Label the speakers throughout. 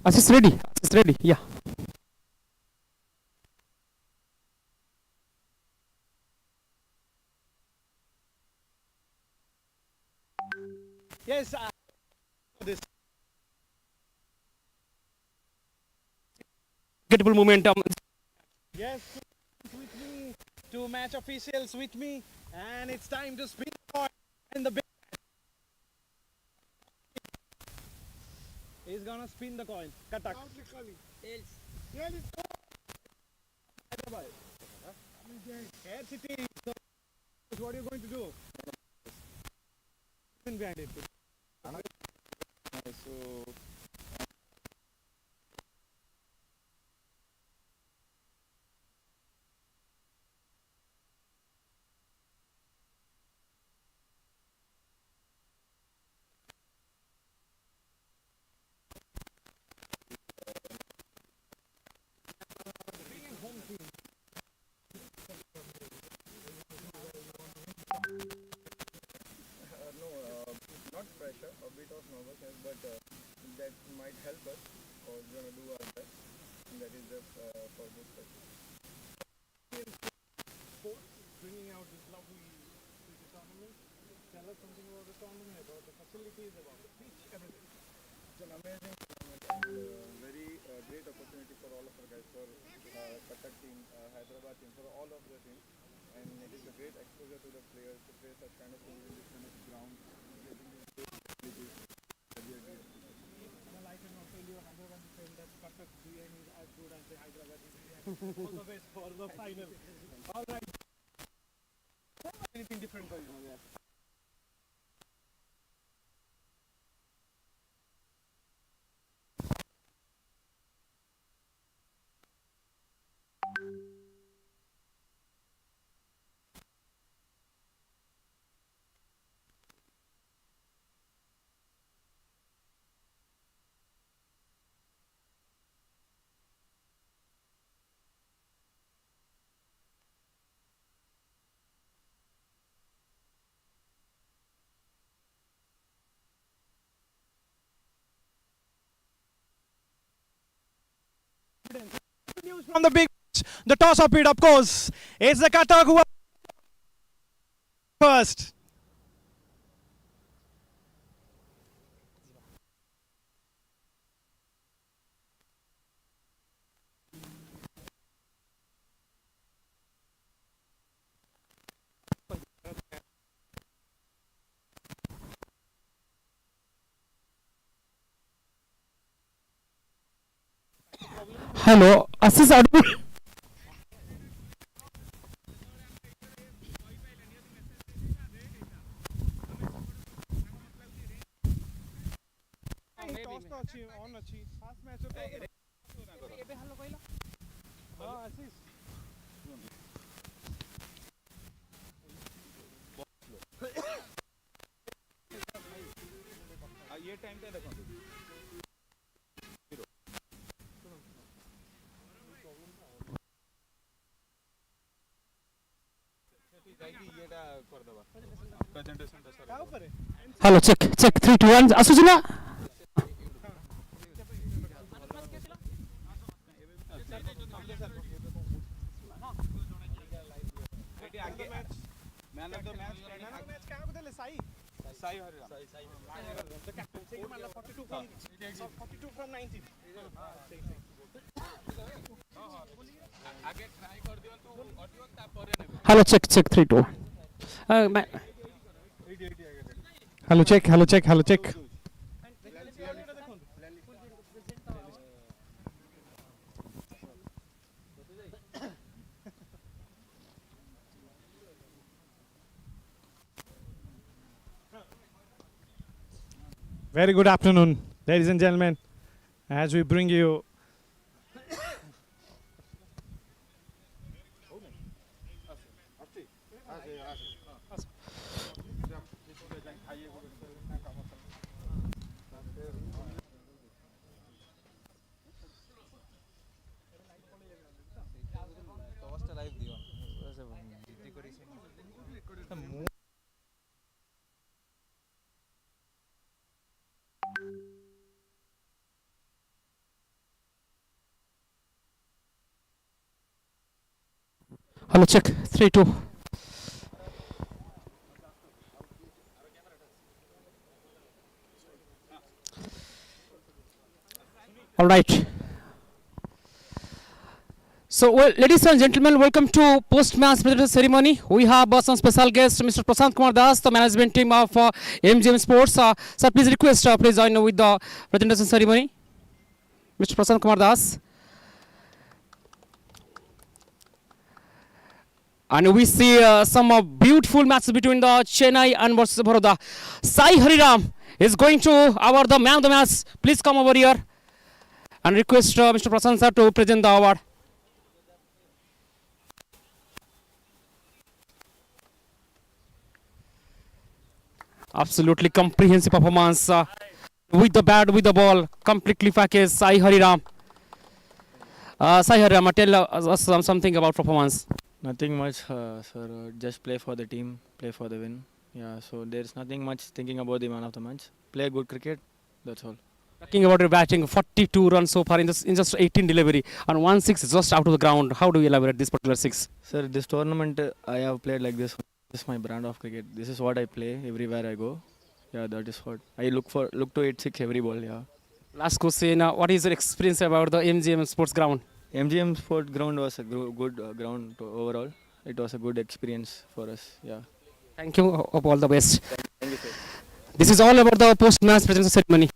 Speaker 1: Assist ready. Assist ready. Yeah.
Speaker 2: Yes, this
Speaker 1: Incredible momentum.
Speaker 2: yes with me, two match officials with me, and it's time to spin the coin. And the big is gonna spin the coin. Cuttack. Hyderabad. Air City. So, what are you going to do? Spin behind it.
Speaker 3: No, not pressure, a bit of nervousness, but that might help us because we're going to do our best. And that is just for this session.
Speaker 2: Sports, bringing out this lovely cricket tournament. Tell us something about the tournament, about the facilities, about the pitch, everything.
Speaker 3: It's an amazing tournament and very great opportunity for all of our guys, for Cuttack team, Hyderabad team, for all of the teams. And it is a great exposure to the players to play such kind of things in this kind of ground. Getting these great facilities.
Speaker 2: Well, I cannot tell you 100% that Cuttack DM is as good as the Hyderabad DM. All the best for the final. All right. Anything different for you? News from the big match. The toss up it, of course. It's the Cuttack who are first.
Speaker 1: Hello. Assist audible.
Speaker 2: Toss to achieve, on achieve. Fast match of the assist.
Speaker 3: ये time पे देखो
Speaker 1: Hello. Check. Check. 3, 2, 1. Asujina.
Speaker 3: Man of the match
Speaker 2: क्या बदले Sai
Speaker 3: Sai Hariram
Speaker 2: the captain second man 42 from 19
Speaker 3: आगे try कर दियो तू audio तापर ने
Speaker 1: Hello. Check. Check. 3, 2. Hello. Check. Hello. Check. Hello. Check.
Speaker 2: Very good afternoon, ladies and gentlemen, as we bring you
Speaker 1: Hello, check. 3 2. All right. So, well, ladies and gentlemen, welcome to post-match presentation ceremony. We have some special guest, Mr. Prasant Kumar Das, the management team of MGM Sports. Sir, please request, please join with the presentation ceremony. Mr. Prasant Kumar Das. And we see some beautiful matches between the Chennai and versus Baroda. Sai Hariram is going to award the man of the match. Please come over here and request Mr. Prasant sir to present the award. Absolutely comprehensive performance with the bat, with the ball, completely packaged. Sai Hariram. Sai Hariram, tell us something about performance.
Speaker 4: Nothing much, sir. Just play for the team, play for the win. Yeah, so there's nothing much thinking about the man of the match. Play good cricket, that's all.
Speaker 1: Talking about your batting, 42 runs so far in just 18 delivery, and 1 6 is just out of the ground. How do you elaborate this particular six?
Speaker 4: Sir, this tournament I have played like this. This is my brand of cricket. This is what I play everywhere I go. Yeah, that is what I look to 8 6 every ball. Yeah.
Speaker 1: Last question, what is your experience about the MGM Sports Ground?
Speaker 4: MGM Sport Ground was a good ground overall. It was a good experience for us. Yeah.
Speaker 1: Thank you, of all the best.
Speaker 4: Thank you, sir.
Speaker 1: This is all about the post-match presentation ceremony.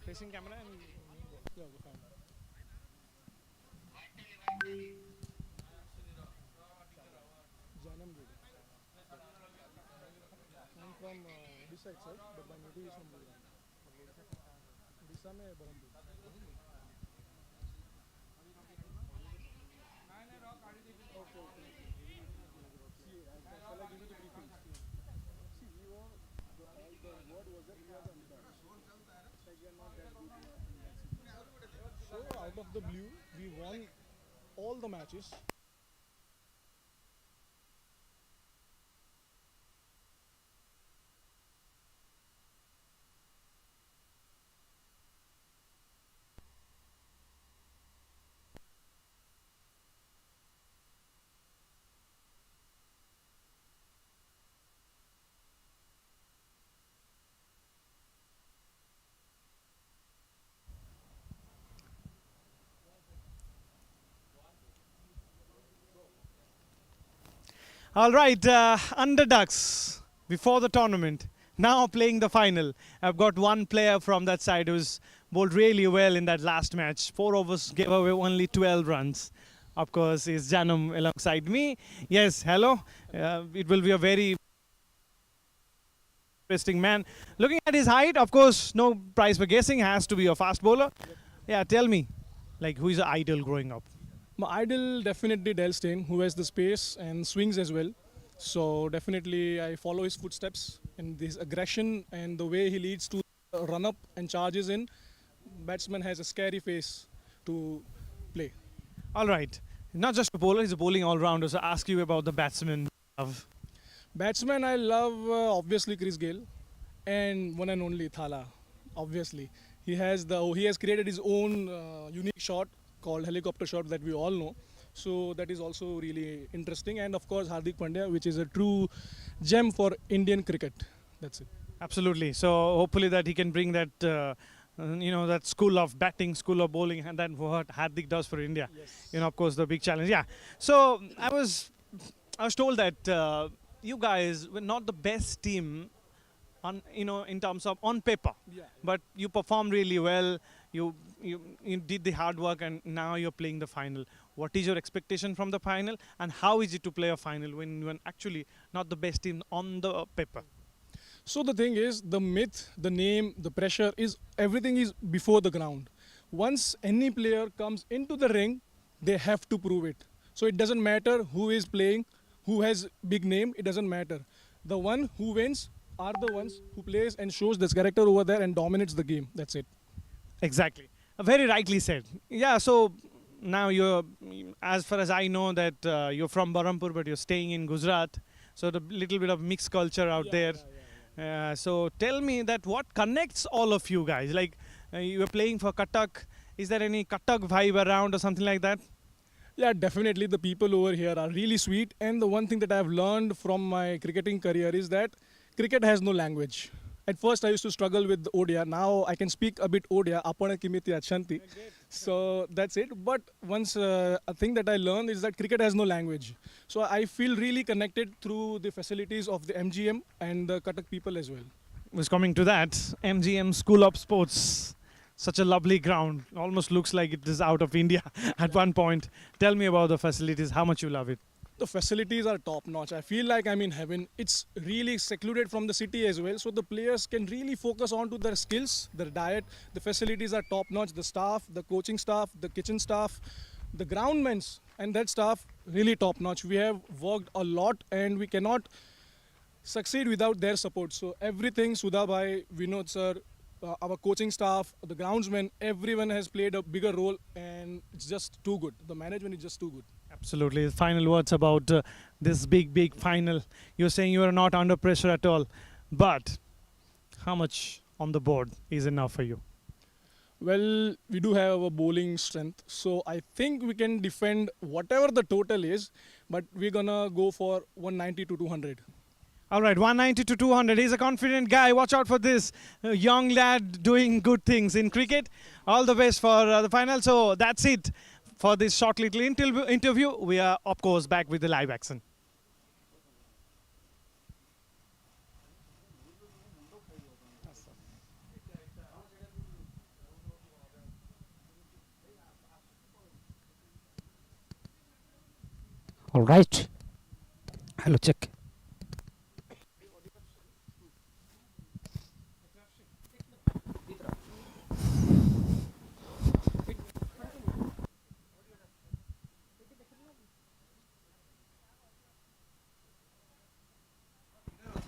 Speaker 2: facing camera and yeah, okay, fine. Janam Giri. I'm from this side, sir, but my native is from Gujarat. Odisha में Barampur. Okay, okay. See, shall I give you the briefing? See, we were all the word was that we are the underdogs. It's like we are not that good in that series. So out of the blue, we won all the matches.
Speaker 5: All right, underdogs before the tournament, now playing the final. I've got one player from that side who's bowled really well in that last match. 4 overs, gave away only 12 runs. Of course, is Janam alongside me. Yes, hello. It will be a very interesting man. Looking at his height, of course, no prize for guessing, has to be a fast bowler. Yeah, tell me, like, who is your idol growing up?
Speaker 2: My idol definitely Dale Steyn, who has the space and swings as well. So definitely I follow his footsteps and his aggression and the way he leads to run up and charges in. Batsman has a scary face to play.
Speaker 5: All right, not just a bowler, he's a bowling all-rounder. So ask you about the batsman.
Speaker 2: Batsman I love obviously Chris Gale and one and only Thala. Obviously, he has created his own unique shot called helicopter shot that we all know. So that is also really interesting. And of course Hardik Pandya, which is a true gem for Indian cricket. That's it.
Speaker 5: Absolutely. So hopefully that he can bring that, that school of batting, school of bowling, and then what Hardik does for India.
Speaker 2: Yes.
Speaker 5: Of course, the big challenge. Yeah. So I was told that you guys were not the best team in terms of on paper,
Speaker 2: Yeah.
Speaker 5: but you performed really well. You did the hard work, and now you're playing the final. What is your expectation from the final, and how is it to play a final when you're actually not the best team on the paper?
Speaker 2: So the thing is, the myth, the name, the pressure is everything is before the ground. Once any player comes into the ring, they have to prove it. So it doesn't matter who is playing, who has big name, it doesn't matter. The one who wins are the ones who plays and shows this character over there and dominates the game. That's it.
Speaker 5: Exactly. Very rightly said. Yeah, so now you're, as far as I know, that you're from Barampur, but you're staying in Gujarat. So the little bit of mixed culture out there. So tell me that what connects all of you guys? Like you are playing for Cuttack. Is there any Cuttack vibe around or something like that?
Speaker 2: Yeah, definitely the people over here are really sweet. And the one thing that I've learned from my cricketing career is that cricket has no language. At first I used to struggle with Odia. Now I can speak a bit Odia. Apana kimiti achanti. So that's it. But once a thing that I learned is that cricket has no language. So I feel really connected through the facilities of the MGM and the Cuttack people as well.
Speaker 5: Was coming to that. MGM School of Sports. Such a lovely ground. Almost looks like it is out of India at one point. Tell me about the facilities, how much you love it.
Speaker 2: The facilities are top notch. I feel like I'm in heaven. It's really secluded from the city as well. So the players can really focus on to their skills, their diet. The facilities are top notch. The staff, the coaching staff, the kitchen staff, the groundmen's and that staff really top notch. We have worked a lot and we cannot succeed without their support. So everything, Sudha bhai, Vinod sir, our coaching staff, the groundsmen, everyone has played a bigger role and it's just too good. The management is just too good.
Speaker 5: Absolutely. Final words about this big final. You're saying you are not under pressure at all. But how much on the board is enough for you?
Speaker 2: Well, we do have a bowling strength. So I think we can defend whatever the total is. But we're going to go for 190 to 200.
Speaker 5: All right, 190 to 200. He's a confident guy. Watch out for this young lad doing good things in cricket. All the best for the final. So that's it for this short little interview. We are, of course, back with the live action.
Speaker 1: All right. Hello, check.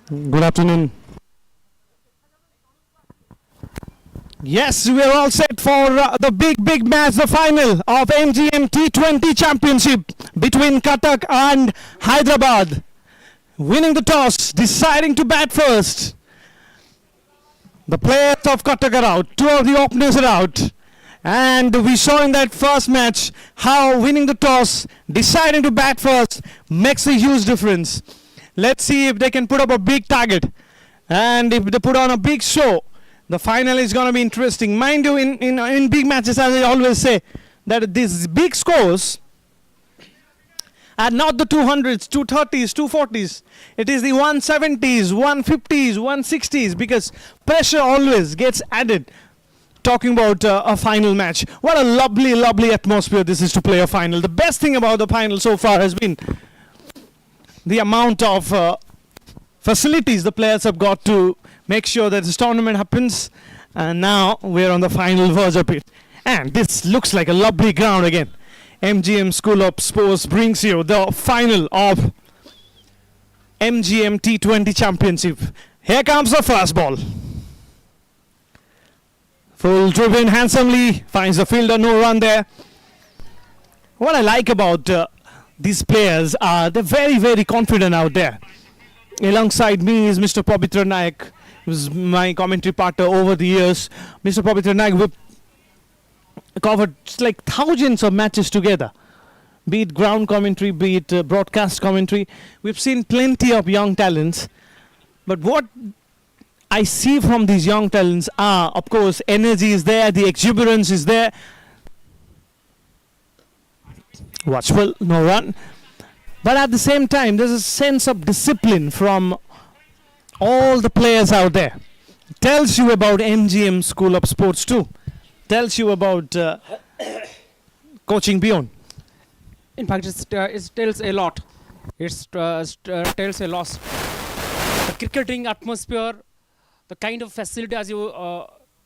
Speaker 5: Good afternoon. Yes, we are all set for the big match, the final of MGM T20 Championship between Cuttack and Hyderabad. Winning the toss, deciding to bat first. The players of Cuttack are out, two of the openers are out. And we saw in that first match how winning the toss, deciding to bat first makes a huge difference. Let's see if they can put up a big target. And if they put on a big show, the final is going to be interesting. Mind you, in big matches, as I always say, that these big scores are not the 200s, 230s, 240s. It is the 170s, 150s, 160s, because pressure always gets added. Talking about a final match. What a lovely atmosphere this is to play a final. The best thing about the final so far has been the amount of facilities the players have got to make sure that this tournament happens. And now we're on the final verge of it. And this looks like a lovely ground again. MGM School of Sports brings you the final of MGM T20 Championship. Here comes the first ball. Full trip in handsomely, finds the fielder, no run there. What I like about these players are they're very confident out there. Alongside me is Mr. Pavitra Naik, who's my commentary partner over the years. Mr. Pavitra Naik, we've covered like thousands of matches together. Be it ground commentary, be it broadcast commentary. We've seen plenty of young talents. But what I see from these young talents are, of course, energy is there, the exuberance is there. Watchful, no run. But at the same time, there's a sense of discipline from all the players out there. Tells you about MGM School of Sports too. Tells you about coaching beyond.
Speaker 1: In fact, it tells a lot. It tells a lot. The cricketing atmosphere, the kind of facility, as you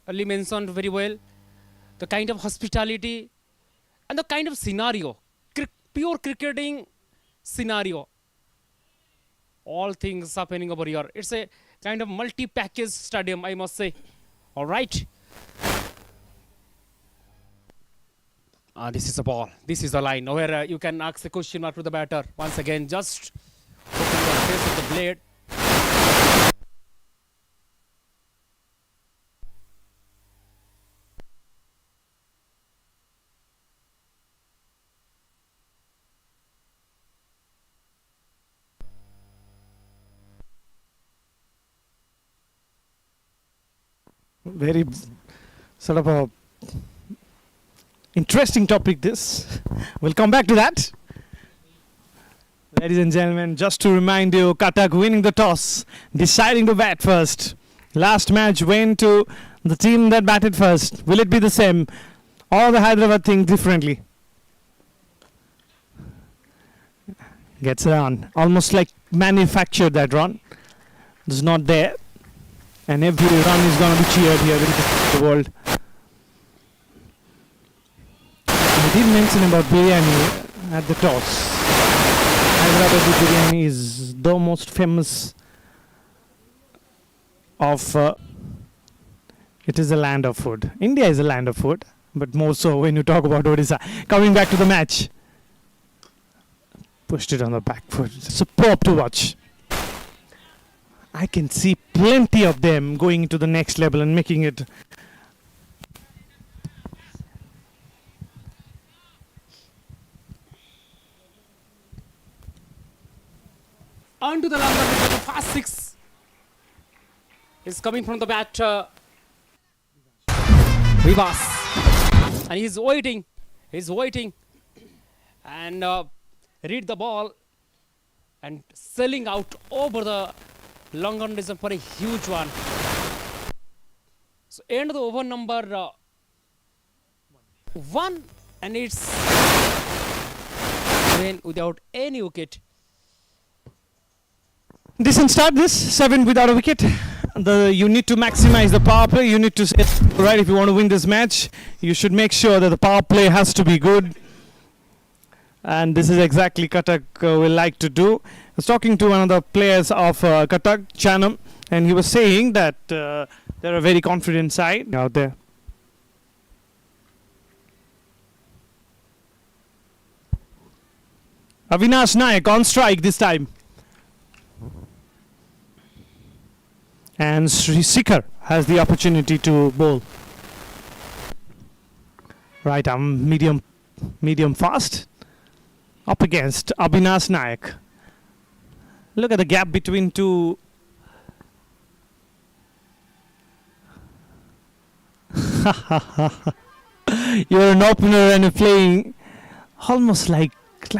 Speaker 1: earlier mentioned very well, the kind of hospitality, and the kind of scenario, pure cricketing scenario. All things happening over here. It's a kind of multi-package stadium, I must say. All right. This is the ball. This is the line where you can ask the question mark to the batter. Once again, just open the face of the blade.
Speaker 5: Very sort of a interesting topic this. We'll come back to that. Ladies and gentlemen, just to remind you, Cuttack winning the toss, deciding to bat first. Last match went to the team that batted first. Will it be the same? Or the Hyderabad think differently? Gets a run. Almost like manufactured that run. It's not there. And every run is going to be cheered here in the world. I did mention about biryani at the toss. Hyderabad biryani is the most famous of. It is a land of food. India is a land of food, but more so when you talk about Odisha. Coming back to the match, pushed it on the back foot. Superb to watch. I can see plenty of them going into the next level and making it.
Speaker 1: On to the number with the fast six. Is coming from the bat. Vivas. And he's waiting. He's waiting. And read the ball. And selling out over the long on distance for a huge one. So end of the over number 1, and it's 7 without any wicket.
Speaker 5: Decent start this, 7 without a wicket. You need to maximize the power play. You need to say, right, if you want to win this match, you should make sure that the power play has to be good. And this is exactly Cuttack will like to do. I was talking to one of the players of Cuttack, Chanam, and he was saying that they're a very confident side out there. Avinash Nayak on strike this time. And Sri Sikhar has the opportunity to bowl. Right arm, medium fast. Up against Avinash Nayak. Look at the gap between two. You're an opener and you're playing almost like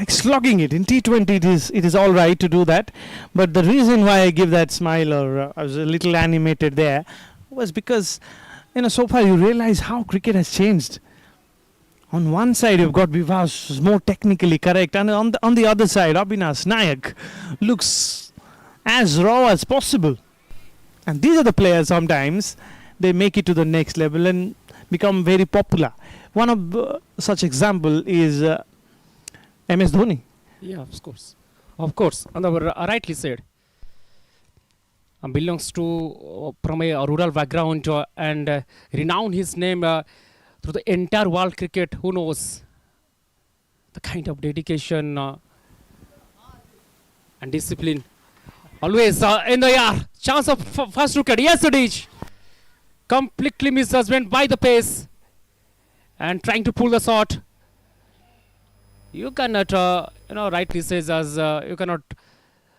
Speaker 5: slogging it. In T20 it is all right to do that, but the reason why I give that smile, or I was a little animated there, was because so far you realize how cricket has changed. On one side you've got Vivas, who's more technically correct, and on the other side Avinash Nayak looks as raw as possible. And these are the players, sometimes they make it to the next level and become very popular. One of such example is MS Dhoni.
Speaker 1: Yeah, of course. And rightly said. Belongs to from a rural background and renowned his name through the entire world cricket. Who knows the kind of dedication and discipline. Always in the air. Chance of first wicket. Yes, Sudesh. Completely misjudgment by the pace and trying to pull the shot. You cannot, rightly says as you cannot,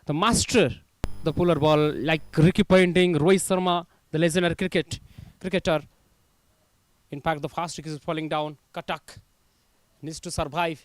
Speaker 1: the master, the puller ball like Ricky Ponting, Rohit Sharma, the legendary cricketer. In fact, the fast wicket is falling down. Cuttack needs to survive.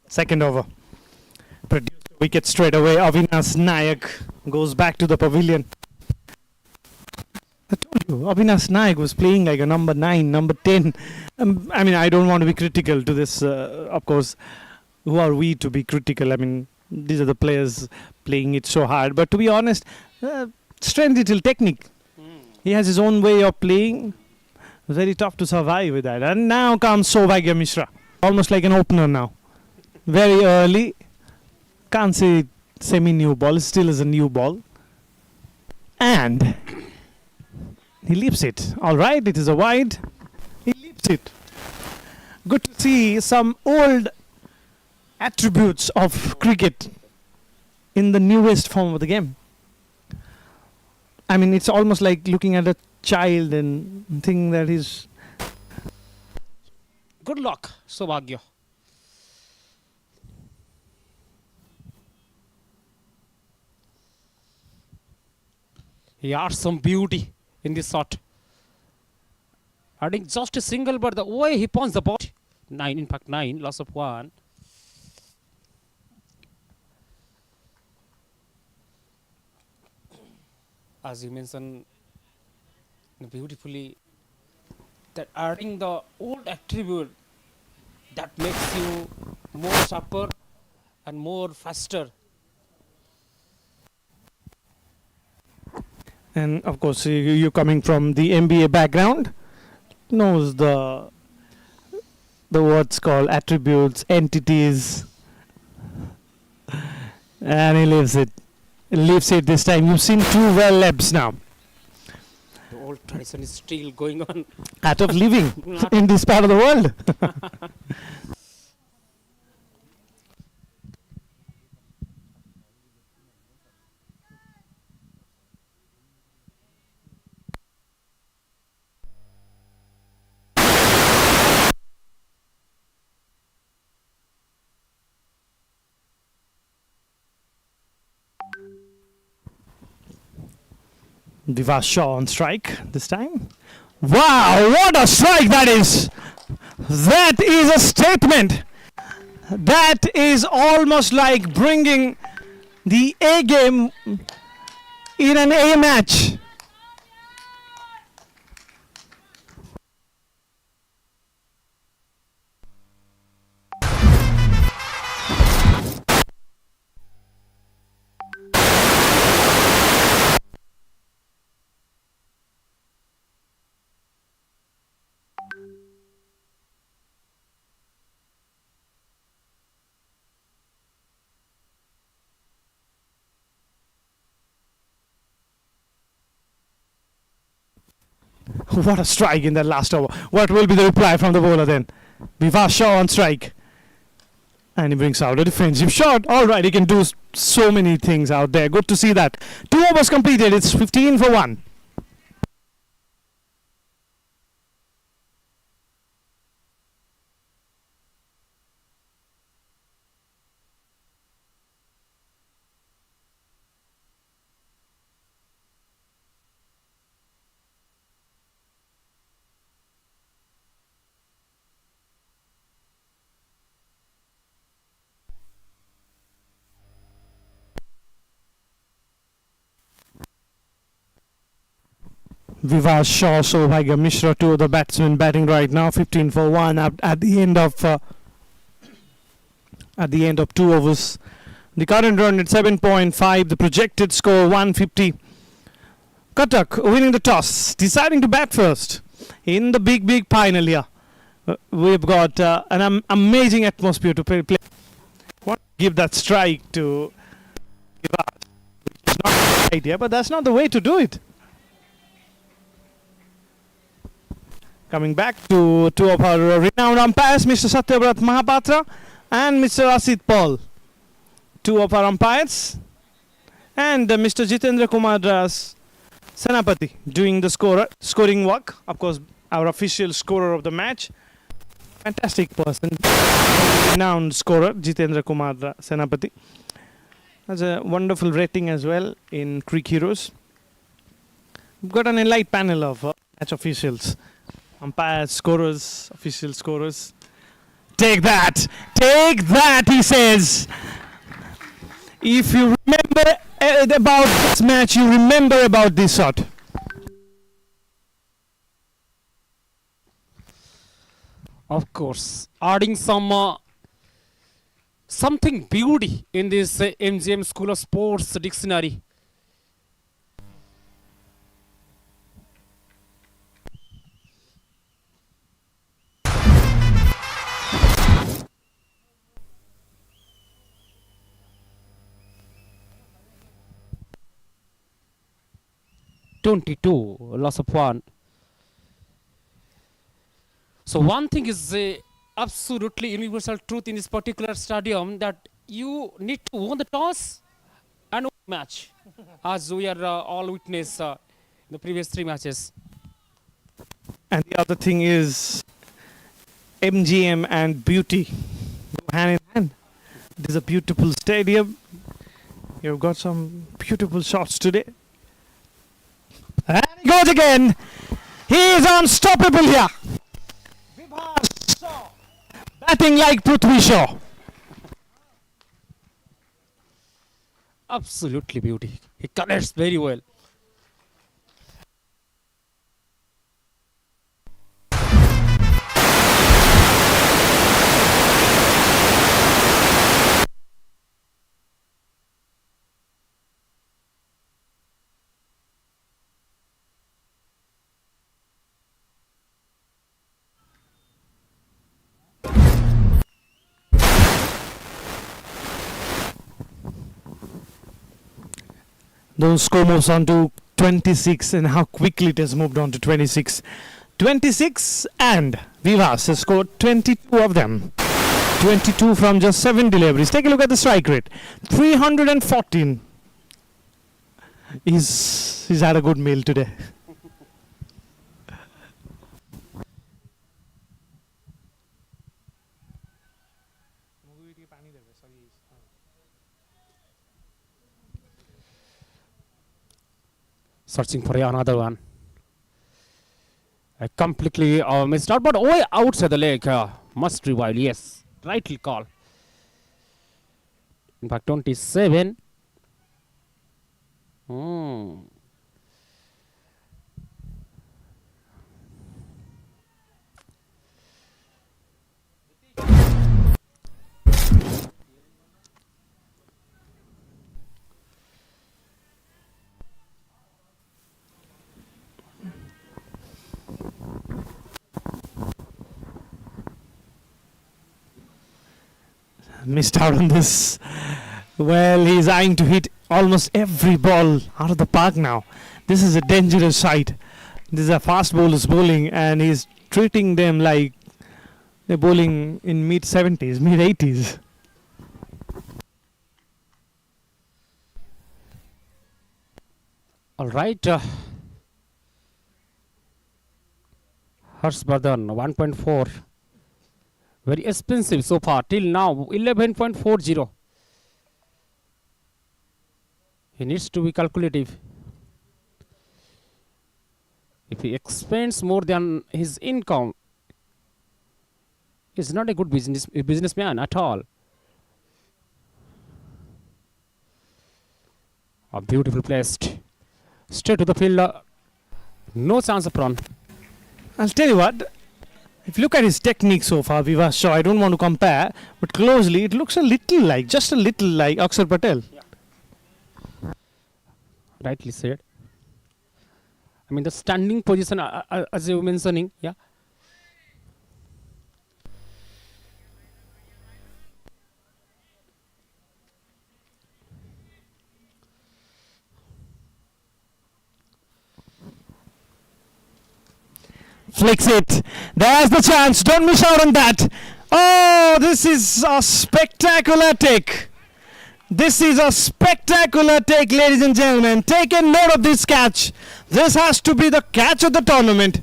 Speaker 5: Second over. Produced a wicket straight away. Avinash Nayak goes back to the pavilion. I told you, Avinash Nayak was playing like a number 9, number 10. I don't want to be critical to this. Of course, who are we to be critical? These are the players playing it so hard. But to be honest, strength, little technique. He has his own way of playing. Very tough to survive with that. And now comes Saubhagya Mishra. Almost like an opener now. Very early. Can't say semi-new ball. Still is a new ball. And he leaps it. All right, it is a wide. He leaps it. Good to see some old attributes of cricket in the newest form of the game. It's almost like looking at a child and thinking that he's...
Speaker 1: Good luck, Saubhagya. He adds some beauty in this shot. Adding just a single, but the way he punts the ball. 9, in fact 9, loss of 1. As you mentioned beautifully, that adding the old attribute that makes you more sharper and more faster.
Speaker 5: And of course, you coming from the MBA background, knows the words called attributes, entities, And he leaves it. Leaves it this time. You've seen two well lebs now.
Speaker 1: The old tradition is still going on.
Speaker 5: Art of living in this part of the world. Viva Shaw on strike this time. Wow, what a strike that is! That is a statement. That is almost like bringing the A game in an A match. What a strike in that last over. What will be the reply from the bowler then? Viva Shaw on strike. And he brings out a defensive shot. All right, he can do so many things out there. Good to see that. 2 overs completed. It's 15 for 1. Viva Shaw, Saubhagya Mishra, two of the batsmen batting right now. 15 for 1 at the end of 2 overs. The current run at 7.5. The projected score 150. Cuttack winning the toss, deciding to bat first in the big final here. We've got an amazing atmosphere to play. Want to give that strike to Viva, which is not the idea, but that's not the way to do it. Coming back to two of our renowned umpires, Mr. Satyabrat Mahapatra and Mr. Asit Paul. Two of our umpires. And Mr. Jitendra Kumar Senapati doing the scoring work. Of course, our official scorer of the match. Fantastic person. Renowned scorer, Jitendra Kumar Senapati. Has a wonderful rating as well in Creek Heroes. We've got an elite panel of match officials. Umpires, scorers, official scorers. Take that! Take that, he says! If you remember about this match, you remember about this shot.
Speaker 1: Of course, adding something beauty in this MGM School of Sports dictionary. Loss of 1. So one thing is absolutely universal truth in this particular stadium, that you need to win the toss and win the match, as we are all witness in the previous 3 matches.
Speaker 5: And the other thing is MGM and beauty go hand in hand. This is a beautiful stadium. You've got some beautiful shots today. And he goes again. He is unstoppable here. Vibhas Shaw batting like Prithvi Shaw.
Speaker 1: Absolutely beauty. He connects very well.
Speaker 5: The score moves on to 26, and how quickly it has moved on to 26. 26, and Vivas has scored 22 of them. 22 from just 7 deliveries. Take a look at the strike rate. 314. He's had a good meal today.
Speaker 1: Searching for another one. I completely missed out, but way outside the leg. Must revive, yes. Rightly call. In fact, 27.
Speaker 5: Missed out on this. Well, he's eyeing to hit almost every ball out of the park now. This is a dangerous side. This is a fast bowlers bowling, and he's treating them like they're bowling in mid-70s, mid-80s.
Speaker 1: All right. Harshvardhan 1.4. Very expensive so far till now. 11.40. He needs to be calculative. If he expends more than his income, he's not a good businessman at all. A beautiful placed. Straight to the fielder. No chance of run.
Speaker 5: I'll tell you what. If you look at his technique so far, Vivas Shaw, I don't want to compare, but closely it looks a little like, just a little like Akshar Patel.
Speaker 1: Yeah. Rightly said. I mean the standing position, as you were mentioning, yeah.
Speaker 5: Flicks it. There's the chance. Don't miss out on that. Oh, this is a spectacular take. This is a spectacular take, ladies and gentlemen. Take a note of this catch. This has to be the catch of the tournament.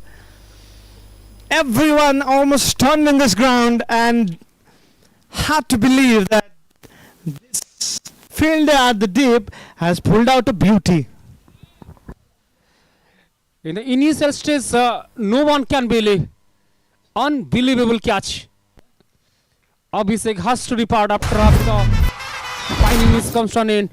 Speaker 5: Everyone almost stunned in this ground and had to believe that this fielder at the deep has pulled out a beauty.
Speaker 1: In the initial stage, no one can believe. Unbelievable catch. Abhishek has to depart after the final innings comes to an end.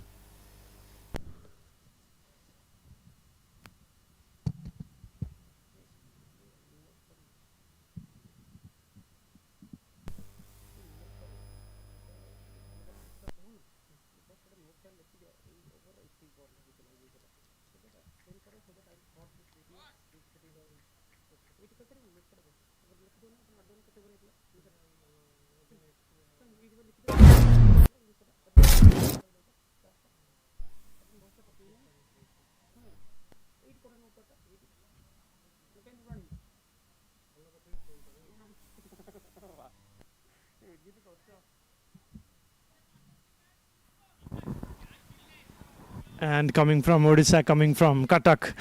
Speaker 5: And coming from Odisha, coming from Cuttack,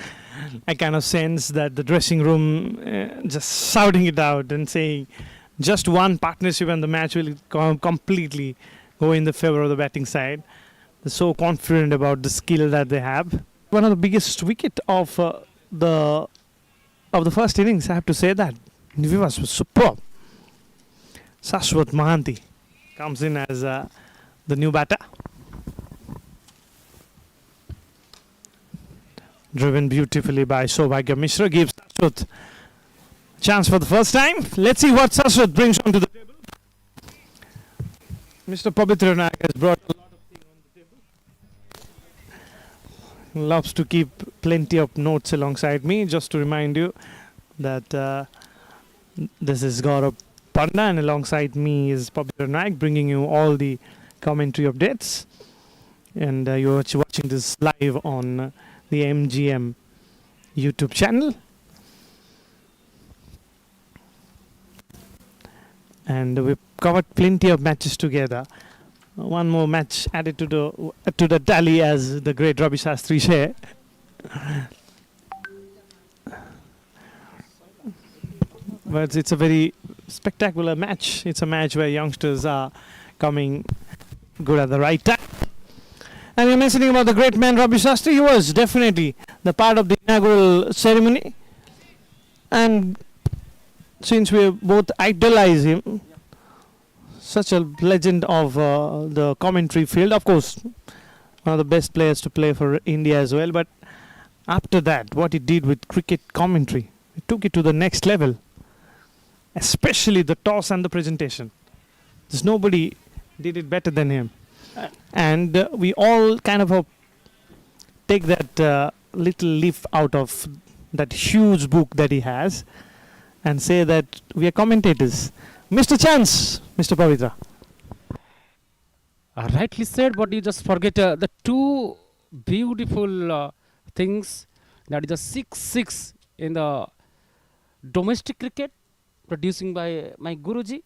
Speaker 5: I kind of sense that the dressing room just shouting it out and saying just one partnership and the match will completely go in the favor of the batting side. They're so confident about the skill that they have. One of the biggest wicket of the first innings, I have to say that. Vivas was superb. Shashwat Mahanti comes in as the new batter. Driven beautifully by Saubhagya Mishra, gives Shashwat a chance for the first time. Let's see what Shashwat brings onto the table. Mr. Pavitra Nayak has brought a lot of things on the table. Loves to keep plenty of notes alongside me. Just to remind you that this is Gaurav Panda, and alongside me is Pavitra Nayak, bringing you all the commentary updates. and you're watching this live on the MGM YouTube channel. And we've covered plenty of matches together. One more match added to the tally, as the great Ravi Shastri share. But it's a very spectacular match. It's a match where youngsters are coming good at the right time. And you're mentioning about the great man Ravi Shastri. He was definitely the part of the inaugural ceremony. And since we both idolize him, such a legend of the commentary field, of course, one of the best players to play for India as well. But after that, what he did with cricket commentary, he took it to the next level, especially the toss and the presentation. There's nobody did it better than him. And we all kind of take that little leaf out of that huge book that he has and say that we are commentators. Mr. Chance, Mr. Pavitra.
Speaker 1: Rightly said, but you just forget the two beautiful things, that is the 6-6 in the domestic cricket, producing by my Guruji,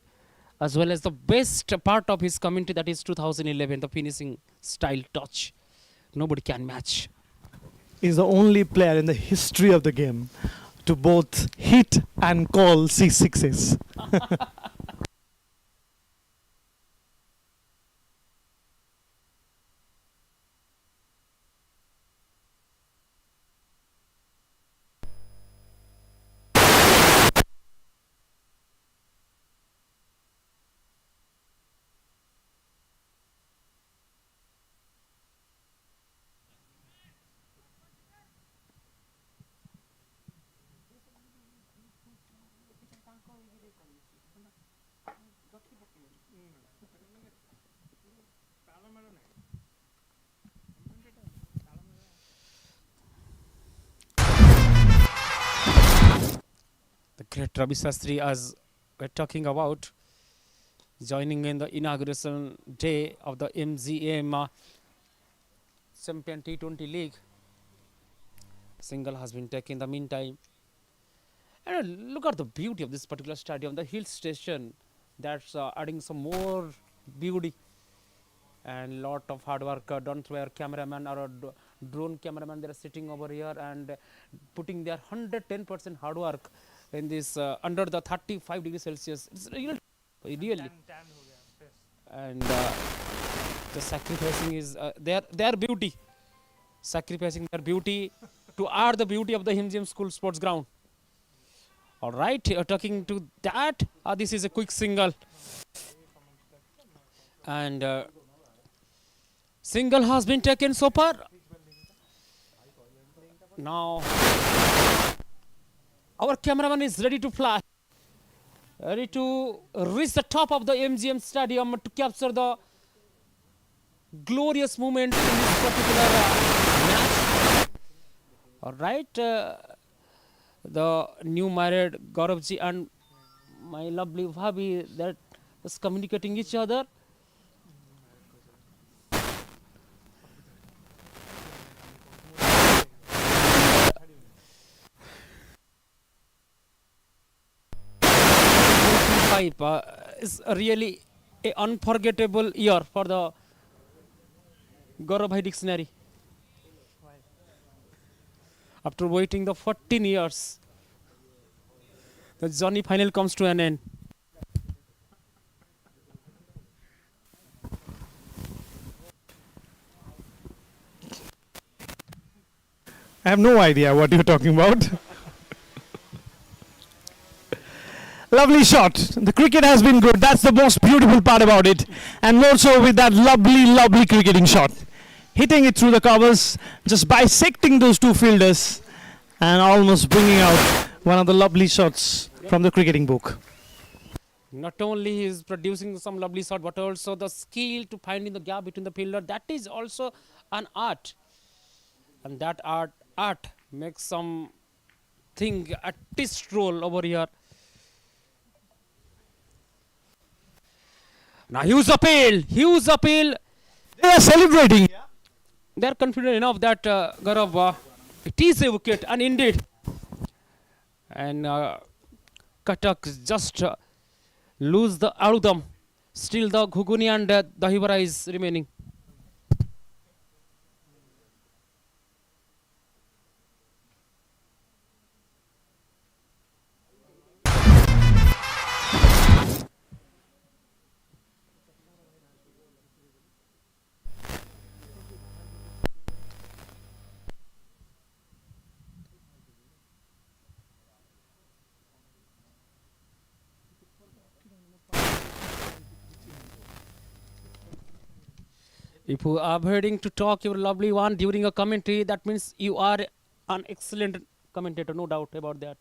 Speaker 1: as well as the best part of his commentary, that is 2011, the finishing style touch. Nobody can match.
Speaker 5: He's the only player in the history of the game to both hit and call 6 6s.
Speaker 1: The great Ravi Shastri, as we're talking about, joining in the inauguration day of the MGM Champion T20 League. Single has been taken in the meantime. And look at the beauty of this particular stadium, the hill station, that's adding some more beauty. And lot of hard work done through our cameraman or a drone cameraman. They are sitting over here and putting their 110% hard work in this under the 35 degrees Celsius. It's really. And the sacrificing is their beauty, sacrificing their beauty to add the beauty of the MGM School Sports Ground. All right, talking to that, this is a quick single, and single has been taken so far. Now our cameraman is ready to fly, ready to reach the top of the MGM Stadium to capture the glorious moment in this particular match. All right, the new married Gauravji and my lovely Bhabi, that was communicating each other. Is really an unforgettable year for the Gaurav Bhai dictionary. After waiting the 14 years, the journey finally comes to an end.
Speaker 5: I have no idea what you're talking about. Lovely shot. The cricket has been good. That's the most beautiful part about it. And more so with that lovely, lovely cricketing shot. Hitting it through the covers, just bisecting those two fielders and almost bringing out one of the lovely shots from the cricketing book.
Speaker 1: Not only he is producing some lovely shot, but also the skill to finding the gap between the fielder. That is also an art. And that art makes something artist role over here. Now huge appeal.
Speaker 5: They are celebrating.
Speaker 1: they are confident enough that Gaurav, it is a wicket, and indeed, and Cuttack just lose the aludam. Still the Ghuguni and Dahibara is remaining. If you are avoiding to talk your lovely one during a commentary, that means you are an excellent commentator, no doubt about that.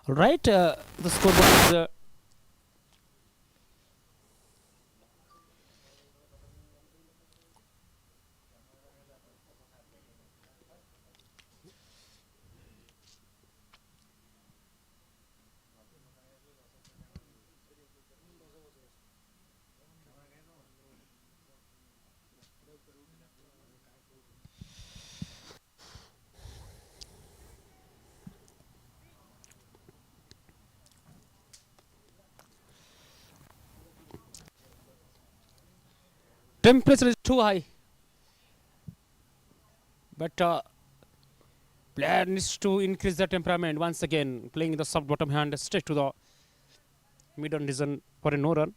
Speaker 1: All right, the scoreboard is temperature is too high, but player needs to increase the temperament once again, playing the soft bottom hand straight to the mid-on region for a no run.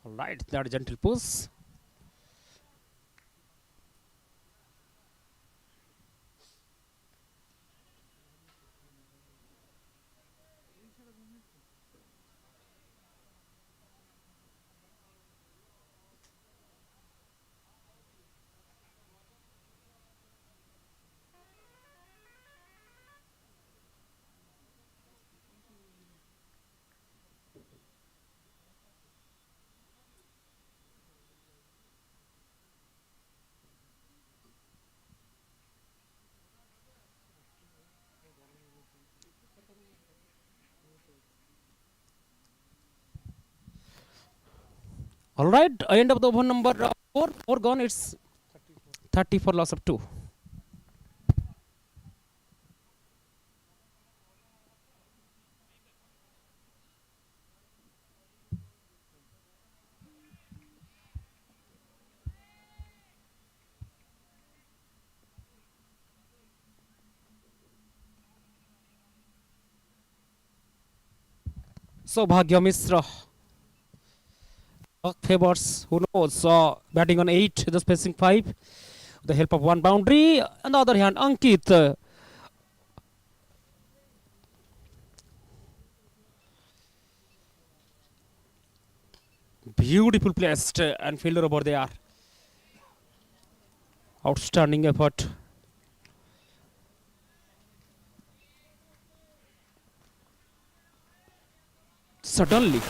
Speaker 1: All right, that gentle push. All right, I end up the over number 4. 4 gone. It's 30 for loss of 2. So Bhagya Misra favors, who knows, batting on 8, just facing 5, with the help of one boundary. On the other hand, Ankit beautiful placed and fielder over there. Outstanding effort. Suddenly,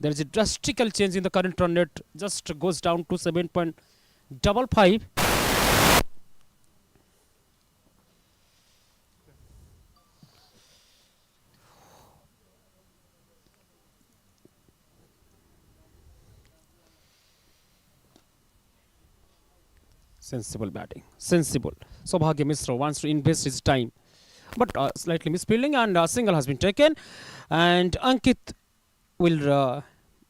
Speaker 1: there is a drastical change in the current run rate, just goes down to 7.55. Sensible batting, sensible. So Bhagya Misra wants to invest his time, but slightly misfielding, and a single has been taken, and Ankit will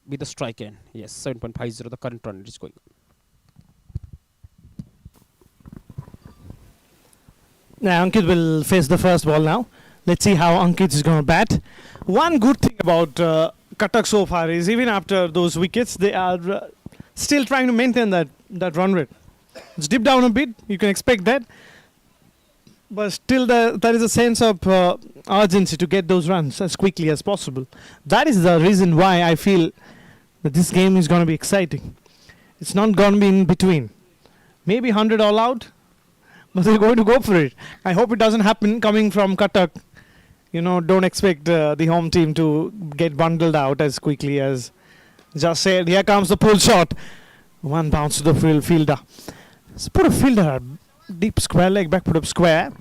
Speaker 1: be the strike end. Yes, 7.50 the current run is going on.
Speaker 5: Now Ankit will face the first ball now. Let's see how Ankit is going to bat. One good thing about Cuttack so far is even after those wickets, they are still trying to maintain that run rate. It's dipped down a bit. You can expect that. But still, there is a sense of urgency to get those runs as quickly as possible. That is the reason why I feel that this game is going to be exciting. It's not going to be in between. Maybe 100 all out, but they're going to go for it. I hope it doesn't happen coming from Cuttack. You know, don't expect the home team to get bundled out as quickly as just said. Here comes the pull shot. One bounce to the fielder. So put a fielder deep square leg back, put up square.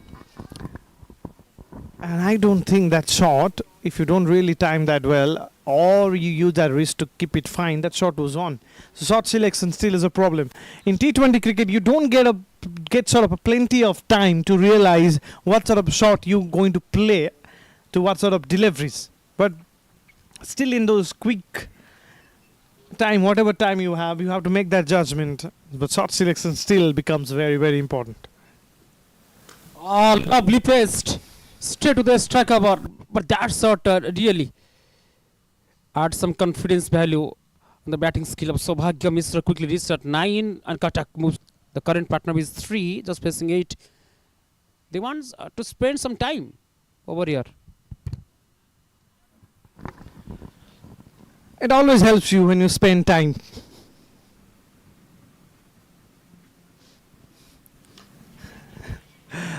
Speaker 5: And I don't think that shot, if you don't really time that well, or you use that wrist to keep it fine, that shot was on. So shot selection still is a problem. In T20 cricket, you don't get sort of a plenty of time to realize what sort of shot you're going to play to what sort of deliveries. But still in those quick time, whatever time you have to make that judgment. But shot selection still becomes very, very important.
Speaker 1: Lovely placed. Straight to the striker bar. But that shot really adds some confidence value on the batting skill of Sobhagya Mishra. Quickly reached at 9 and Cuttack moves. The current partner is 3, just facing 8. They want to spend some time over here.
Speaker 5: It always helps you when you spend time.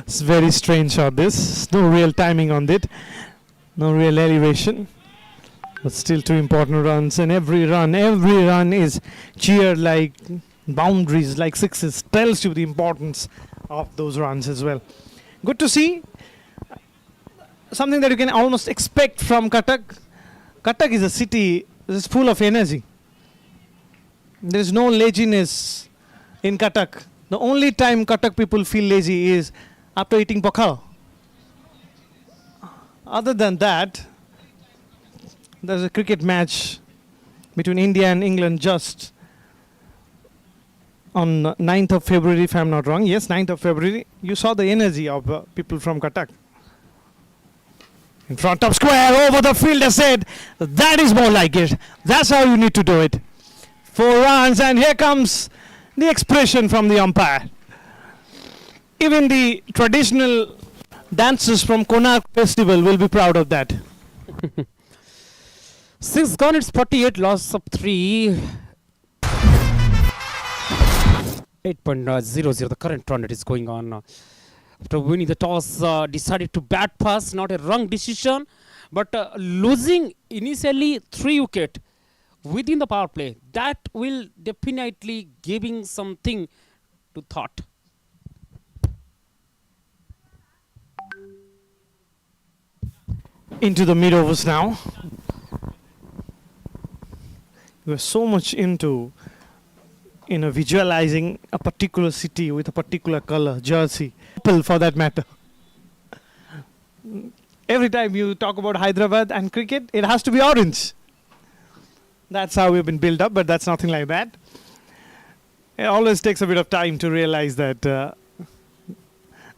Speaker 5: It's very strange shot this. No real timing on it. No real elevation. But still 2 important runs, and every run is cheered like boundaries, like sixes. Tells you the importance of those runs as well. Good to see. Something that you can almost expect from Cuttack. Cuttack is a city that is full of energy. There is no laziness in Cuttack. The only time Cuttack people feel lazy is after eating pakhal. Other than that, there's a cricket match between India and England just on 9th of February, if I'm not wrong. Yes, 9th of February. You saw the energy of people from Cuttack. In front of square, over the fielder said, that is more like it. That's how you need to do it. 4 runs, and here comes the expression from the umpire. Even the traditional dancers from Cuttack Festival will be proud of that.
Speaker 1: 6 gone, it's 48, loss of 3. 8.00, the current run that is going on. After winning the toss, decided to bat first, not a wrong decision, but losing initially 3 wicket within the power play, that will definitely giving something to thought.
Speaker 5: Into the mid overs now. We're so much into visualizing a particular city with a particular color, jersey, people for that matter. Every time you talk about Hyderabad and cricket, it has to be orange. That's how we've been built up, but that's nothing like that. It always takes a bit of time to realize that there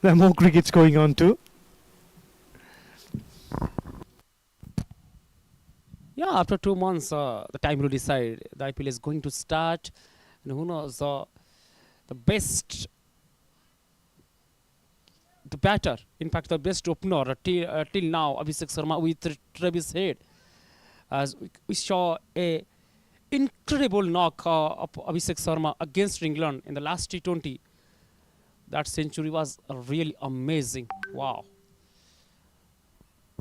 Speaker 5: are more crickets going on too.
Speaker 1: Yeah, after 2 months, the time will decide. The IPL is going to start. And who knows, the batter, in fact, the best opener till now, Abhishek Sharma with Travis Head. As we saw a incredible knock of Abhishek Sharma against England in the last T20. That century was really amazing. Wow.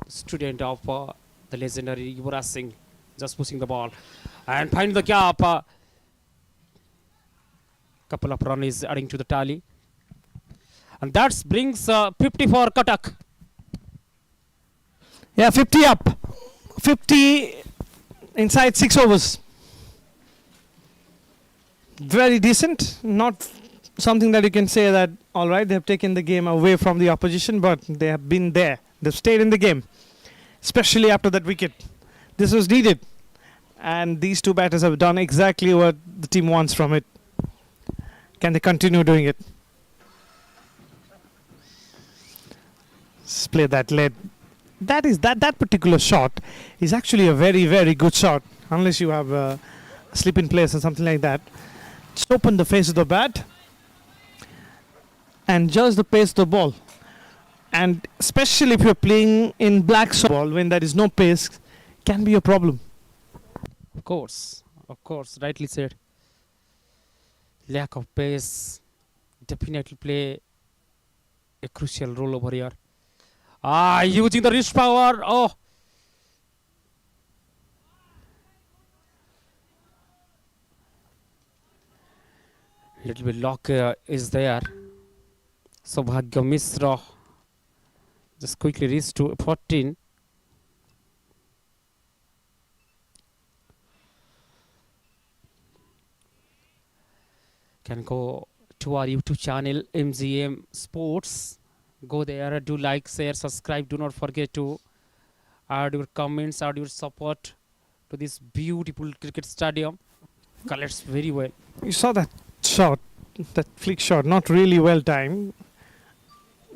Speaker 1: Student of the legendary Yuvraj Singh just pushing the ball and find the gap. Couple of runs is adding to the tally, and that brings 50 for Cuttack.
Speaker 5: Yeah, 50 up. 50 inside 6 overs. Very decent. Not something that you can say that, all right, they have taken the game away from the opposition, but they have been there. They've stayed in the game, especially after that wicket. This was needed. And these 2 batters have done exactly what the team wants from it. Can they continue doing it? Let's play that lead. That particular shot is actually a very, very good shot. Unless you have a slip in place or something like that. Just open the face of the bat and just the pace of the ball. and especially if you're playing in black ball when there is no pace, can be a problem.
Speaker 1: Of course, rightly said. Lack of pace definitely play a crucial role over here. Using the wrist power. Oh, little bit lock is there. Saubhagya Misra just quickly reached to 14. Can go to our YouTube channel MGM Sports. Go there, do like, share, subscribe. Do not forget to add your comments, add your support to this beautiful cricket stadium. Colors very well.
Speaker 5: You saw that shot, that flick shot, not really well timed.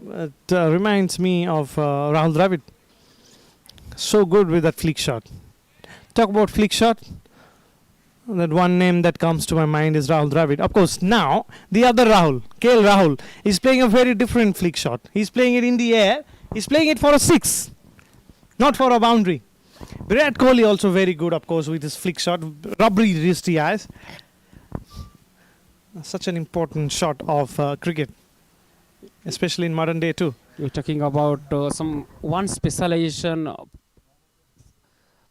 Speaker 5: It reminds me of Rahul Dravid. So good with that flick shot. Talk about flick shot. That one name that comes to my mind is Rahul Dravid. Of course, now the other Rahul, KL Rahul, is playing a very different flick shot. He's playing it in the air. He's playing it for a six, not for a boundary. Virat Kohli also very good, of course, with his flick shot. Rubbery wrist he has. Such an important shot of cricket, especially in modern day too.
Speaker 1: You're talking about some one specialization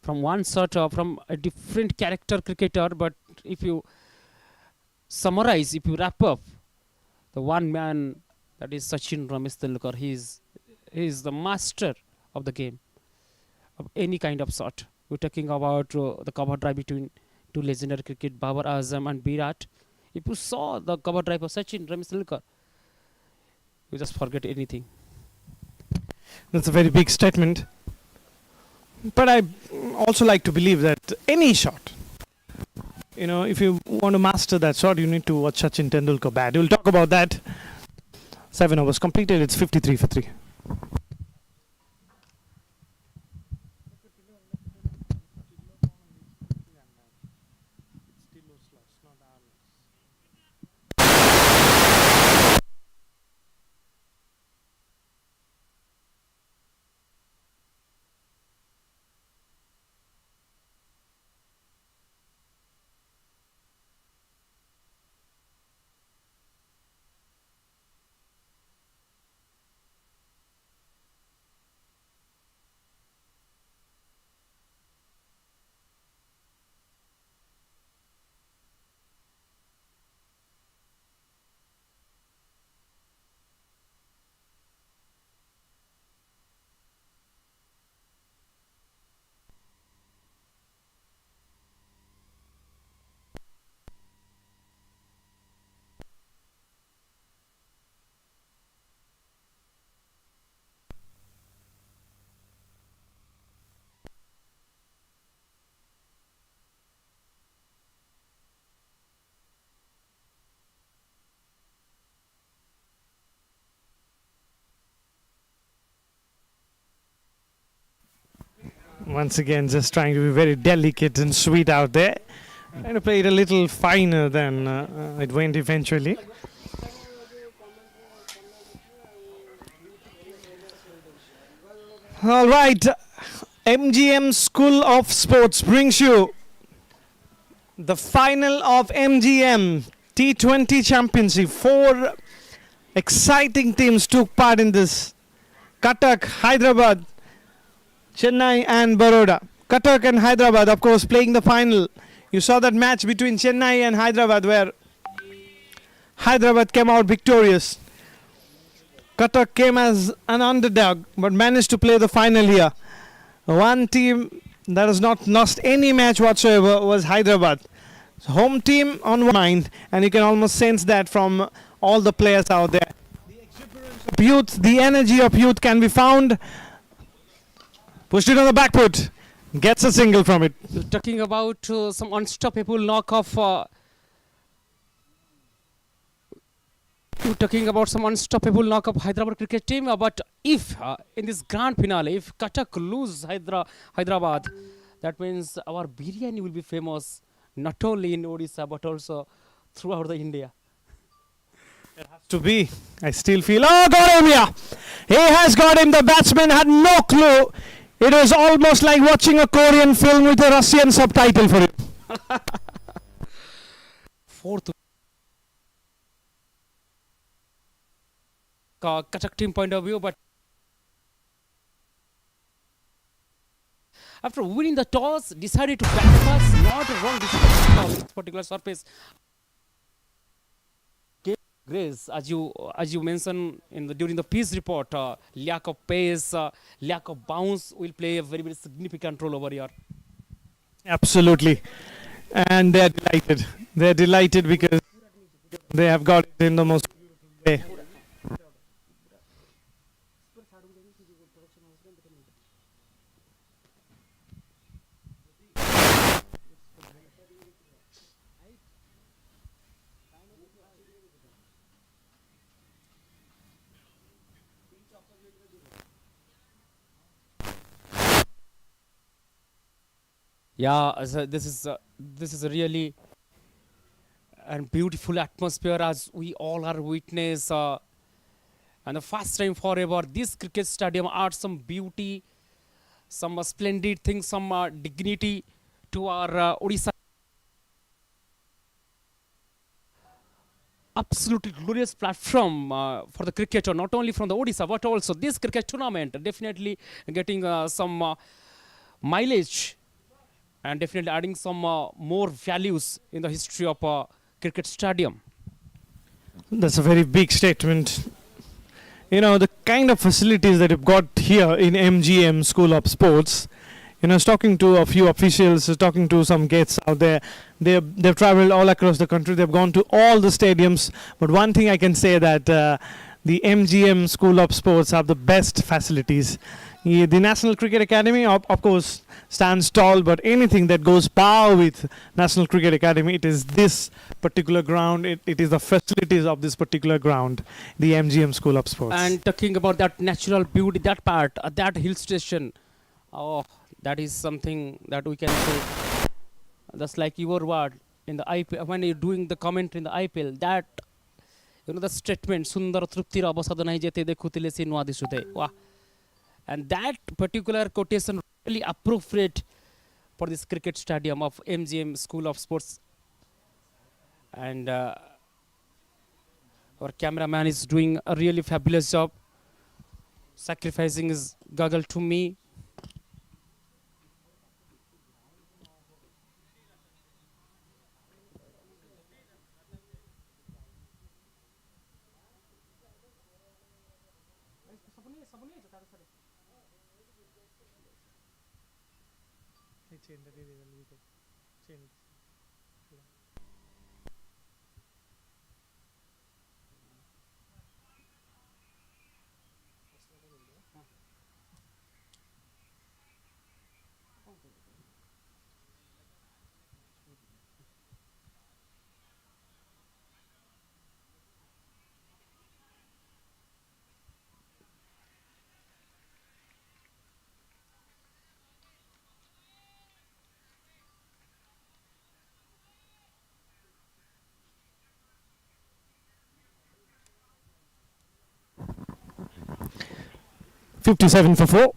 Speaker 1: from one sort of from a different character cricketer, but if you summarize, if you wrap up, the one man that is Sachin Ramesh Tendulkar, he is the master of the game, of any kind of shot. We're talking about the cover drive between two legendary cricket, Babar Azam and Virat. If you saw the cover drive of Sachin Ramesh Tendulkar, you just forget anything.
Speaker 5: That's a very big statement. But I also like to believe that any shot, if you want to master that shot, you need to watch Sachin Tendulkar bat. We'll talk about that. 7 overs completed. It's 53 for 3. Once again, just trying to be very delicate and sweet out there. Trying to play it a little finer than it went eventually. All right, MGM School of Sports brings you the final of MGM T20 Championship. 4 exciting teams took part in this. Cuttack, Hyderabad, Chennai and Baroda. Cuttack and Hyderabad, of course, playing the final. You saw that match between Chennai and Hyderabad where Hyderabad came out victorious. Cuttack came as an underdog but managed to play the final here. One team that has not lost any match whatsoever was Hyderabad. Home team on one mind, and you can almost sense that from all the players out there. The exuberance of youth, the energy of youth can be found. Pushed it on the back foot. Gets a single from it.
Speaker 1: You're talking about some unstoppable knock-off. You're talking about some unstoppable knock-off Hyderabad cricket team. But if in this grand finale, if Cuttack lose Hyderabad, that means our biryani will be famous not only in Odisha but also throughout the India.
Speaker 5: To be. I still feel. Oh, got him, yeah. He has got him. The batsman had no clue. It was almost like watching a Korean film with a Russian subtitle for him.
Speaker 1: Fourth Cuttack team point of view, but after winning the toss, decided to bat first. Not a wrong decision on this particular surface. Grace, as you mentioned during the piece report, lack of pace, lack of bounce will play a very significant role over here.
Speaker 5: Absolutely. And they're delighted. They're delighted because they have got it in the most way.
Speaker 1: Yeah, so this is a really and beautiful atmosphere as we all are witness. And the first time forever, this cricket stadium adds some beauty, some splendid things, some dignity to our Odisha. Absolutely glorious platform for the cricketer, not only from the Odisha, but also this cricket tournament. Definitely getting some mileage and definitely adding some more values in the history of cricket stadium.
Speaker 5: That's a very big statement. You know, the kind of facilities that you've got here in MGM School of Sports. You know, I was talking to a few officials, talking to some guests out there. They've traveled all across the country. They've gone to all the stadiums. But one thing I can say that the MGM School of Sports have the best facilities. The National Cricket Academy, of course, stands tall, but anything that goes par with National Cricket Academy, it is this particular ground. It is the facilities of this particular ground, the MGM School of Sports.
Speaker 1: And talking about that natural beauty, that part, that hill station, oh, that is something that we can say. That's like your word in the IPL, when you're doing the comment in the IPL, that, you know, the statement, Sundar Trupti Rabasadana Jete Dekutile Sinwa Disute. Wow. And that particular quotation really appropriate for this cricket stadium of MGM School of Sports. And our cameraman is doing a really fabulous job, sacrificing his goggle to me.
Speaker 5: .57 for 4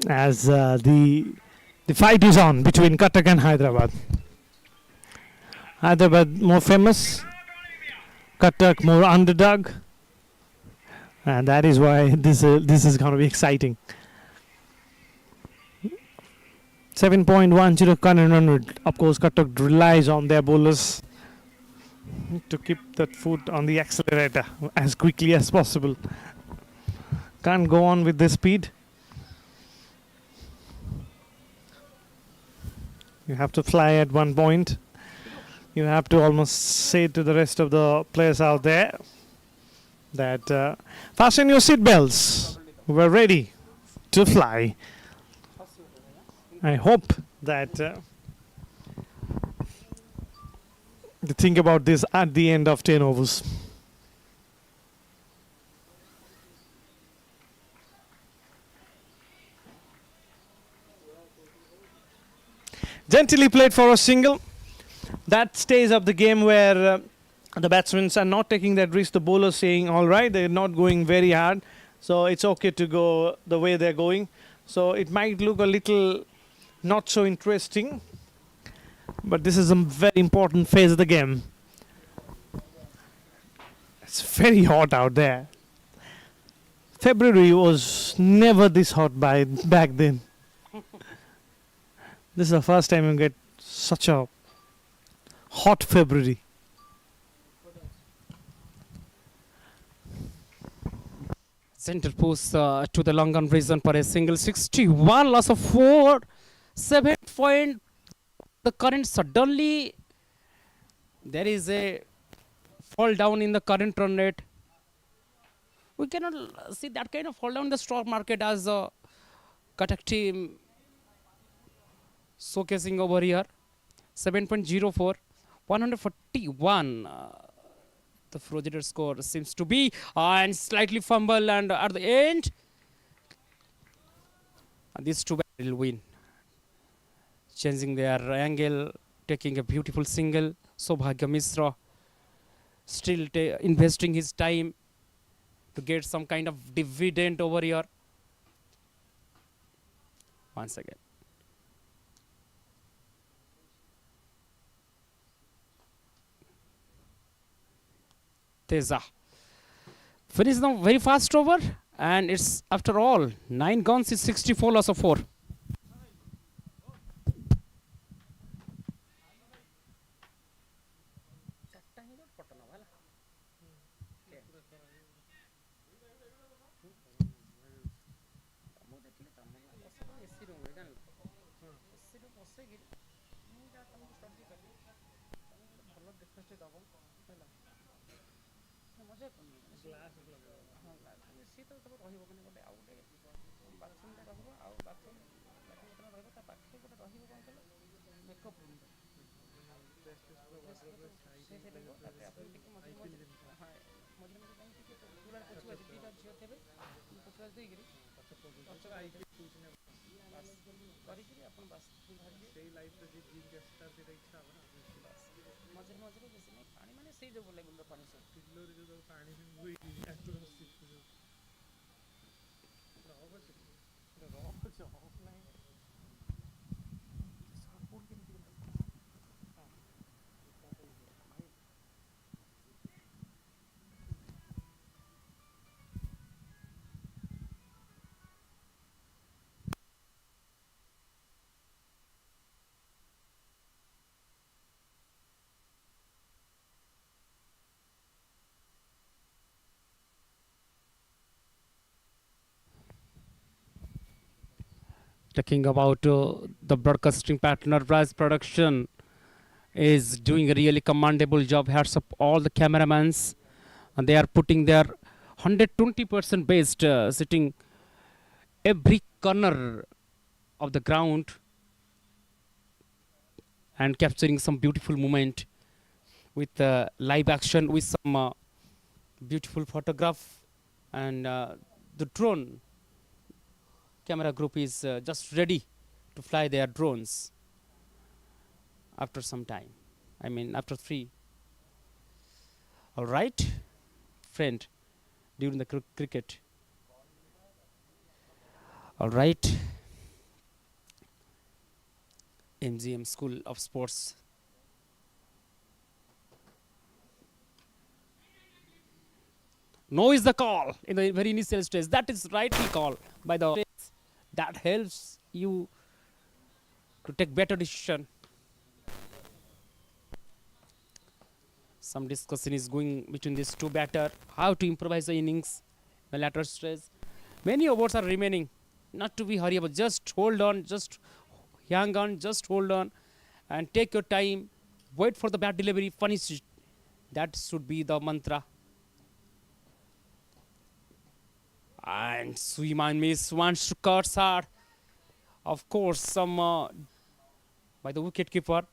Speaker 5: as the fight is on between Cuttack and Hyderabad. Hyderabad more famous, Cuttack more underdog, and that is why this is going to be exciting. 7.10 current run rate. Of course, Cuttack relies on their bowlers to keep that foot on the accelerator as quickly as possible. Can't go on with this speed. You have to fly at one point. You have to almost say to the rest of the players out there that fasten your seat belts. We're ready to fly. I hope that you think about this at the end of 10 overs. Gently played for a single. That stays up the game where The batsmen are not taking that risk. The bowlers saying, all right, they're not going very hard, so it's okay to go the way they're going. So it might look a little not so interesting, but this is a very important phase of the game. It's very hot out there. February was never this hot back then. This is the first time you get such a hot February.
Speaker 1: Center post to the long on reason for a single 61 loss of 4 7 point. The current suddenly there is a fall down in the current run rate. We cannot see that kind of fall down in the stock market as a Cuttack team showcasing over here. 7.04 141. The projected score seems to be and slightly fumble, and at the end these two will win, changing their angle, taking a beautiful single. Sobhagya Misra still investing his time to get some kind of dividend over here. Once again, Teza finished now very fast over, and it's after all 9 guns is 64 loss of 4. Talking about the broadcasting partner, Rise Production is doing a really commendable job. Hats up all the cameramans, and they are putting their 120% based, sitting every corner of the ground and capturing some beautiful moment with live action, with some beautiful photograph, and the drone camera group is just ready to fly their drones after some time. I mean, after 3. All right, friend, during the cricket. All right, MGM School of Sports. No is the call in the very initial stage. That is rightly called by the. That helps you to take better decision. Some discussion is going between these two batter, how to improvise the innings, the latter stage. Many overs are remaining, not to be hurried, just hold on, just hang on, just hold on, and take your time. Wait for the bat delivery, finish it. That should be the mantra. And swim and miss wants to cut hard. Of course, some by the wicket keeper.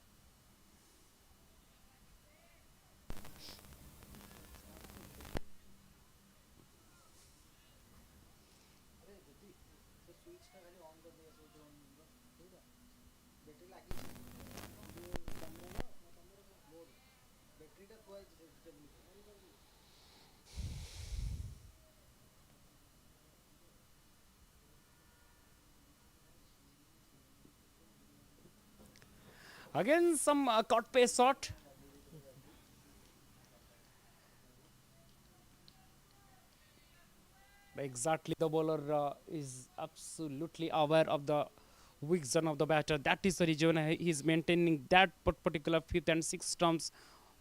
Speaker 1: Again, some cut pace shot. Exactly, the bowler is absolutely aware of the weak zone of the batter. That is the reason he is maintaining that particular fifth and sixth stumps,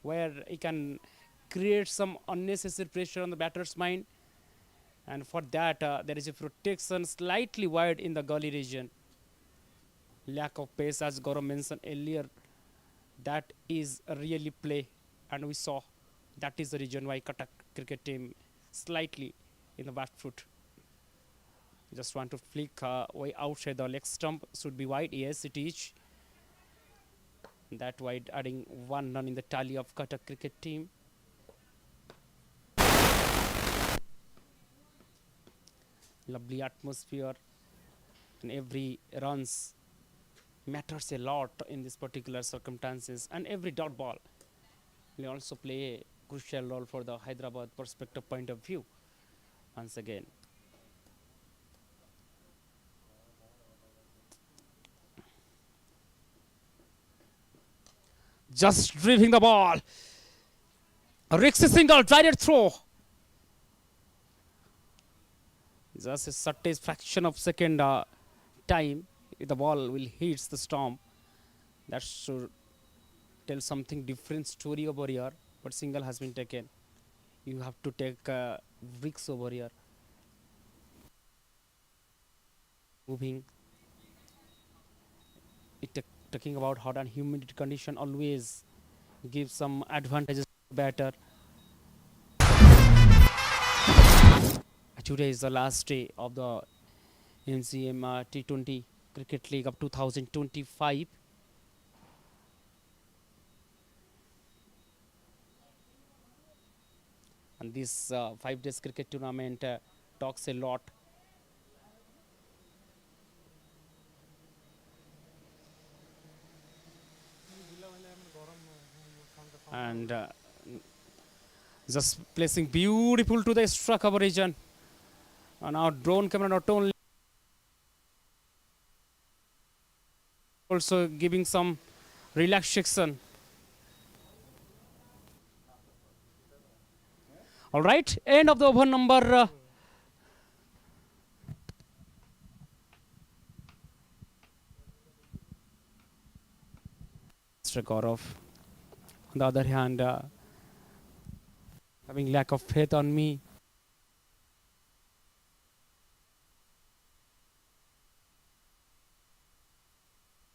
Speaker 1: where he can create some unnecessary pressure on the batter's mind. And for that, there is a protection slightly wide in the gully region. Lack of pace, as Gaurav mentioned earlier, that is a really play, and we saw that is the reason why Cuttack cricket team slightly in the back foot. Just want to flick way outside the leg stump. Should be wide. Yes, it is. That wide, adding 1 run in the tally of Cuttack cricket team. Lovely atmosphere, and every runs matters a lot in this particular circumstances, and every dot ball will also play a crucial role for the Hyderabad perspective point of view. Once again, just driving the ball, a risky single, direct throw. Just a certain fraction of second time, if the ball will hit the stump. That should tell something different story over here. But single has been taken. You have to take risks over here. Moving. Talking about hot and humidity condition always gives some advantages to the batter. Today is the last day of the MGM T20 Cricket League of 2025. And this 5 days cricket tournament talks a lot. And just placing beautiful to the extra cover region. And our drone camera not only also giving some relaxation. All right, end of the over number. Mr. Gaurav, on the other hand, having lack of faith on me.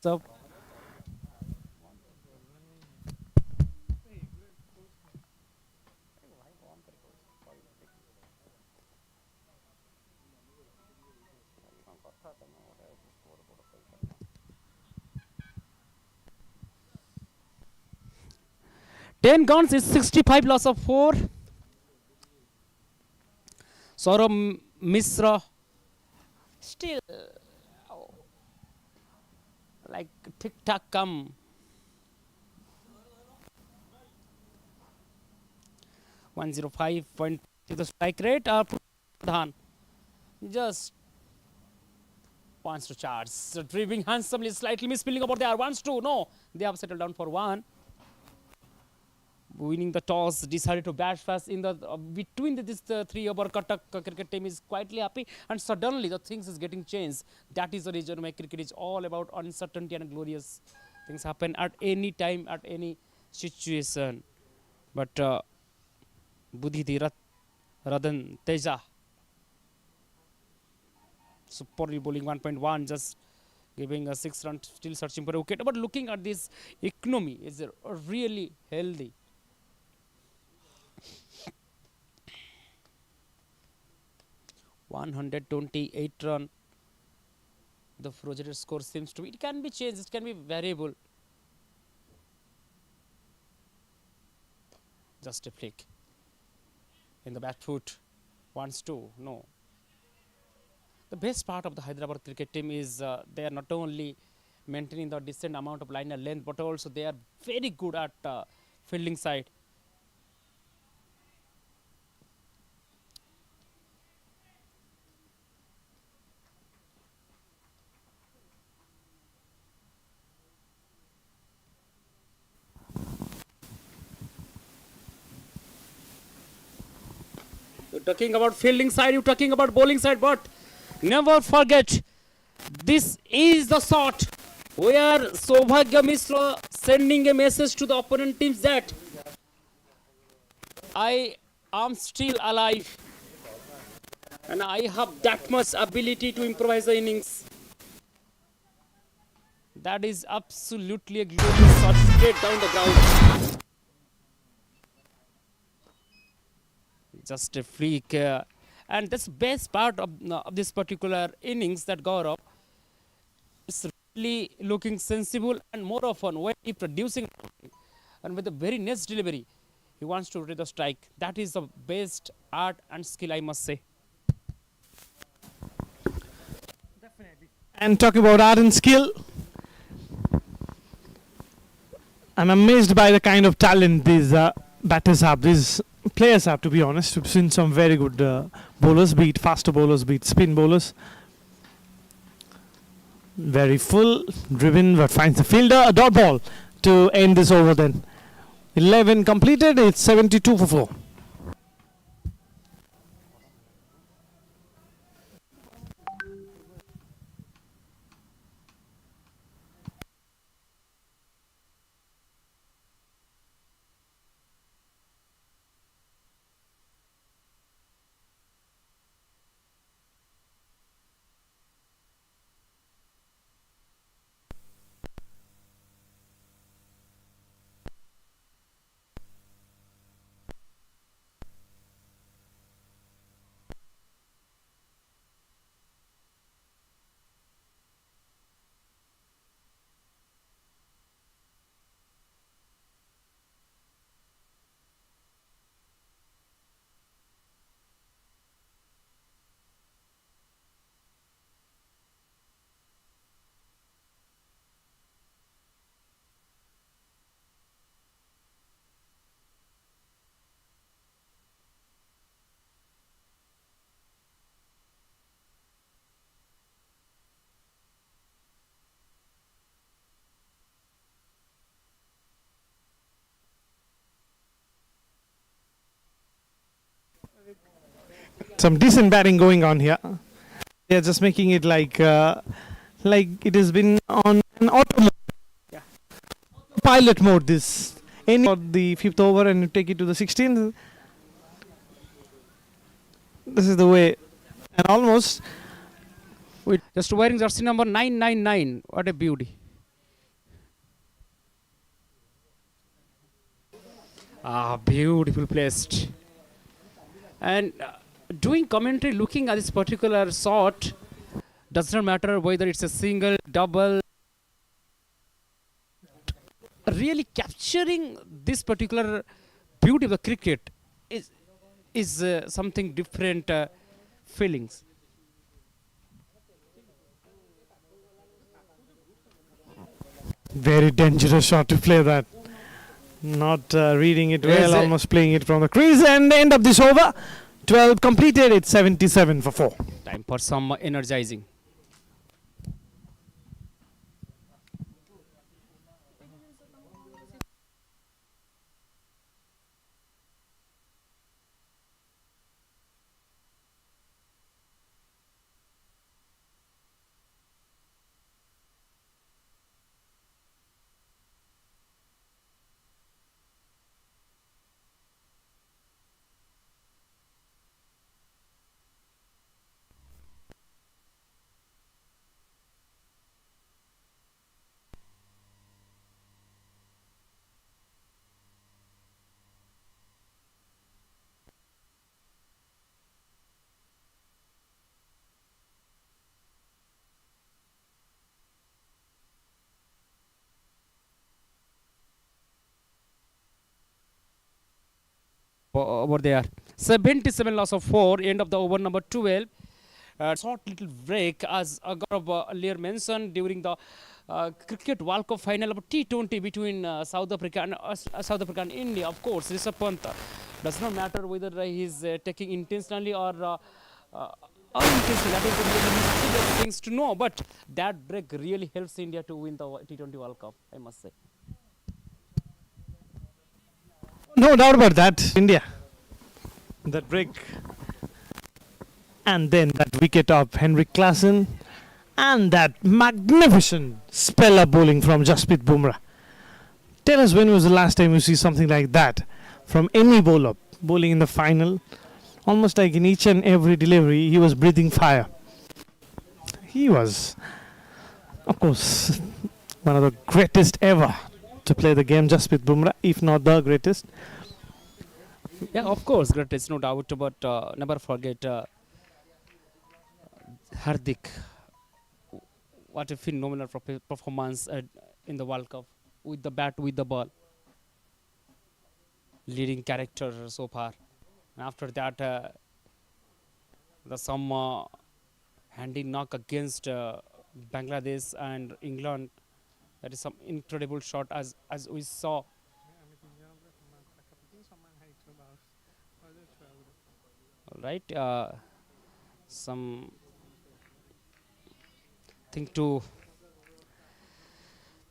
Speaker 1: So, ten guns is 65 loss of 4. Saurabh Misra still like tic tac come. 105 point to the strike rate. Pradhan just wants to charge. So driving handsomely, slightly misspelling about there. Wants to no. They have settled down for 1. Winning the toss, decided to bat fast in the between this 3 over Cuttack cricket team is quietly happy, and suddenly the things is getting changed. That is the reason why cricket is all about uncertainty and glorious things happen at any time, at any situation. But Budhi Dhirat Radan Teja superbly bowling 1.1, just giving a 6 run, still searching for a wicket. But looking at this economy is really healthy. (128 run). The projected score seems to be. It can be changed. It can be variable. Just a flick in the back foot. Wants to no. The best part of the Hyderabad cricket team is they are not only maintaining the decent amount of liner length, but also they are very good at fielding side. talking about fielding side, you're talking about bowling side, but never forget, this is the shot where Sobhagya Mishra sending a message to the opponent teams that I am still alive and I have that much ability to improvise the innings. That is absolutely a glorious shot straight down the ground. Just a freak. And that's the best part of this particular innings that Gaurav is really looking sensible and more often when he producing and with the very next delivery he wants to read the strike. That is the best art and skill, I must say.
Speaker 5: And talking about art and skill, I'm amazed by the kind of talent these batters have, these players have, to be honest. We've seen some very good bowlers, be it faster bowlers, be it spin bowlers. Very full, driven, but finds the fielder. A dot ball to end this over then. 11 completed, it's 72 for 4. Some decent batting going on here. They're just making it like it has been on an auto mode.
Speaker 1: Yeah.
Speaker 5: Pilot mode this. Any for the 5th over and you take it to the 16th. This is the way. And almost
Speaker 1: With just wearing jersey number 999. What a beauty. Beautiful placed. And doing commentary looking at this particular shot does not matter whether it's a single, double. Really capturing this particular beauty of the cricket is something different feelings.
Speaker 5: very dangerous shot to play that. Not reading it well, almost playing it from the crease. And end of this over. 12 completed, it's 77 for 4.
Speaker 1: Time for some energizing. Over there. 77 loss of 4, end of the over number 12. Short little break as Gaurav earlier mentioned during the Cricket World Cup final of T20 between South Africa and India. Of course, Rishabh Pant does not matter whether he is taking intentionally or unintentionally. That is the really mysterious things to know. But that break really helps India to win the T20 World Cup, I must say.
Speaker 5: No doubt about that. India. That break And then that wicket of Henrik Klassen. And that magnificent speller bowling from Jasprit Bumrah. Tell us, when was the last time you see something like that from any bowler bowling in the final? Almost like in each and every delivery, he was breathing fire. He was, of course, one of the greatest ever to play the game, Jasprit Bumrah, if not the greatest.
Speaker 1: Yeah, of course, greatest, no doubt. But never forget Hardik. What a phenomenal performance in the World Cup, with the bat, with the ball. Leading character so far. And after that, some handy knock against Bangladesh and England. That is some incredible shot, as we saw. All right, some thing to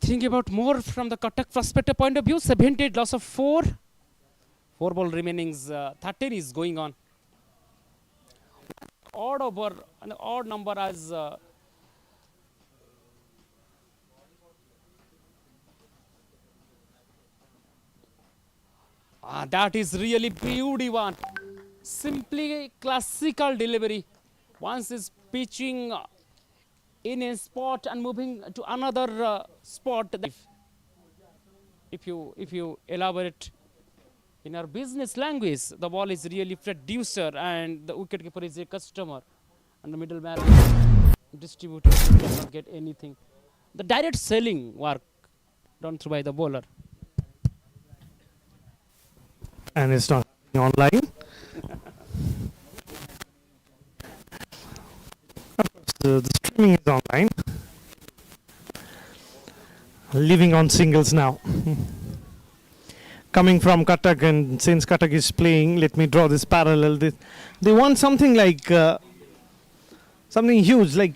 Speaker 1: think about more from the Cuttack perspective point of view. 78 loss of 4. 4 ball remainings. 13 is going on. Odd over an odd number as that is really beauty one. Simply classical delivery. Once is pitching in a spot and moving to another spot. If you elaborate in our business language, the ball is really producer and the wicketkeeper is a customer, and the middleman distributor cannot get anything. The direct selling work done through by the bowler.
Speaker 5: And it's not online. The streaming is online. Living on singles now. Coming from Cuttack, and since Cuttack is playing, let me draw this parallel. They want something like something huge, like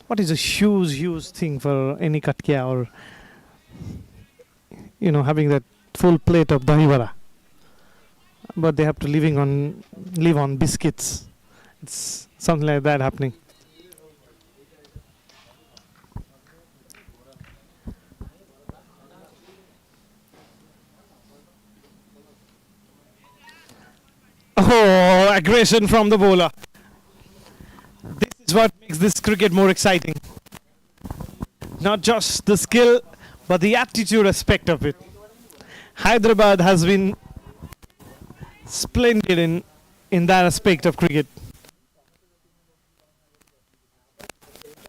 Speaker 5: what is a huge thing for any Katkia, or having that full plate of dahi vada, but they have to live on biscuits. It's something like that happening. Oh, aggression from the bowler. This is what makes this cricket more exciting. Not just the skill, but the attitude aspect of it. Hyderabad has been splendid in that aspect of cricket.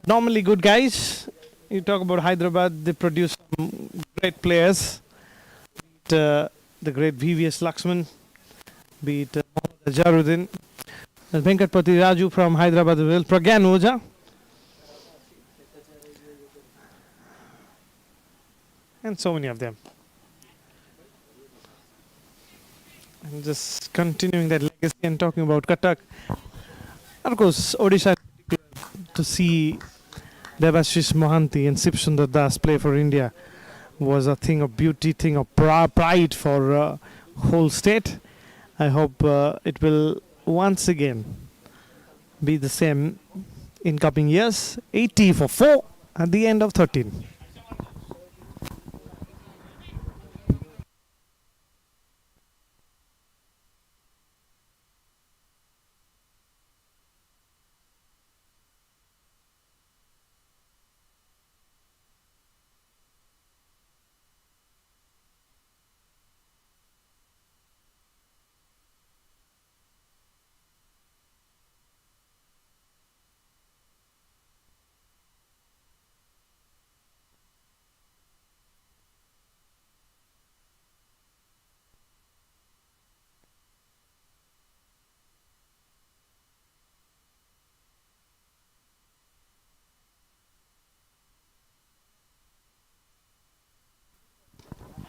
Speaker 5: Normally good guys. You talk about Hyderabad, they produce some great players. The great VVS Laxman, be it Jaruddin, Venkatpati Raju from Hyderabad, well, Pragyan Oja, and so many of them. And just continuing that legacy and talking about Cuttack. Of course, Odisha, to see Debashish Mohanty and Sip Sundar Das play for India was a thing of beauty, thing of pride for whole state. I hope it will once again be the same in coming years. 80 for 4 at the end of 13.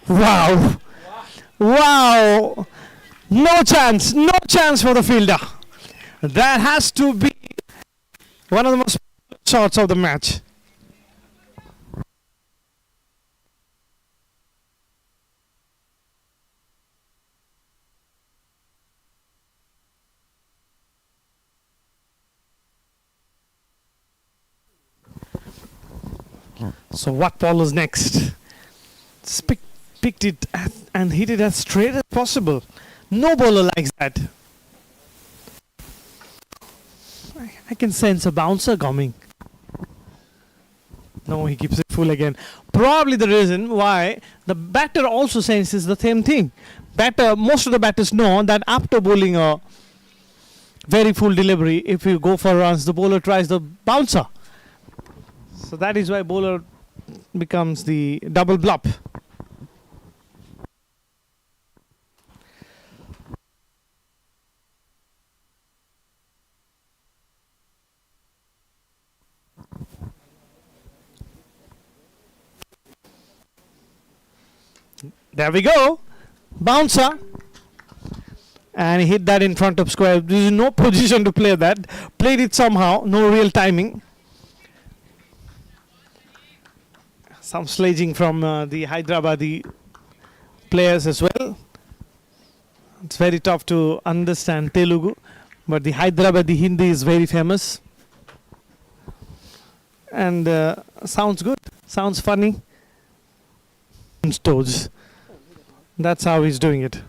Speaker 5: Wow! Wow! No chance for the fielder. That has to be one of the most shots of the match. So what follows next? Picked it and hit it as straight as possible. No bowler likes that. I can sense a bouncer coming. No, he keeps it full again. Probably the reason why the batter also senses the same thing. Most of the batters know that after bowling a very full delivery, if you go for runs, the bowler tries the bouncer. So that is why bowler becomes the double bluff. There we go. Bouncer. And he hit that in front of square. There is no position to play that. Played it somehow. No real timing. Some sledging from the Hyderabadi players as well. It's very tough to understand Telugu. But the Hyderabadi Hindi is very famous. And sounds good. Sounds funny. Toes. That's how he's doing it.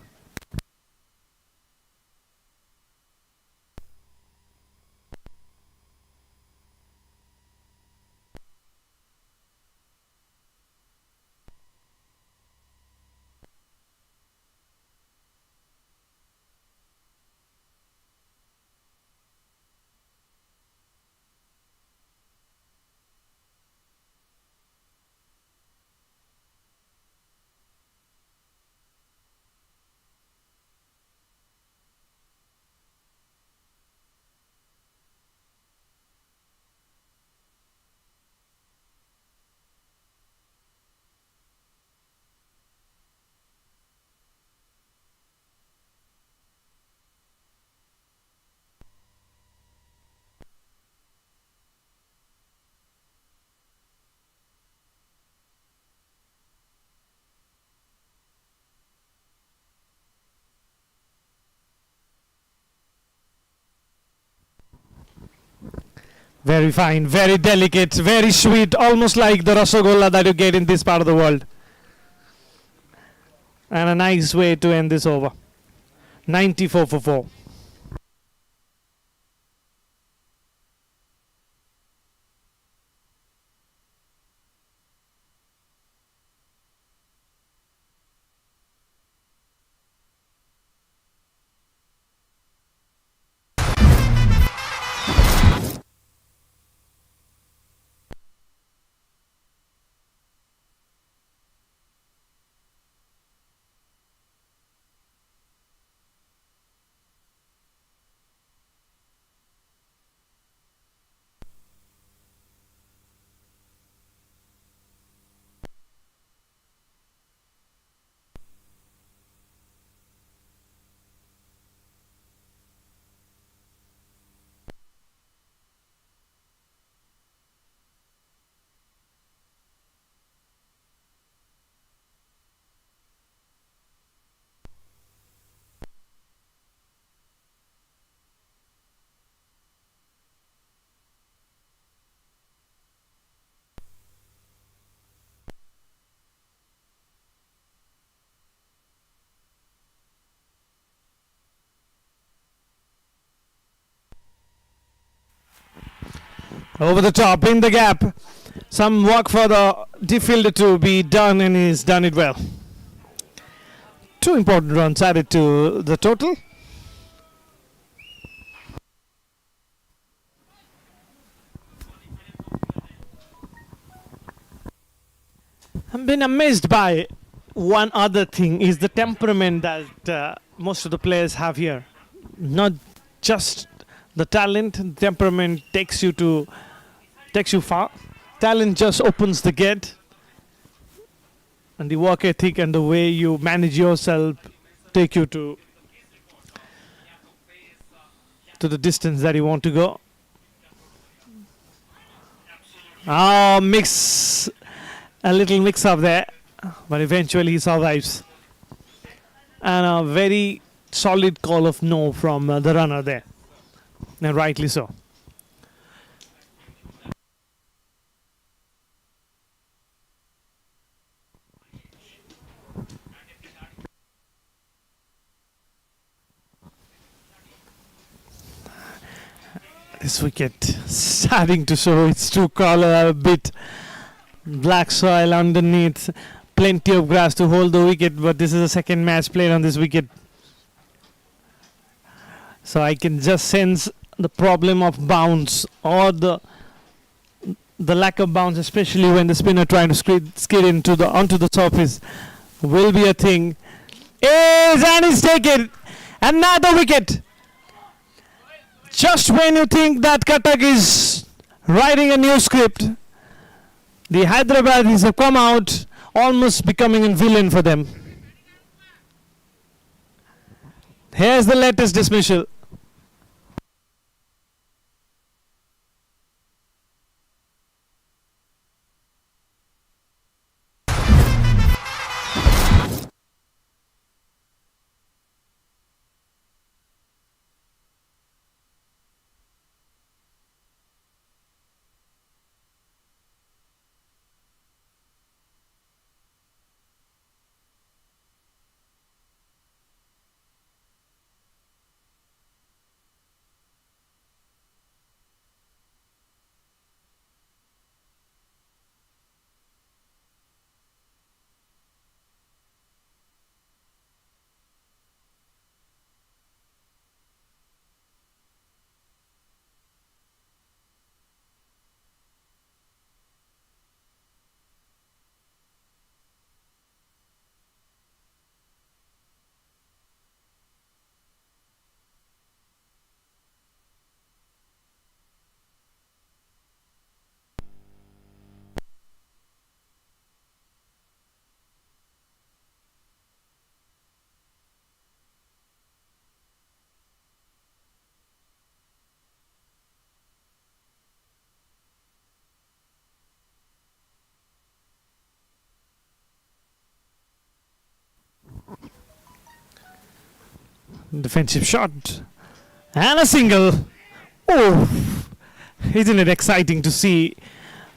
Speaker 5: Very fine, very delicate, very sweet, almost like the rasagolla that you get in this part of the world. And a nice way to end this over. 94 for 4. Over the top, in the gap. Some work for the deep fielder to be done, and he's done it well. 2 important runs added to the total. I've been amazed by one other thing, is the temperament that most of the players have here. Not just the talent, temperament takes you far. Talent just opens the gate, and the work ethic and the way you manage yourself take you to the distance that you want to go. A little mix up there, but eventually he survives. And a very solid call of no from the runner there, and rightly so. This wicket starting to show its true color a bit. Black soil underneath, plenty of grass to hold the wicket, but this is the second match played on this wicket. So I can just sense the problem of bounce or the lack of bounce, especially when the spinner trying to skid into the onto the surface, will be a thing. And he's taken another wicket. Just when you think that Cuttack is writing a new script, the Hyderabadis have come out almost becoming a villain for them. Here's the latest dismissal. Defensive shot and a single. Oh, isn't it exciting to see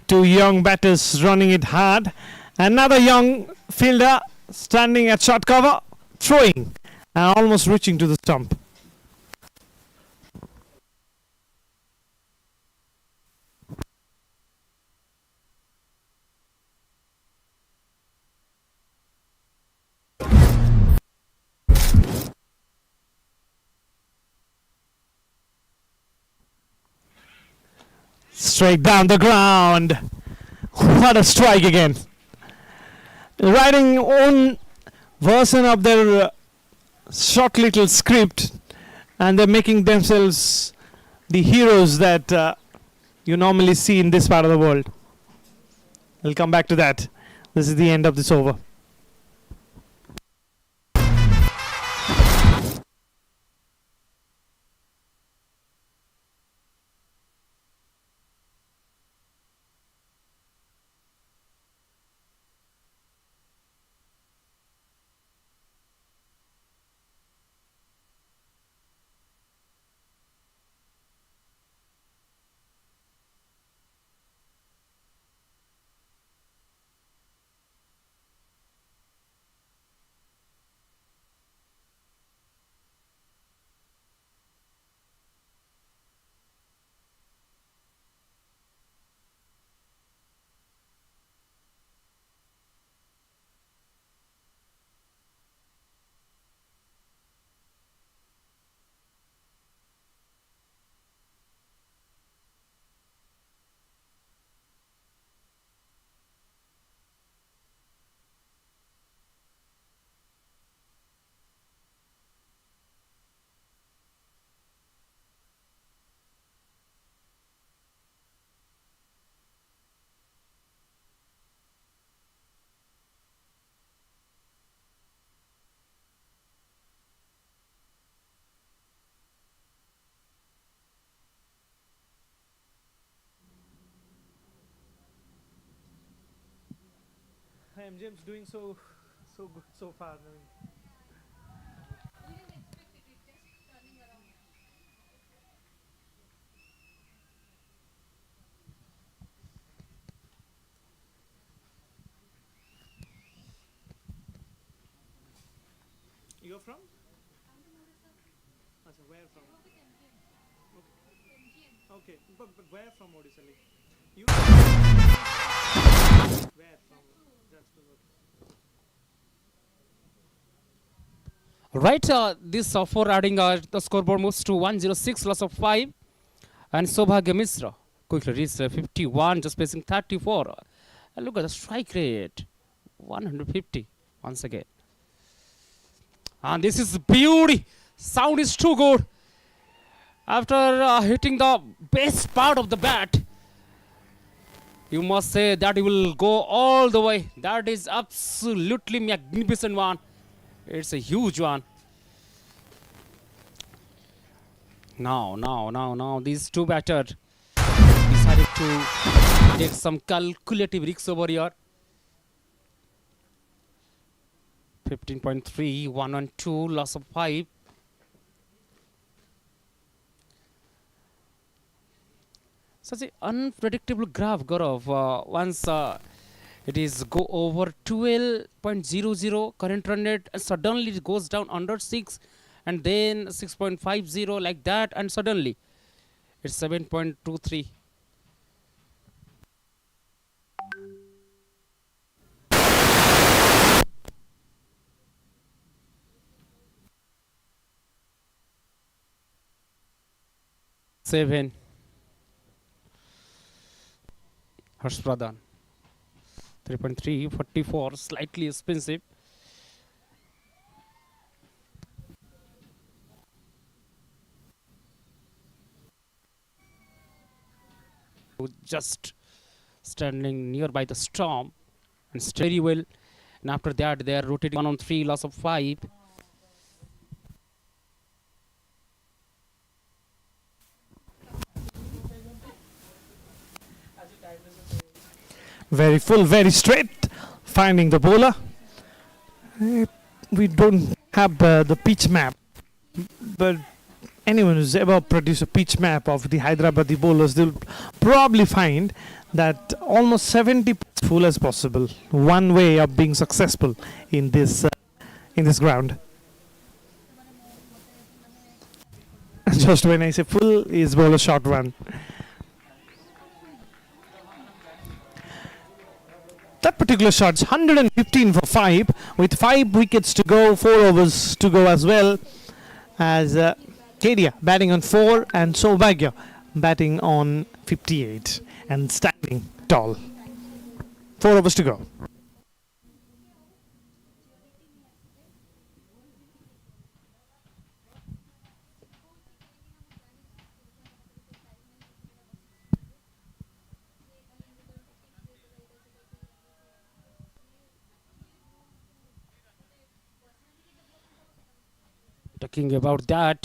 Speaker 5: two young batters running it hard? Another young fielder standing at short cover, throwing and almost reaching to the stump. Straight down the ground. What a strike again. Writing own version of their short little script, and they're making themselves the heroes that you normally see in this part of the world. We'll come back to that. This is the end of this over. MGM's doing so good so far. You're from? Where from? Okay. Okay, but where from Odisha? You where from? That's the
Speaker 1: Right, this for adding the scoreboard moves to 106, loss of 5. And Sobhagya Misra quickly reached 51, just placing 34. And look at the strike rate, 150 once again. And this is beauty. Sound is too good. After hitting the best part of the bat, you must say that it will go all the way. That is absolutely magnificent one. It's a huge one. Now, these two batters decided to take some calculative risks over here. 15.3, 1 and 2, loss of 5. Such an unpredictable graph, Gaurav. Once it is go over 12.00 current run rate, and suddenly it goes down under 6, and then 6.50 like that, and suddenly it's 7.23. Seven. Harsh Pradhan. 3.3, 44, slightly expensive. Just standing nearby the storm and very well. And after that, they are rotating 1 on 3, loss of 5.
Speaker 5: very full, very straight, finding the bowler. We don't have the pitch map, but anyone who's ever produced a pitch map of the Hyderabadi bowlers, they'll probably find that almost 70 full as possible. One way of being successful in this ground. Just when I say full, is bowler short run. That particular shot's 115 for 5, with 5 wickets to go, 4 overs to go as well, as Kedia batting on 4 and Sobhagya batting on 58 and standing tall. 4 overs to go.
Speaker 1: Talking about that,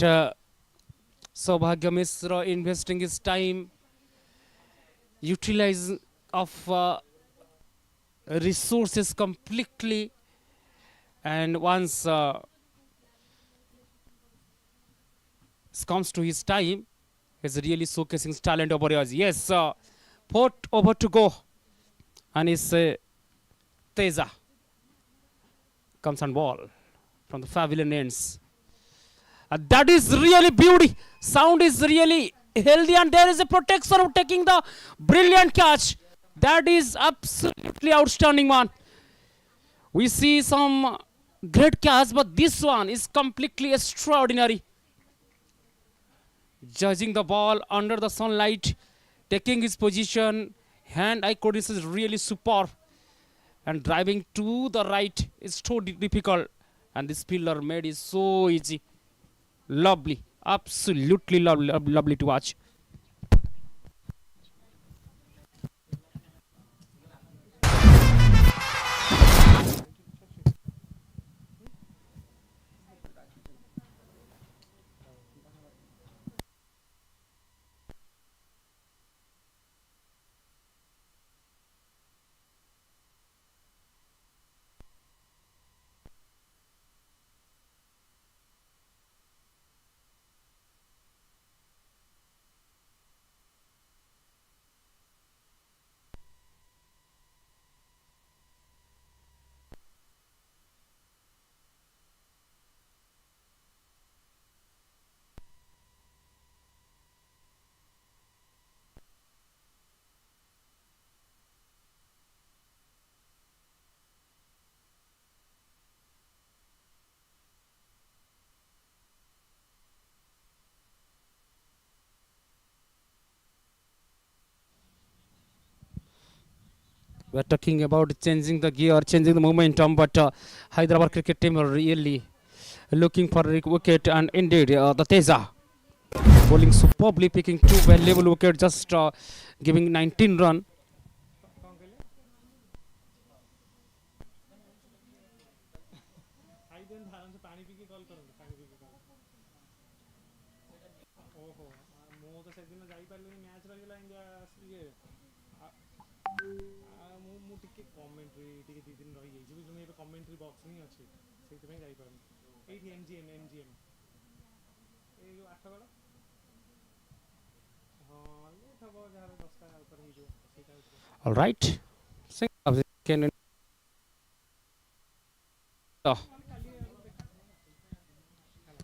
Speaker 1: Sobhagya Misra investing his time, utilize of resources completely, and once it comes to his time, he's really showcasing his talent over here. Yes, 4th over to go, and his Teza comes on ball from the pavilion ends. That is really beauty. Sound is really healthy, and there is a protection of taking the brilliant catch. That is absolutely outstanding one. We see some great catch, but this one is completely extraordinary. Judging the ball under the sunlight, taking his position, hand-eye coordination is really superb. And driving to the right is so difficult. And this fielder made it so easy. Lovely, absolutely lovely to watch. We're talking about changing the gear, changing the momentum, but Hyderabad cricket team are really looking for a wicket, and indeed the Teja bowling superbly, picking two valuable wickets, just giving 19 run.
Speaker 5: commentary box नहीं अच्छी सही तुम्हें जाई पर eighty MGM ये जो आठ वाला हाँ ये था वो जहाँ 10 का ऊपर ही जो
Speaker 1: All right. Can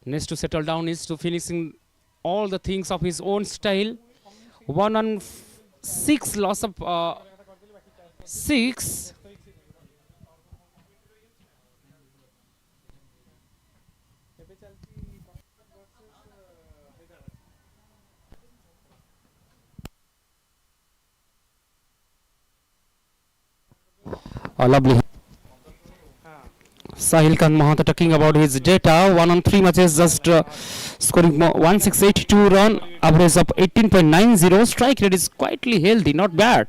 Speaker 1: needs to settle down, is to finishing all the things of his own style. 1 on 6, loss of 6. Lovely. Sahil Khan Mahanta talking about his data. 1 on 3 matches, just scoring 1682 run, average of 18.90. Strike rate is quietly healthy, not bad.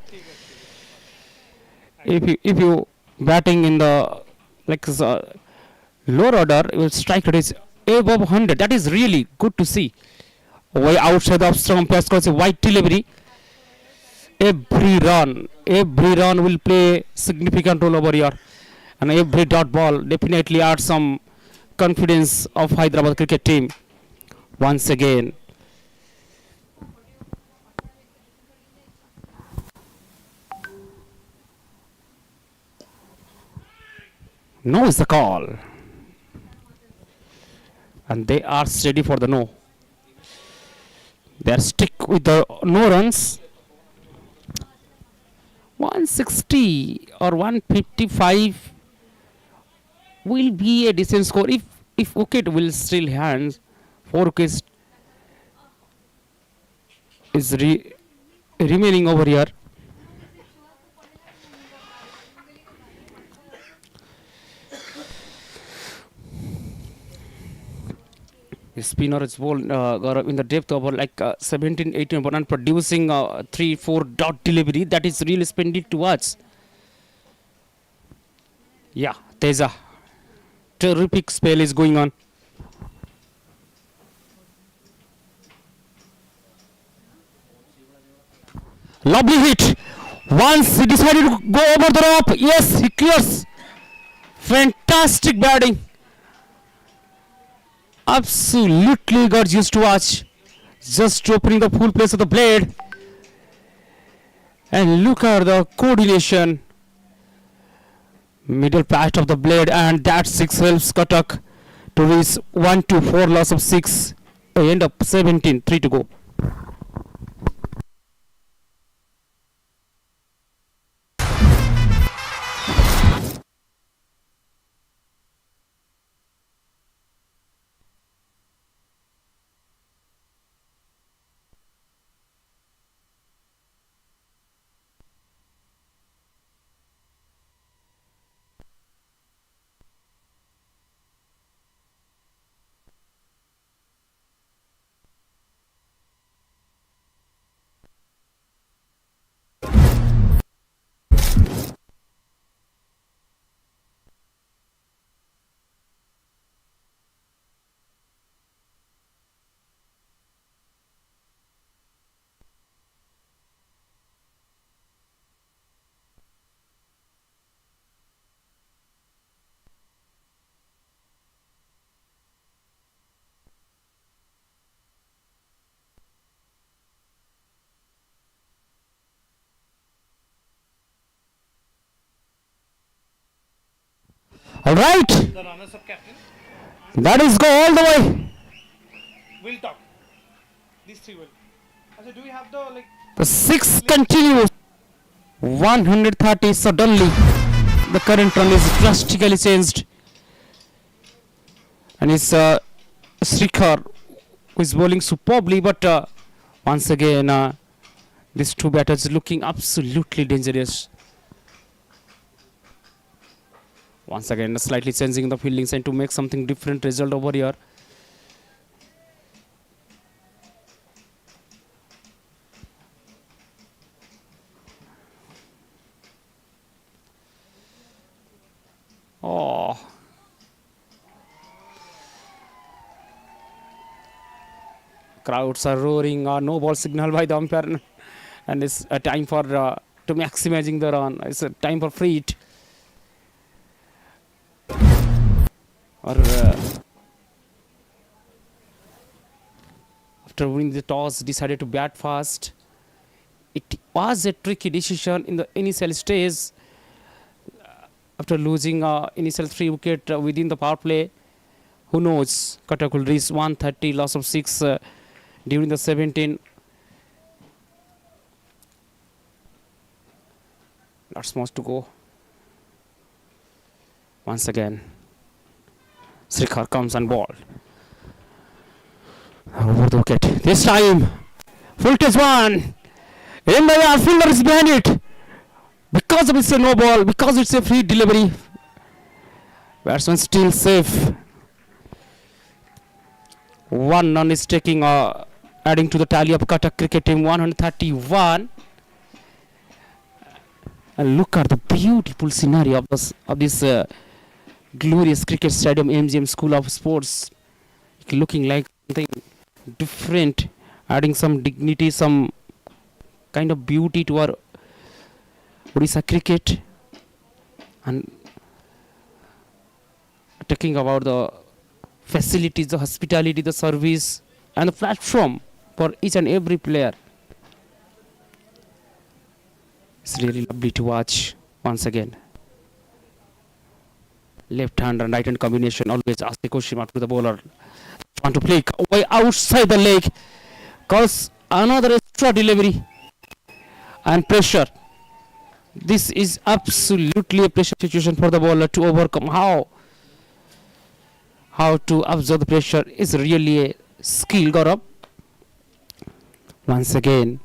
Speaker 1: If you batting in the lower order, your strike rate is above 100. That is really good to see. Way outside of stump, pass a wide delivery. Every run will play significant role over here, and every dot ball definitely adds some confidence of Hyderabad cricket team once again. No is the call, and they are steady for the no. They are stick with the no runs. 160 or 155 will be a decent score if wicket will still hands. 4 wickets is remaining over here. The spinner is bowled in the depth over 17, 18 and producing 3-4 dot delivery. That is really splendid to watch. Yeah, Teja. Terrific spell is going on. Lovely hit. Once he decided to go over the rope. Yes, he clears. Fantastic batting. Absolutely gorgeous to watch. Just opening the full place of the blade. And look at the coordination. Middle part of the blade, and that 6 helps Cuttack to reach 1-4, loss of 6. End up 17, 3 to go. All right.
Speaker 5: The runners up captain.
Speaker 1: That is go all the way.
Speaker 5: We'll talk. These three will. Also, do we have the
Speaker 1: The 6 continues. 130 suddenly. The current run is drastically changed. And it's Srikhar who is bowling superbly, but once again these two batters looking absolutely dangerous. Once again, slightly changing the fielding sign to make something different result over here. Oh. Crowds are roaring, no ball signal by the umpire, and it's a time for to maximizing the run. It's a time for free hit. Or after winning the toss, decided to bat fast. It was a tricky decision in the initial stage. After losing initial 3 wicket within the power play, who knows? Cuttack will reach 130, loss of 6 during the 17. Lots more to go. Once again, Srikhar comes on ball. Over the wicket. This time, full test one. In the air, fielder is behind it. Because of it's a no ball, because it's a free delivery. Batsman still safe. One run is taking, adding to the tally of Cuttack cricket team, 131. And look at the beautiful scenario of this glorious cricket stadium, MGM School of Sports. Looking like something different, adding some dignity, some kind of beauty to our Odisha cricket. And talking about the facilities, the hospitality, the service, and the platform for each and every player. It's really lovely to watch once again. Left hand and right hand combination, always ask the question mark to the bowler. Want to play away outside the leg, cause another extra delivery and pressure. This is absolutely a pressure situation for the bowler to overcome. How to absorb the pressure is really a skill, Gaurav. Once again,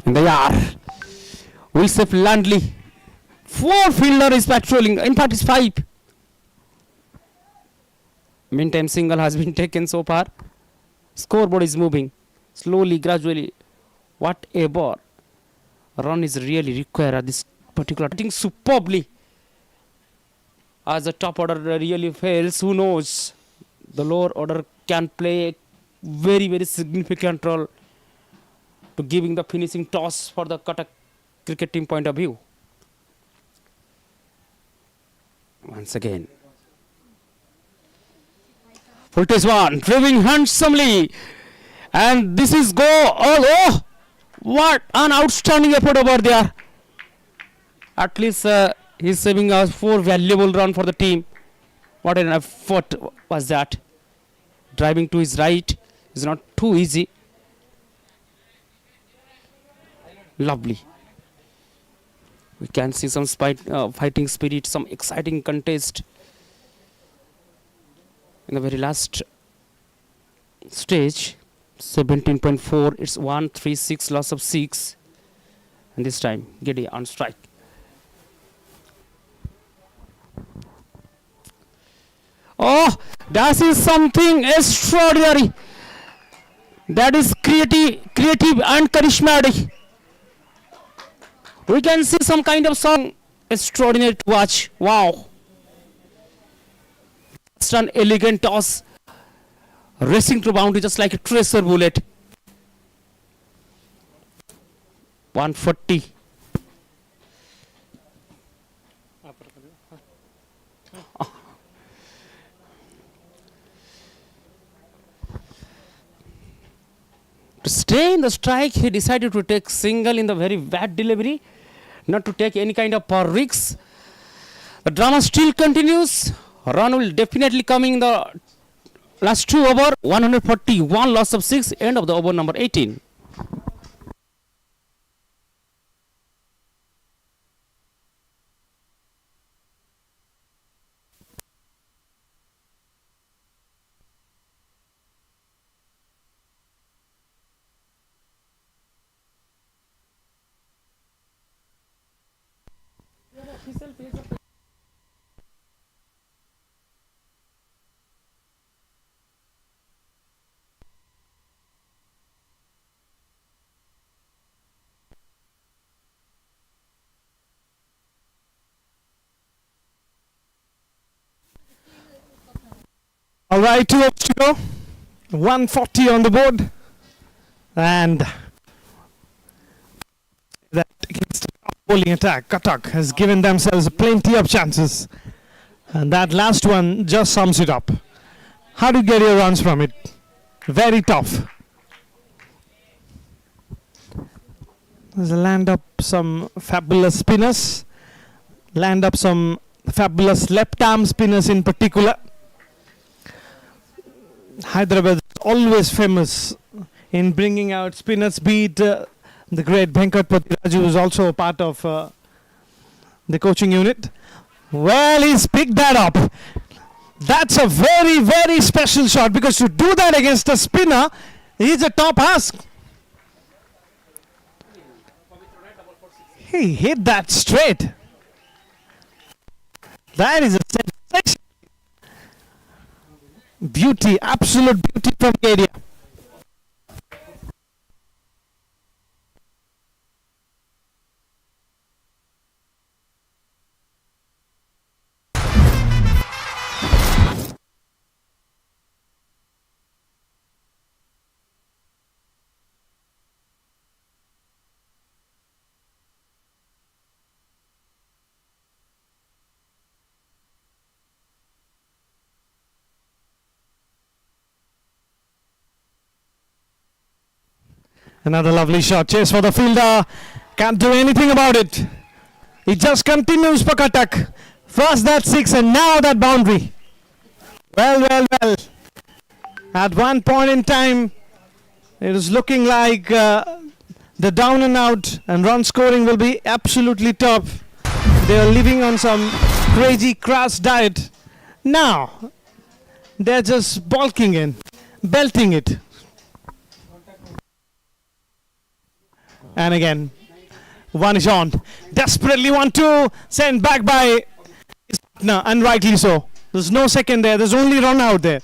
Speaker 1: and they are. Wilsef Landley. 4 fielder is patrolling. In fact, it's 5. Meantime, single has been taken so far. Scoreboard is moving slowly, gradually. Whatever run is really required at this particular. Hitting superbly. As the top order really fails, who knows? The lower order can play a very, very significant role to giving the finishing toss for the Cuttack cricket team point of view. Once again, full test one, driving handsomely, and this is go all. Oh, what an outstanding effort over there! At least he's saving us 4 valuable runs for the team. What an effort was that! Driving to his right is not too easy. Lovely. We can see some fighting spirit, some exciting contest in the very last stage. 17.4, it's 136, loss of 6, and this time Giddy on strike. Oh, that is something extraordinary. That is creative and charismatic. We can see some kind of song extraordinary to watch. Wow. Just an elegant toss. Racing to boundary just like a tracer bullet. 140. To stay in the strike, he decided to take single in the very bad delivery, not to take any kind of risks. The drama still continues. Run will definitely come in the last 2 over. 141, loss of 6, end of the over number 18.
Speaker 5: All right, 2 overs to go. 140 on the board. And that against bowling attack, Cuttack has given themselves plenty of chances. And that last one just sums it up. How do you get your runs from it? Very tough. There's a land up some fabulous spinners. Land up some fabulous left arm spinners in particular. Hyderabad is always famous in bringing out spinners, be it the great Venkat Patiraju, who is also a part of the coaching unit. Well, he's picked that up. That's a very, very special shot, because to do that against a spinner is a top ask. He hit that straight. That is a sensation. Beauty, absolute beauty from the area. Another lovely shot. Chase for the fielder. Can't do anything about it. He just continues for Cuttack. First that 6 and now that boundary. Well, well, well. At one point in time, it was looking like the down and out and run scoring will be absolutely tough. They are living on some crazy crass diet. Now, they're just bulking in, belting it. And again, one is on. Desperately want to send back by his partner, and rightly so. There's no second there. There's only run out there.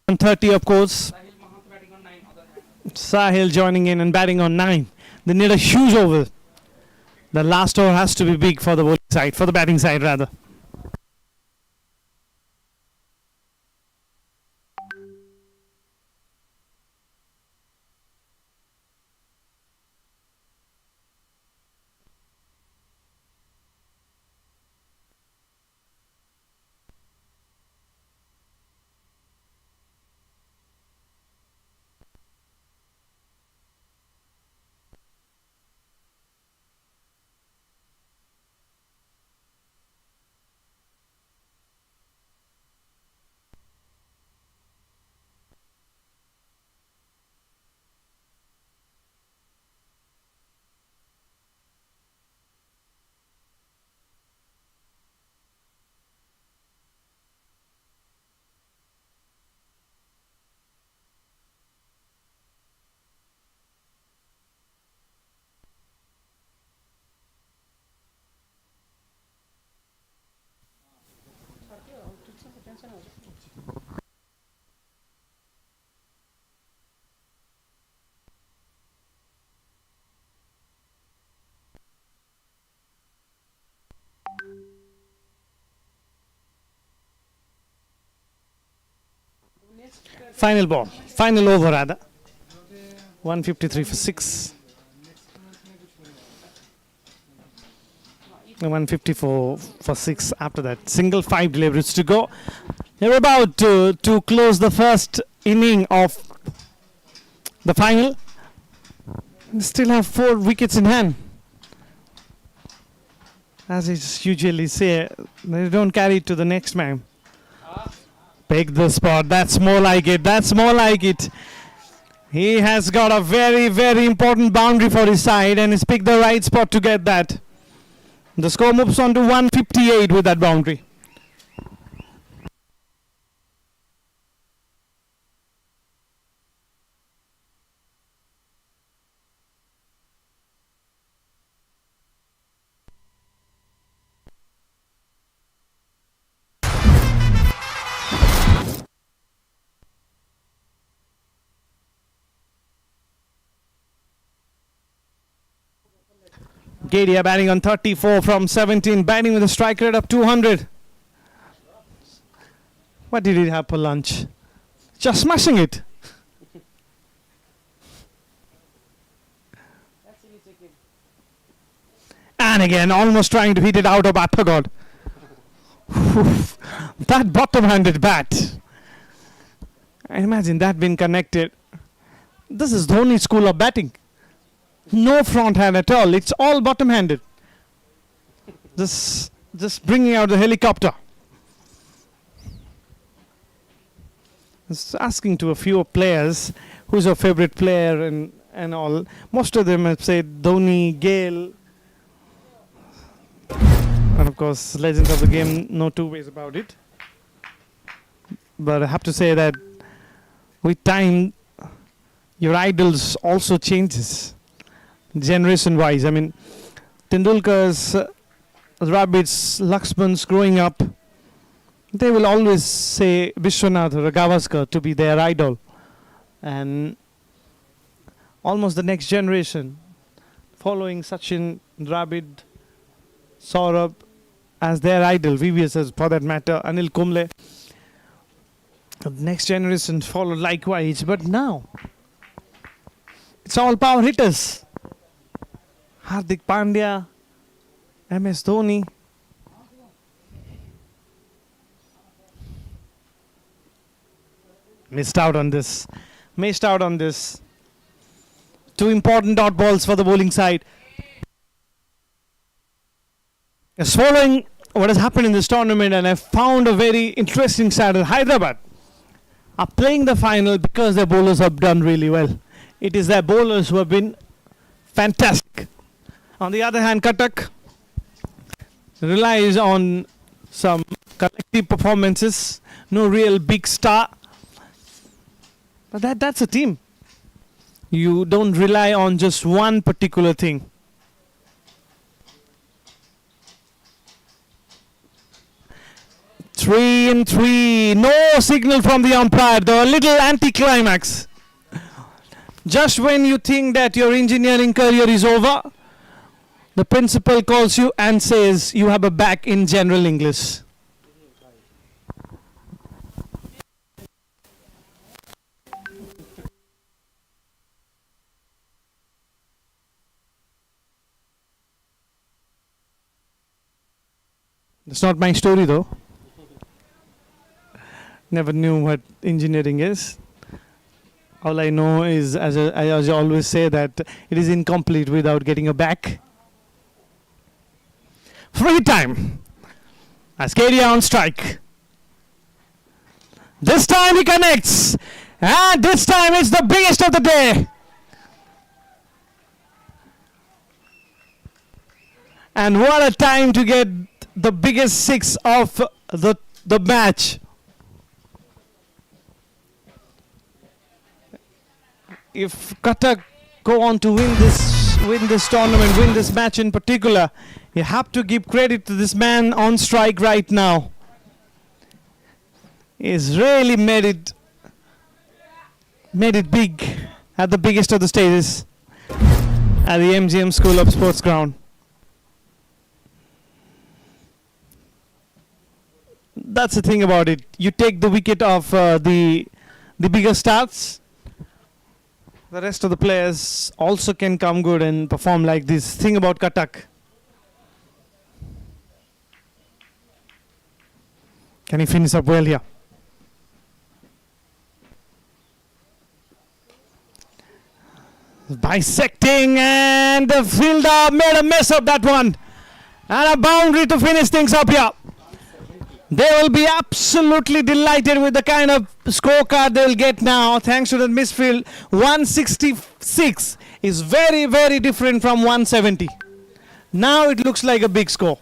Speaker 5: On 30, of course. Sahil joining in and batting on 9. They need a huge over. The last over has to be big for the bowling side, for the batting side rather. Final ball. Final over rather. 153 for 6. 154 for 6 after that. Single 5 deliveries to go. They're about to close the first inning of the final. They still have 4 wickets in hand. As I usually say, they don't carry it to the next man. Pick the spot. That's more like it. That's more like it. He has got a very, very important boundary for his side and he's picked the right spot to get that. The score moves on to 158 with that boundary. Gadia batting on 34 from 17, batting with a strike rate of 200. What did he have for lunch? Just smashing it. And again, almost trying to hit it out of Apagod. That bottom-handed bat. I imagine that been connected. This is Dhoni's school of batting. No front hand at all. It's all bottom-handed. Just bringing out the helicopter. Just asking to a few players who's your favorite player and all. Most of them have said Dhoni, Gale, and of course legends of the game. No two ways about it. But I have to say that with time, your idols also changes. Generation wise, I mean, Tendulkar's, Dravid's, Lakshman's growing up, they will always say Vishwanath or Gavaskar to be their idol, and almost the next generation following Sachin, Dravid, Saurabh as their idol, VVS as for that matter, Anil Kumble. The next generation followed likewise, but now it's all power hitters. Hardik Pandya, MS Dhoni. Missed out on this. Missed out on this. 2 important dot balls for the bowling side. As following what has happened in this tournament, and I found a very interesting side. Hyderabad are playing the final because their bowlers have done really well. It is their bowlers who have been fantastic. On the other hand, Cuttack relies on some collective performances, no real big star. But that's a team. You don't rely on just one particular thing. Three and 3, no signal from the umpire, the little anticlimax. Just when you think that your engineering career is over, the principal calls you and says you have a back in general English. That's not my story though. Never knew what engineering is. All I know is, as I always say, that it is incomplete without getting a back. Free time. Ascadia on strike. This time he connects. And this time it's the biggest of the day. And what a time to get the biggest 6 of the match. If Cuttack go on to win this tournament, win this match in particular, you have to give credit to this man on strike right now. He's really made it big at the biggest of the stages at the MGM School of Sports ground. That's the thing about it. You take the wicket of the the bigger starts, the rest of the players also can come good and perform like this. Thing about Cuttack. Can he finish up well here? Bisecting, and the fielder made a mess of that one. And a boundary to finish things up here. They will be absolutely delighted with the kind of scorecard they'll get now thanks to the misfield. 166 is very, very different from 170. Now it looks like a big score.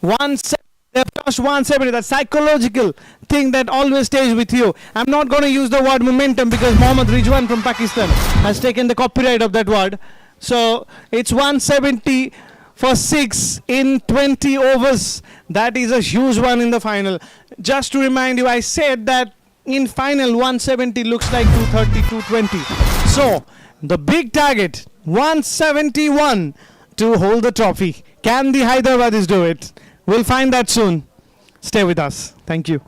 Speaker 5: 170. They've touched 170, that psychological thing that always stays with you. I'm not going to use the word momentum because Mohammad Rijwan from Pakistan has taken the copyright of that word. So it's 170 for 6 in 20 overs. That is a huge one in the final. Just to remind you, I said that in final 170 looks like 230, 220. So the big target, 171 to hold the trophy. Can the Hyderabadis do it? We'll find that soon. Stay with us. Thank you.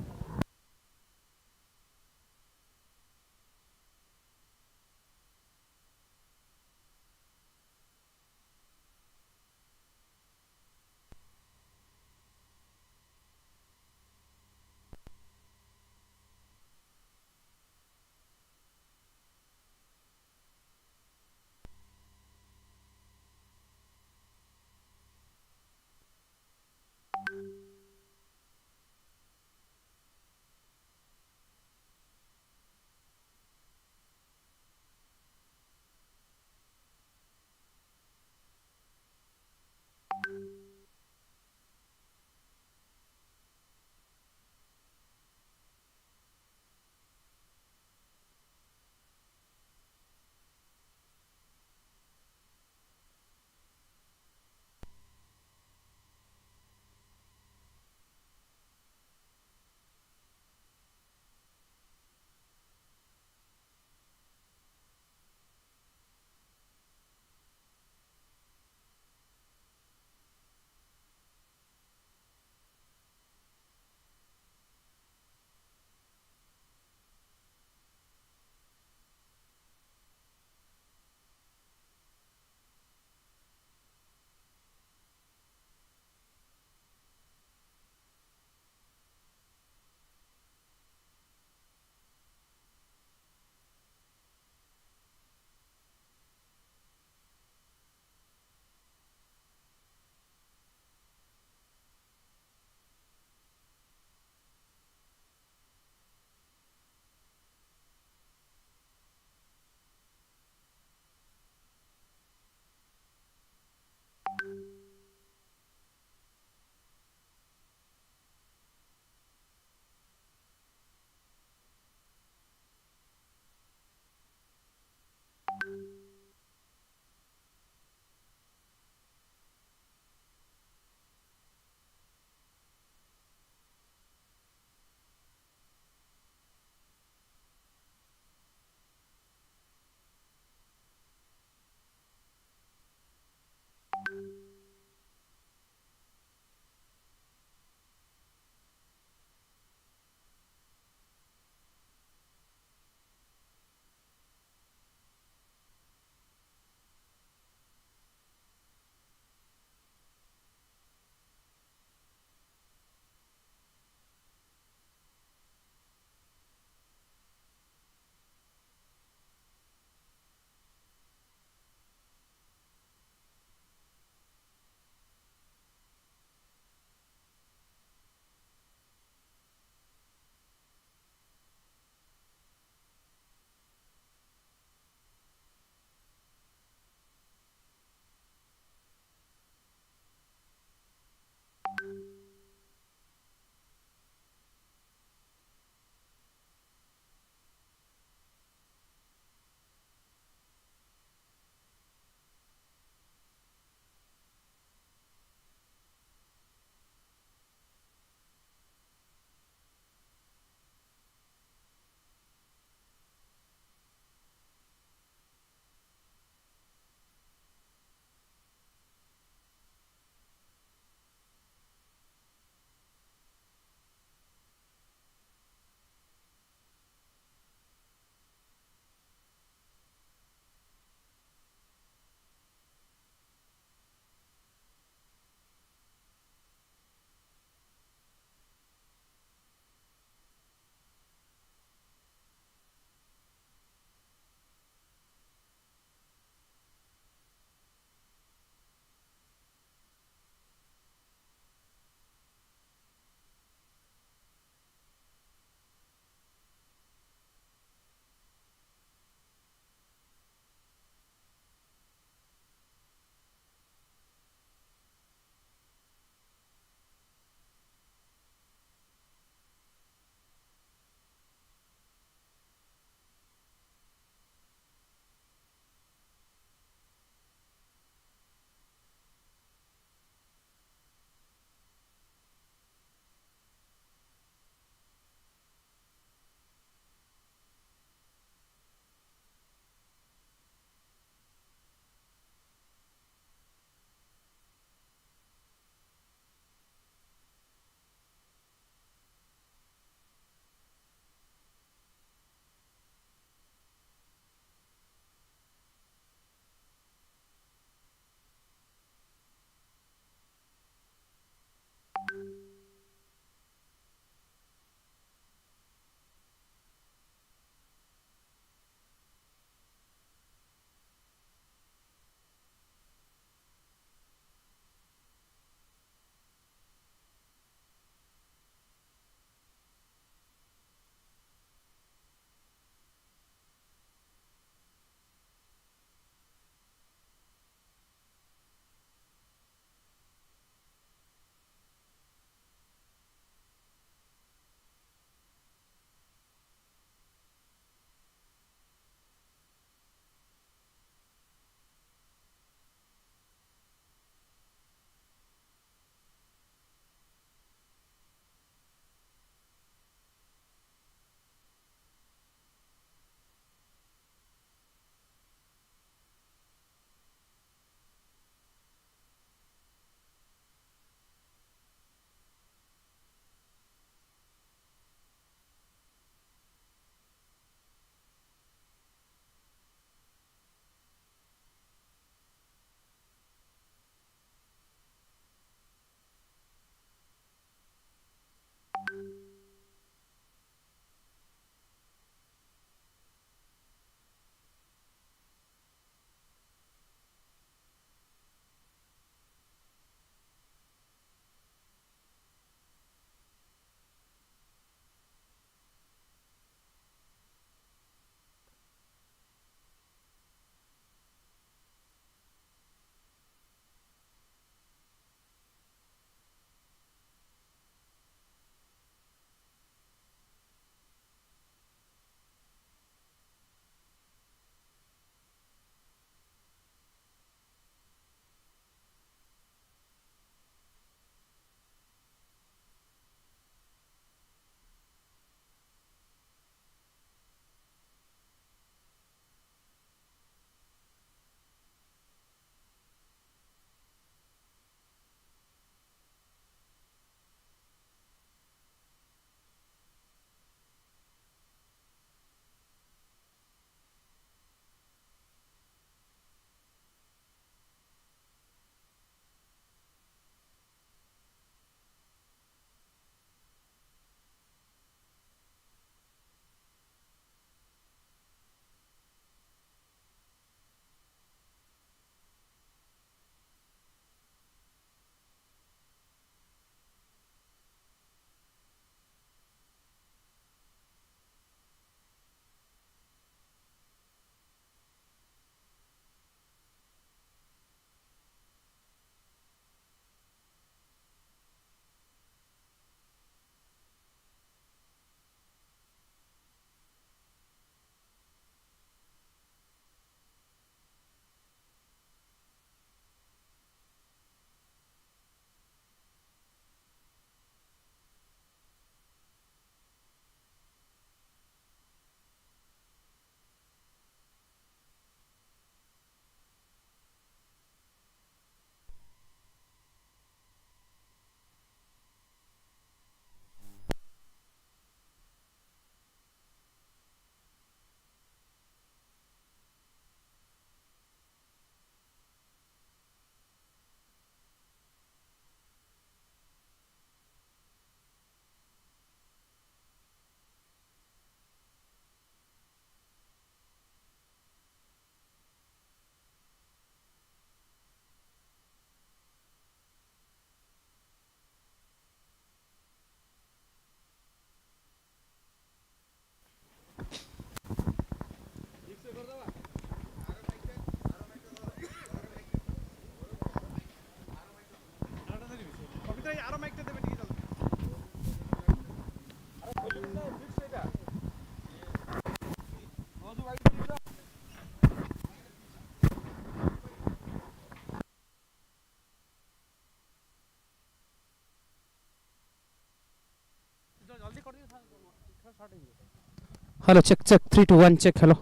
Speaker 1: Hello, check, check. 3, 2, 1, check. Hello.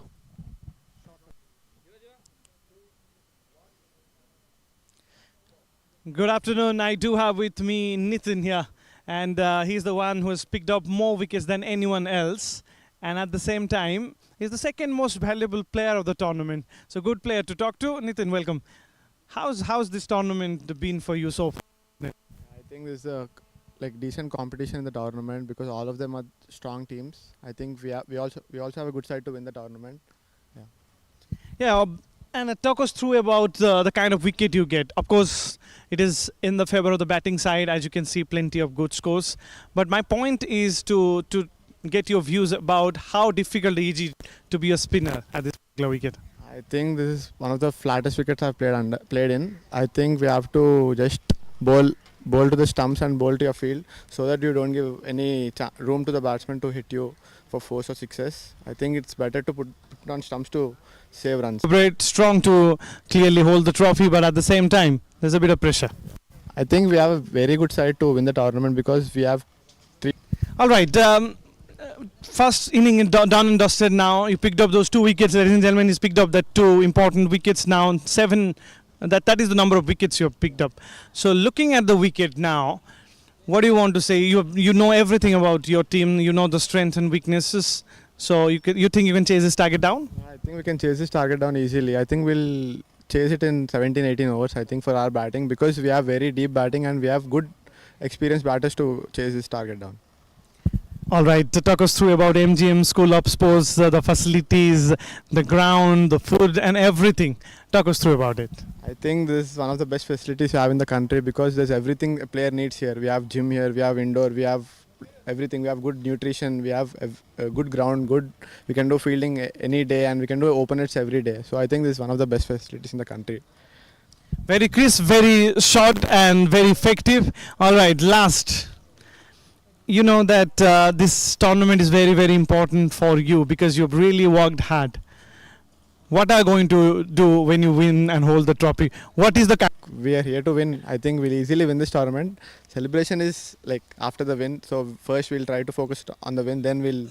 Speaker 5: Good afternoon. I do have with me Nitin here, and he's the one who has picked up more wickets than anyone else. And at the same time, he's the second most valuable player of the tournament. So, good player to talk to. Nitin, welcome. How's this tournament been for you so far?
Speaker 6: I think there's a like decent competition in the tournament because all of them are strong teams. I think we also have a good side to win the tournament.
Speaker 5: Yeah, and talk us through about the kind of wicket you get. Of course, it is in the favor of the batting side, as you can see, plenty of good scores. But my point is to get your views about how difficult it is to be a spinner at this particular wicket.
Speaker 6: I think this is one of the flattest wickets I've played in. I think we have to just bowl to the stumps and bowl to your field so that you don't give any room to the batsman to hit you for fours or sixes. I think it's better to put on stumps to save runs.
Speaker 5: Great, strong to clearly hold the trophy, but at the same time, there's a bit of pressure.
Speaker 6: I think we have a very good side to win the tournament because we have
Speaker 5: All right. First inning done and dusted now. You picked up those 2 wickets, ladies and gentlemen. He's picked up that 2 important wickets now. 7. That is the number of wickets you have picked up. So looking at the wicket now, what do you want to say? You know everything about your team. You know the strengths and weaknesses. So you think you can chase this target down?
Speaker 6: I think we can chase this target down easily. I think we'll chase it in 17, 18 overs, I think, for our batting because we have very deep batting and we have good experienced batters to chase this target down.
Speaker 5: All right, to talk us through about MGM School of Sports, the facilities, the ground, the food and everything. Talk us through about it.
Speaker 6: I think this is one of the best facilities we have in the country because there's everything a player needs here. We have gym here, we have indoor, we have everything. We have good nutrition, we have a good ground, we can do fielding any day and we can do open hits every day. So I think this is one of the best facilities in the country.
Speaker 5: Very crisp, very short and very effective. All right, last. You know that this tournament is very, very important for you because you've really worked hard. What are you going to do when you win and hold the trophy? What is the...
Speaker 6: We are here to win. I think we'll easily win this tournament. Celebration is like after the win. So first we'll try to focus on the win. Then we'll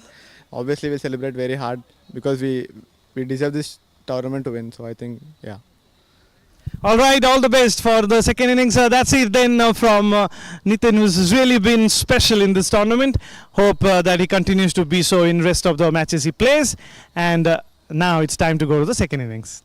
Speaker 6: celebrate very hard because we deserve this tournament to win. So I think, yeah.
Speaker 5: All right, all the best for the second innings. That's it then from Nitin, who's really been special in this tournament. Hope that he continues to be so in rest of the matches he plays. And now it's time to go to the second innings.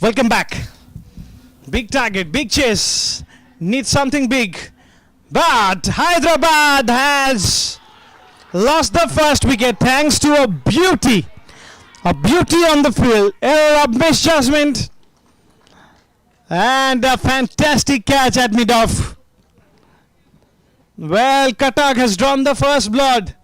Speaker 5: Welcome back. Big target, big chase. Needs something big. But Hyderabad has lost the first wicket thanks to a beauty. A beauty on the field. Error of misjudgment. And a fantastic catch at mid-off. Well, Cuttack has drawn the first blood.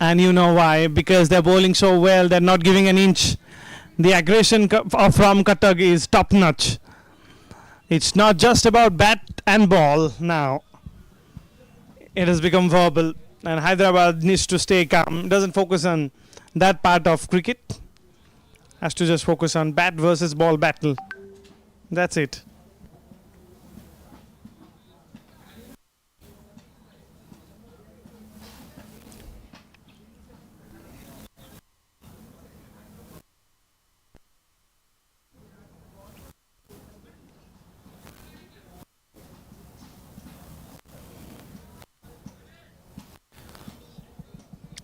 Speaker 5: And you know why? Because they're bowling so well, they're not giving an inch. The aggression from Cuttack is top notch. It's not just about bat and ball now. It has become verbal, and Hyderabad needs to stay calm. Doesn't focus on that part of cricket. Has to just focus on bat versus ball battle. That's it.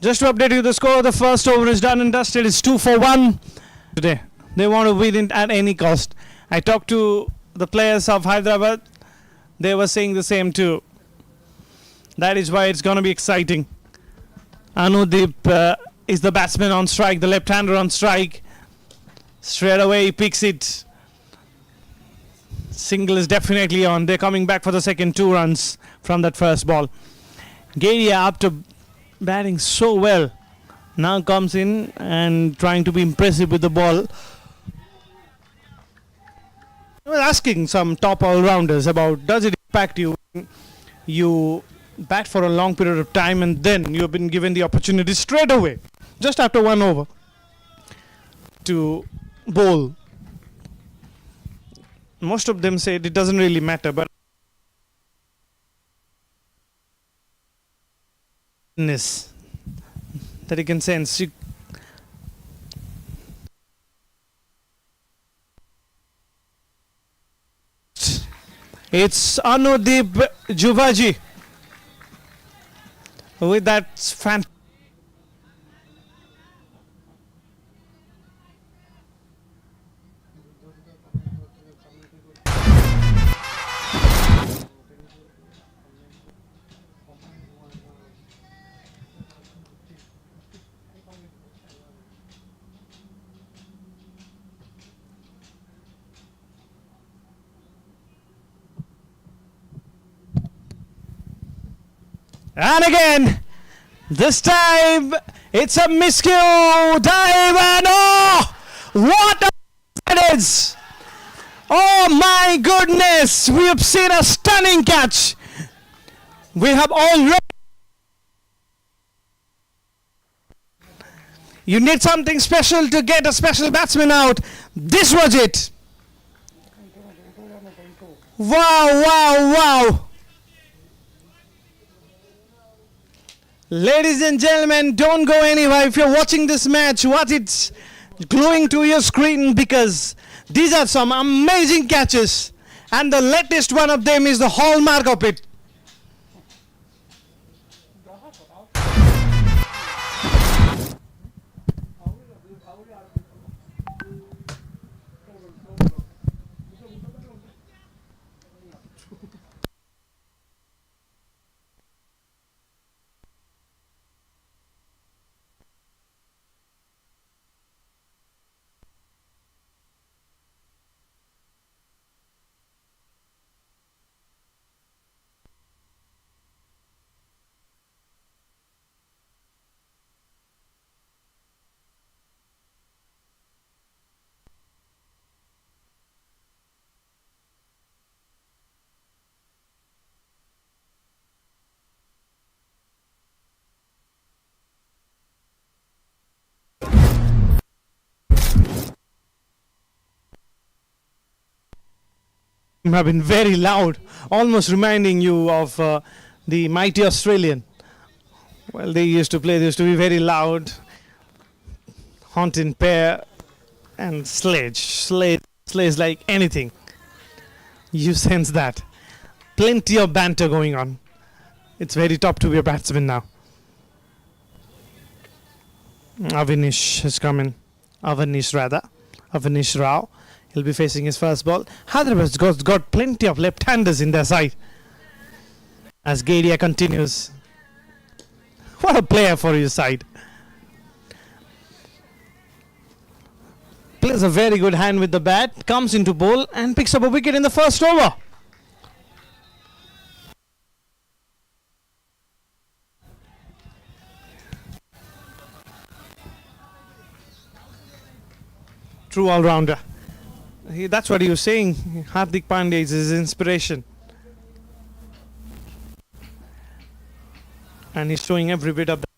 Speaker 5: Just to update you, the score of the first over is done and dusted. It's 2-for-1 today. They want to win it at any cost. I talked to the players of Hyderabad. They were saying the same too. That is why it's going to be exciting. Anudeep is the batsman on strike, the left-hander on strike. Straight away he picks it. Single is definitely on. They're coming back for the second 2 runs from that first ball. Gadia, after batting so well, now comes in and trying to be impressive with the ball. I was asking some top all-rounders about, does it impact you when you bat for a long period of time and then you've been given the opportunity straight away, just after 1 over, to bowl? Most of them said it doesn't really matter, but that you can sense. It's Anudeep Juvaji with that fantastic. And again, this time it's a miscue dive, and oh, what a that is! Oh my goodness, we have seen a stunning catch. We have already. You need something special to get a special batsman out. This was it. Wow, wow, wow. Ladies and gentlemen, don't go anywhere. If you're watching this match, watch it gluing to your screen, because these are some amazing catches, and the latest one of them is the hallmark of it. Have been very loud, almost reminding you of the mighty Australian. Well, they used to be very loud, haunting pair, and slays like anything. You sense that. Plenty of banter going on. It's very top to be a batsman now. Avanish has come in. Avanish Rao. He'll be facing his first ball. Hyderabad's got plenty of left-handers in their side. As Gadia continues. What a player for his side. Plays a very good hand with the bat. Comes into bowl and picks up a wicket in the first over. True all-rounder. That's what he was saying. Hardik Pandya is his inspiration. And he's showing every bit of that.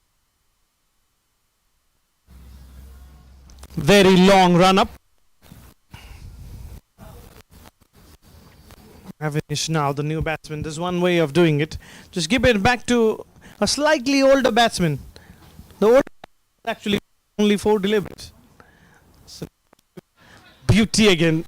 Speaker 5: Very long run up. Avanish now, the new batsman. There's one way of doing it. Just give it back to a slightly older batsman. The older actually only 4 deliveries. So, beauty again.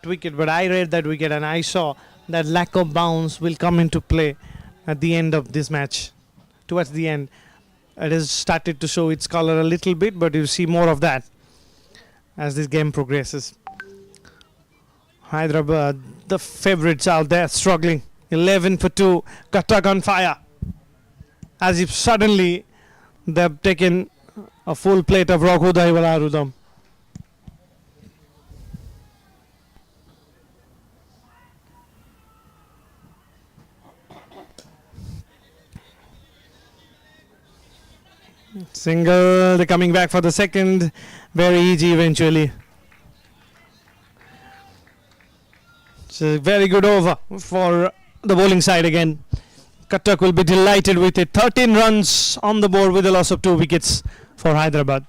Speaker 5: Wicket, but I read that wicket and I saw that lack of bounce will come into play at the end of this match, towards the end. it has started to show its color a little bit, but you see more of that as this game progresses. Hyderabad, the favorites out there, struggling. 11 for 2. Cuttack on fire. As if suddenly they've taken a full plate of Vadarudam. Single, they're coming back for the second. Very easy eventually. It's a very good over for the bowling side again. Cuttack will be delighted with it. 13 runs on the board with a loss of 2 wickets for Hyderabad.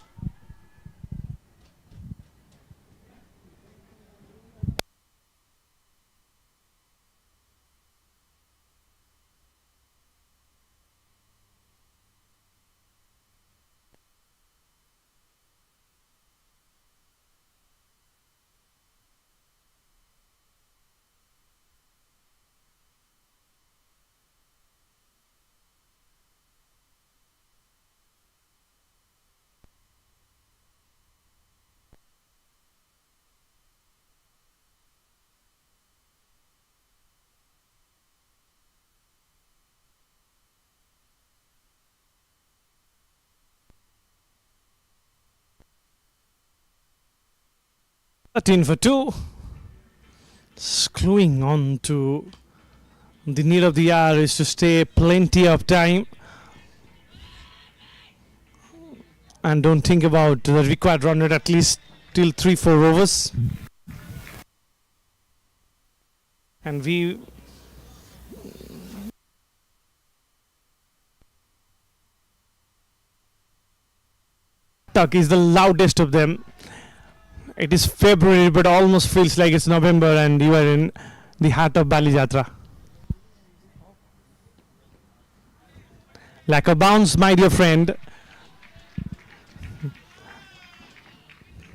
Speaker 5: Thirteen for 2. Screwing on to the need of the hour is to stay plenty of time and don't think about the required run rate at least till 3-4 overs. And Tuck is the loudest of them. It is February, but almost feels like it's November and you are in the heart of Bali Jatra. Like a bounce, my dear friend.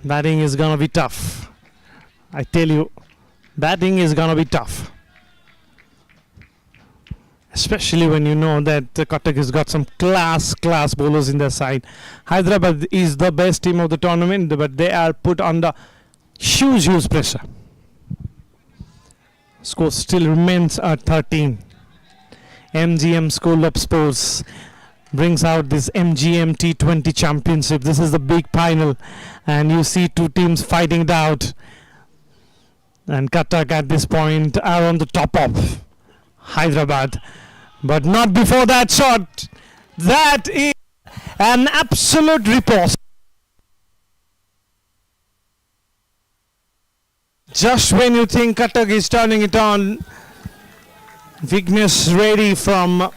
Speaker 5: Batting is gonna be tough. I tell you, batting is gonna be tough. Especially when you know that Cuttack has got some class bowlers in their side. Hyderabad is the best team of the tournament, but they are put under huge pressure. Score still remains at 13. MGM School of Sports brings out this MGM T20 championship. This is the big final, and you see two teams fighting it out. And Cuttack at this point are on the top of Hyderabad. But not before that shot. That is an absolute riposte. Just when you think Cuttack is turning it on, Vignesh Reddy from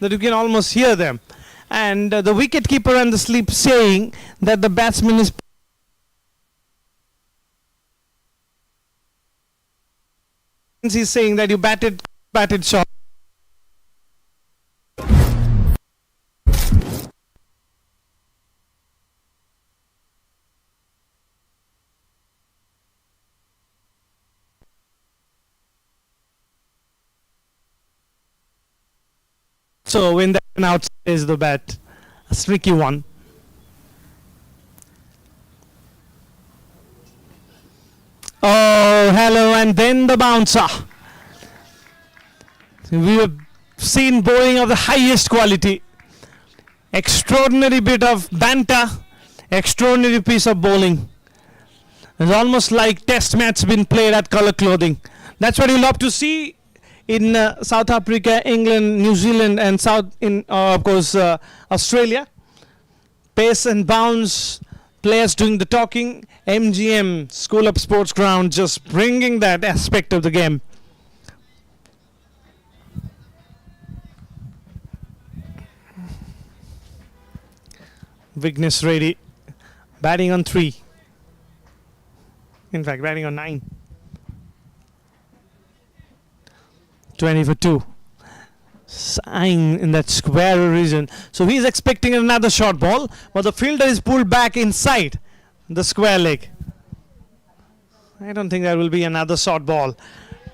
Speaker 5: that you can almost hear them, and the wicket keeper and the slip saying that the batsman is saying that you batted short. So when that out is the bat, a streaky one. Oh, hello, and then the bouncer. We have seen bowling of the highest quality. Extraordinary bit of banter, extraordinary piece of bowling. It's almost like test match been played at Colour Clothing. That's what you love to see in South Africa, England, New Zealand, and of course Australia. Pace and bounce, players doing the talking. MGM School of Sports Ground just bringing that aspect of the game. Vignesh Reddy batting on 3. In fact, batting on 9. 20 for 2. Eyeing in that square region. So he's expecting another short ball, but the fielder is pulled back inside the square leg. I don't think there will be another short ball.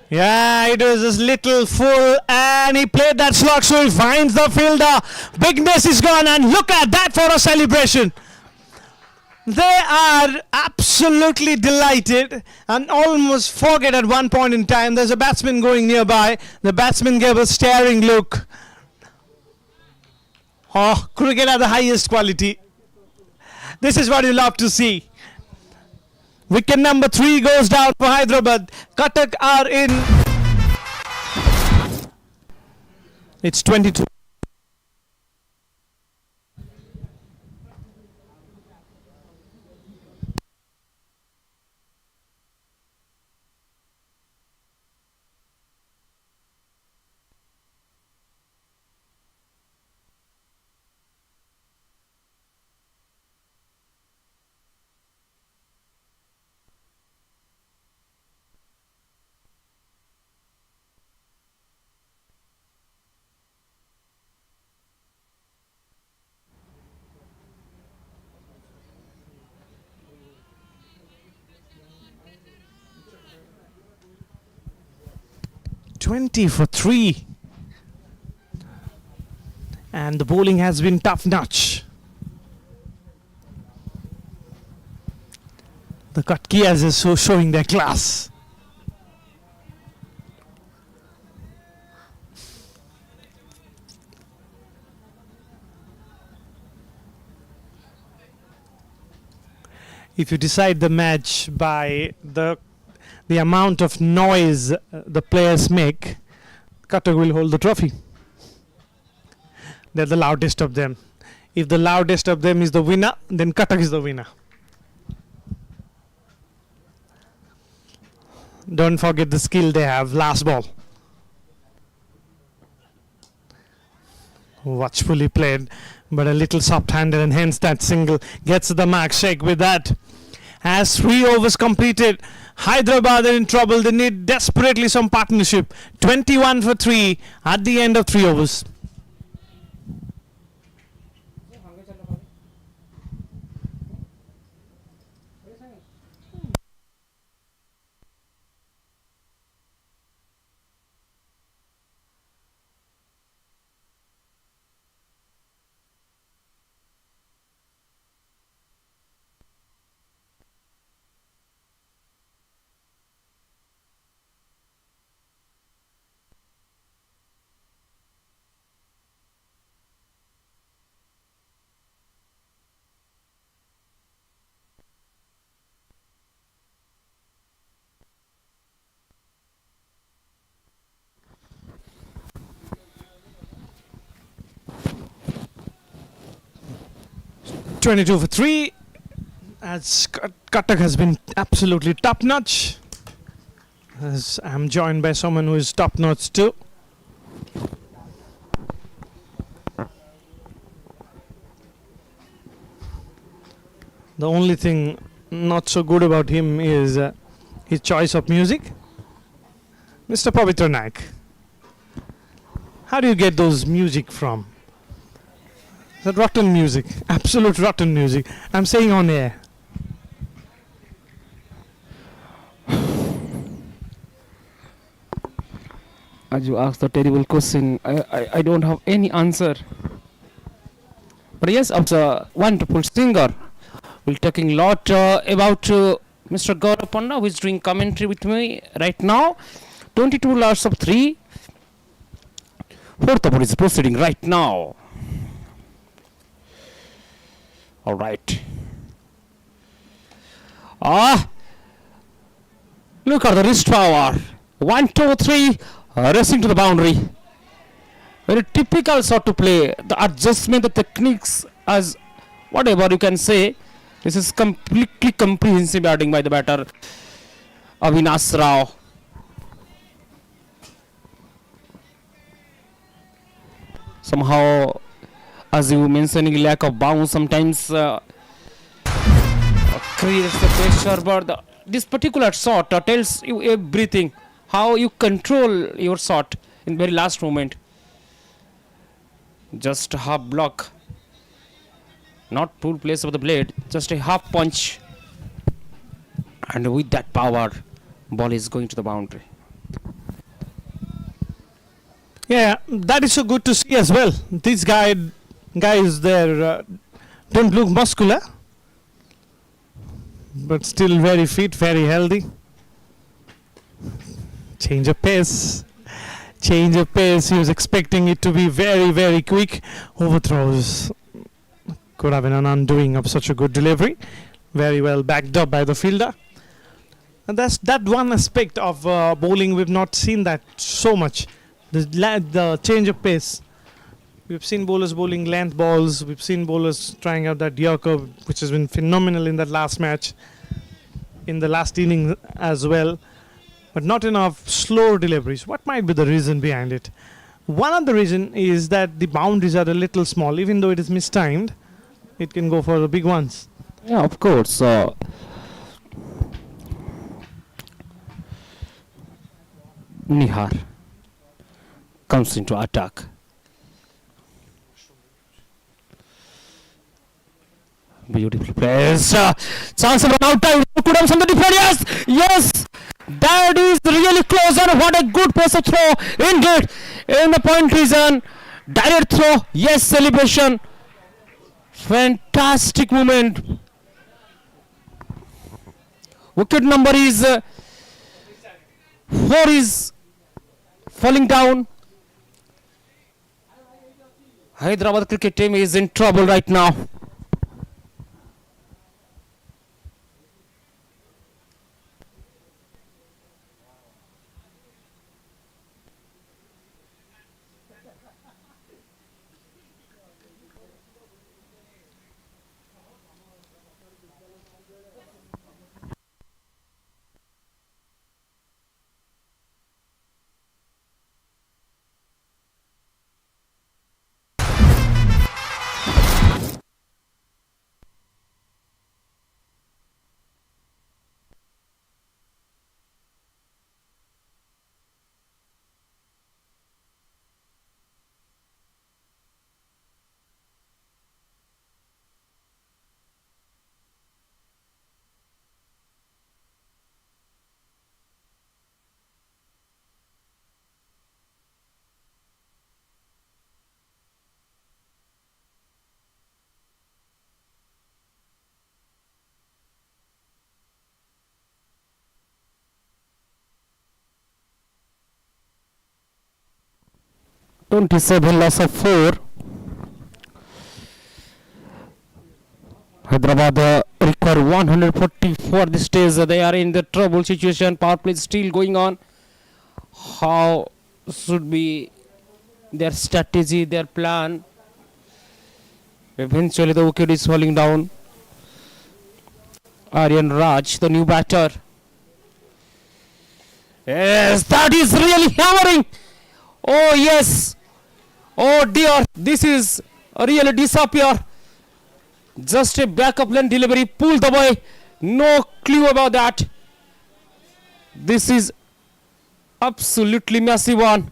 Speaker 5: Yeah, it was this little full, and he played that slot, so he finds the fielder. Bigness is gone, and look at that for a celebration. They are absolutely delighted and almost forget at one point in time there's a batsman going nearby. The batsman gave a staring look. Oh, cricket at the highest quality. This is what you love to see. Wicket number 3 goes down for Hyderabad. Cuttack are in. It's 22. $20 for 3. And the bowling has been top notch. The Katkias is so showing their class. If you decide the match by the amount of noise the players make, Cuttack will hold the trophy. They're the loudest of them. If the loudest of them is the winner, then Cuttack is the winner. Don't forget the skill they have. Last ball. Watchfully played, but a little soft-handed, and hence that single gets the mark. Shake with that. As 3 overs completed, Hyderabad are in trouble. They need desperately some partnership. 21 for 3 at the end of 3 overs. $22 for 3. As Cuttack has been absolutely top notch. As I'm joined by someone who is top notch too. The only thing not so good about him is his choice of music. Mr. Pavitra Naik, how do you get those music from? That rotten music, absolute rotten music. I'm saying on air.
Speaker 1: As you asked the terrible question, I don't have any answer. But yes, it's a wonderful singer. We're talking a lot about Mr. Gaurav Panda, who is doing commentary with me right now. 22 lots of 3. Fourth over is proceeding right now. All right. Look at the wrist power. 1, 2, 3, racing to the boundary. Very typical shot to play. The adjustment, the techniques, as whatever you can say. This is completely comprehensive batting by the batter Avinash Rao. Somehow, as you mentioning, lack of bounce sometimes creates the pressure, but this particular shot tells you everything, how you control your shot in very last moment. Just a half block. Not full place of the blade, just a half punch. And with that power, ball is going to the boundary.
Speaker 5: Yeah, that is so good to see as well. These guys there don't look muscular, but still very fit, very healthy. Change of pace. Change of pace. He was expecting it to be very, very quick. Overthrows. Could have been an undoing of such a good delivery. Very well backed up by the fielder. And that's that one aspect of bowling we've not seen that so much. The change of pace. We've seen bowlers bowling length balls. We've seen bowlers trying out that Yorker, which has been phenomenal in that last match, in the last inning as well. But not enough slow deliveries. What might be the reason behind it? One of the reason is that the boundaries are a little small. Even though it is mistimed, it can go for the big ones.
Speaker 1: Yeah, of course. Nihar comes into attack. Beautiful place. Chance of run out time. Could have some different. Yes. That is really close. And what a good pace of throw. Indeed. In the point region. Direct throw. Yes, celebration. Fantastic movement. Wicket number is 4 is falling down. Hyderabad cricket team is in trouble right now. Twenty-seven loss of 4. Hyderabad require 144 this stage. They are in the trouble situation. Power play is still going on. How should be their strategy, their plan? Eventually the wicket is falling down. Aryan Raj, the new batter. Yes, that is really hammering. Oh yes. Oh dear, this is really disappear. Just a backup lane delivery, pulled away. No clue about that. This is absolutely massive one.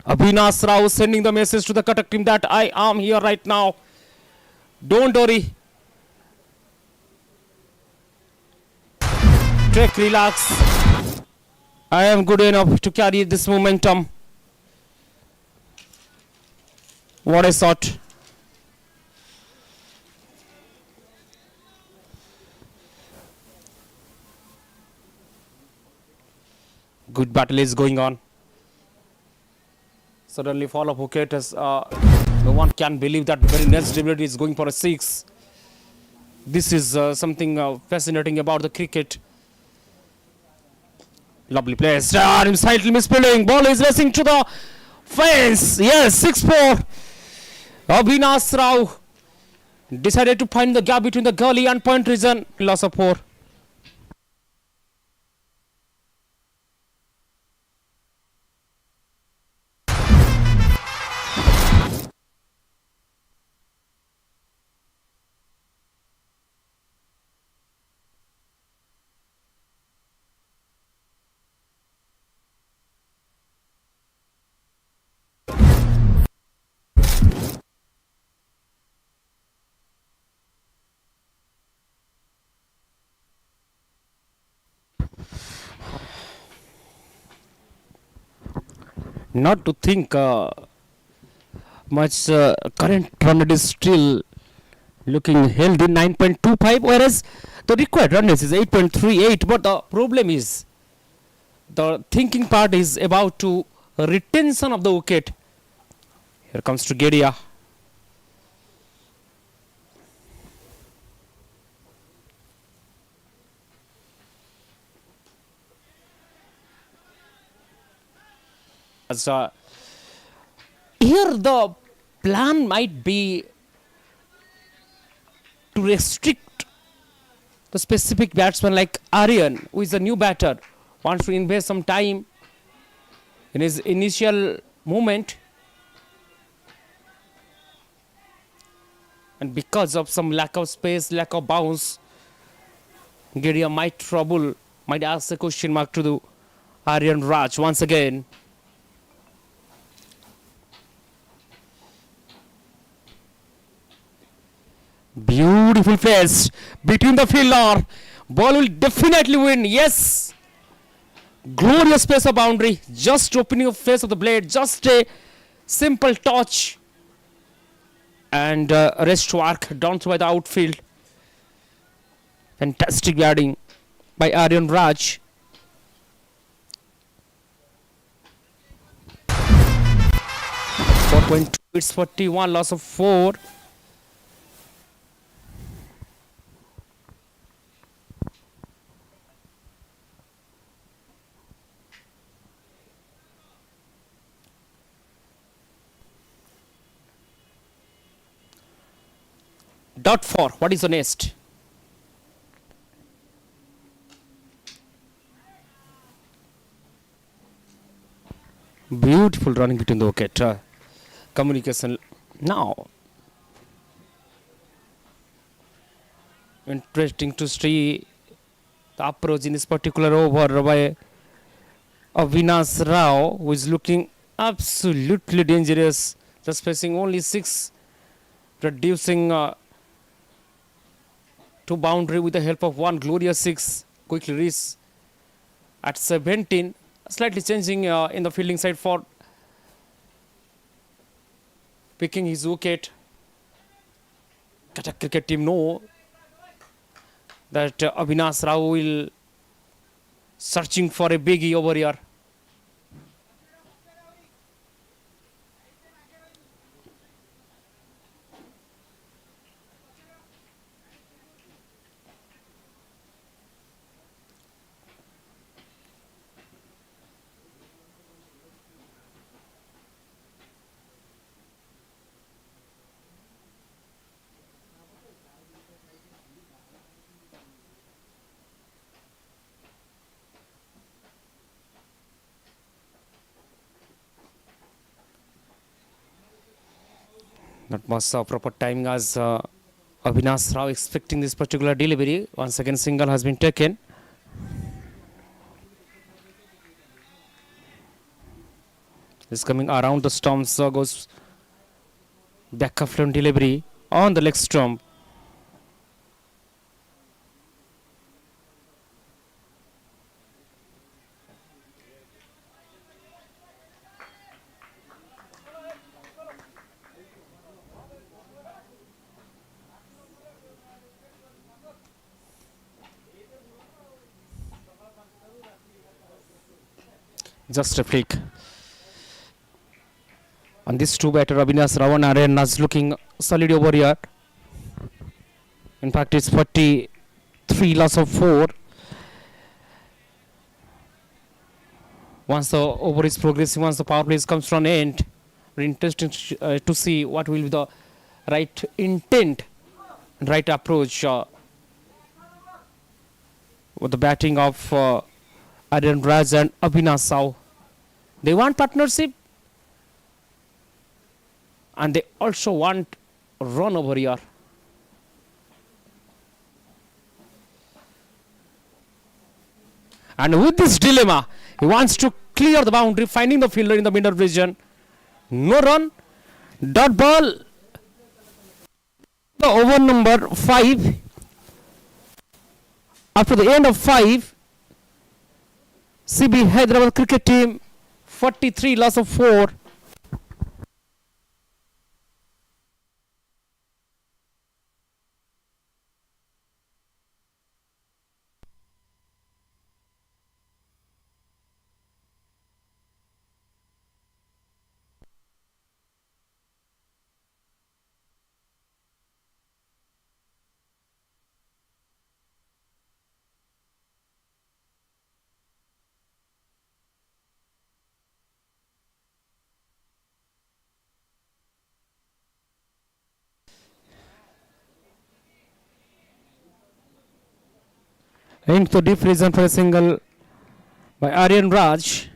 Speaker 1: Avinash Rao sending the message to the Cuttack team that I am here right now. Don't worry. Take relax. I am good enough to carry this momentum. What a shot. Good battle is going on. Suddenly fall of wicket as no one can believe that very next delivery is going for a 6. This is something fascinating about the cricket. Lovely play. Slightly misspelling. Ball is racing to the fence. Yes, 6-4. Avinash Rao decided to find the gap between the gully and point region. Loss of 4. not to think much. Current run rate is still looking healthy, 9.25, whereas the required run rate is 8.38. But the problem is the thinking part is about to retention of the wicket. Here comes to Gedia. As, here the plan might be to restrict the specific batsman like Aryan, who is a new batter, wants to invest some time in his initial movement, and because of some lack of space, lack of bounce, Gedia might ask a question mark to the Aryan Raj once again. Beautiful pace between the fielder. Ball will definitely win. Yes. Glorious pace of boundary. Just opening the face of the blade. Just a simple touch. And rest work done by the outfield. Fantastic batting by Aryan Raj. It's 41, loss of 4. Dot 4. What is the next? Beautiful running between the wicket. Communication now. Interesting to see the approach in this particular over by Avinash Rao, who is looking absolutely dangerous. Just facing only 6, reducing to boundary with the help of one glorious 6. Quickly reach at 17. Slightly changing in the fielding side for picking his wicket. Cuttack cricket team know that Avinash Rao will searching for a biggie over here. Not much proper timing as Avinash Rao expecting this particular delivery. Once again, single has been taken. Is coming around the stumps, goes back of front delivery on the leg stump. Just a flick. On this two batter, Avinash Rao and Aryan is looking solid over here. In fact, it's 43, loss of 4. Once the over is progressing, once the power play comes from end, very interesting to see what will be the right intent, right approach with the batting of Aryan Raj and Avinash Rao. They want partnership and they also want a run over here. And with this dilemma, he wants to clear the boundary, finding the fielder in the middle region. No run, dot ball. The over number 5. After the end of 5, CB Hyderabad cricket team 43, loss of 4. Into deep reason for a single by Aryan Raj.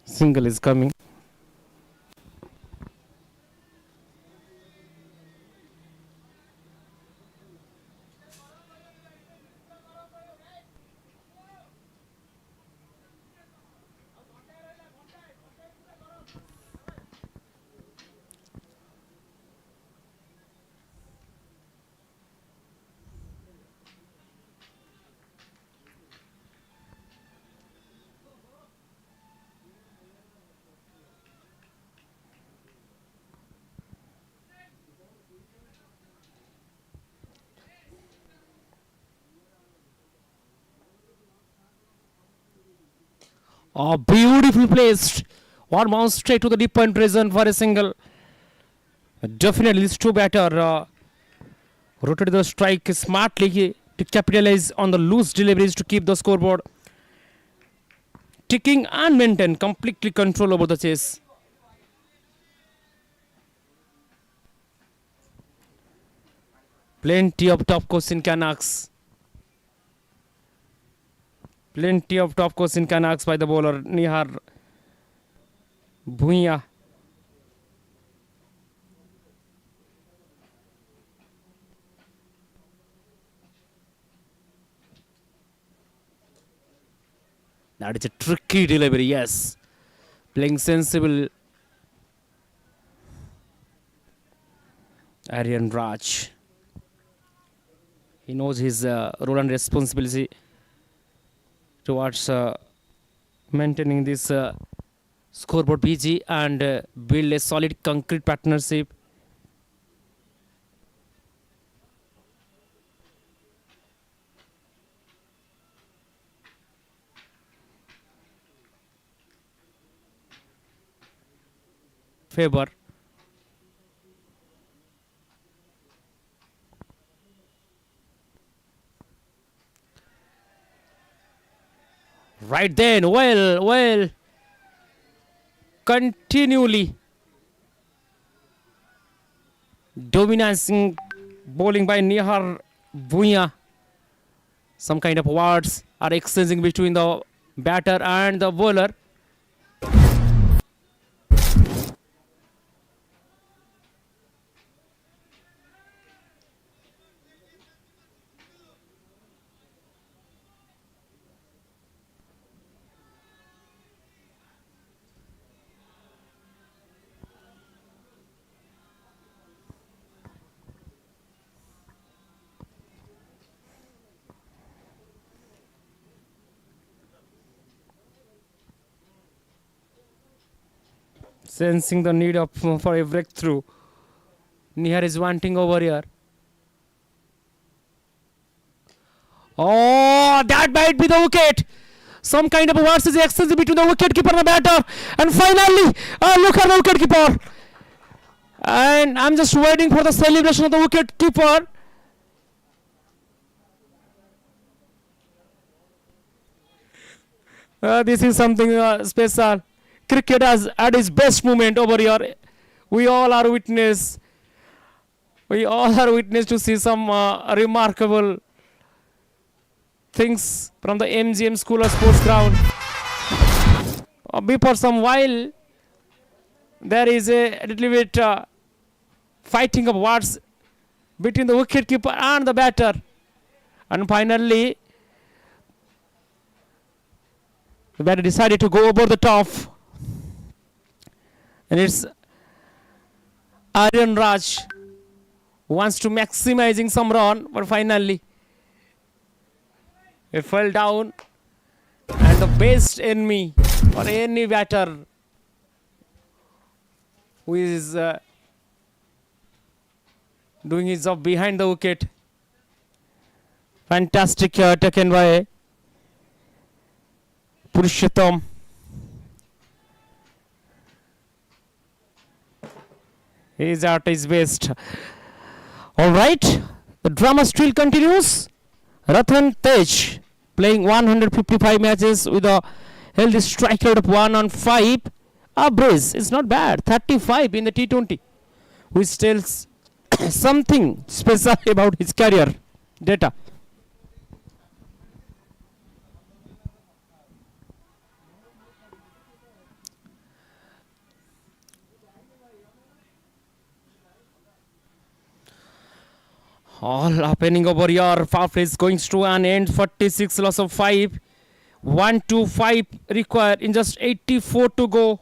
Speaker 1: Single is coming. Oh, beautiful placed. One bounce straight to the deep point reason for a single. Definitely, these two batter rotated the strike smartly to capitalize on the loose deliveries to keep the scoreboard ticking and maintain completely control over the chase. Plenty of top question can ask. Plenty of top question can ask by the bowler Nihar Bhuiya. That is a tricky delivery, yes. Playing sensible. Aryan Raj. He knows his role and responsibility towards maintaining this scoreboard PG and build a solid concrete partnership. Favor. Right then, well, continually dominating bowling by Nihar Bhuiya. Some kind of words are exchanging between the batter and the bowler. Sensing the need of for a breakthrough, Nihar is wanting over here. Oh, that might be the wicket. Some kind of words is exchange between the wicket keeper and the batter. And finally, look at the wicket keeper. And I'm just waiting for the celebration of the wicket keeper. This is something special. cricket as at its best moment over here. We all are witness. We all are witness to see some remarkable things from the MGM School of Sports ground. Before some while, there is a little bit fighting of words between the wicketkeeper and the batter, and finally, the batter decided to go over the top, and it's Aryan Raj who wants to maximizing some run, but finally he fell down, and the best enemy for any batter who is doing his job behind the wicket. Fantastic taken by Purushottam. He is at his best. All right, the drama still continues. Ratan Tej playing 155 matches with a healthy strike rate of 1 on 5. Average is not bad, 35 in the T20, which tells something special about his career data. All happening over here. Power play is going to an end. 46 loss of 5. 1-5 required in just 84 to go.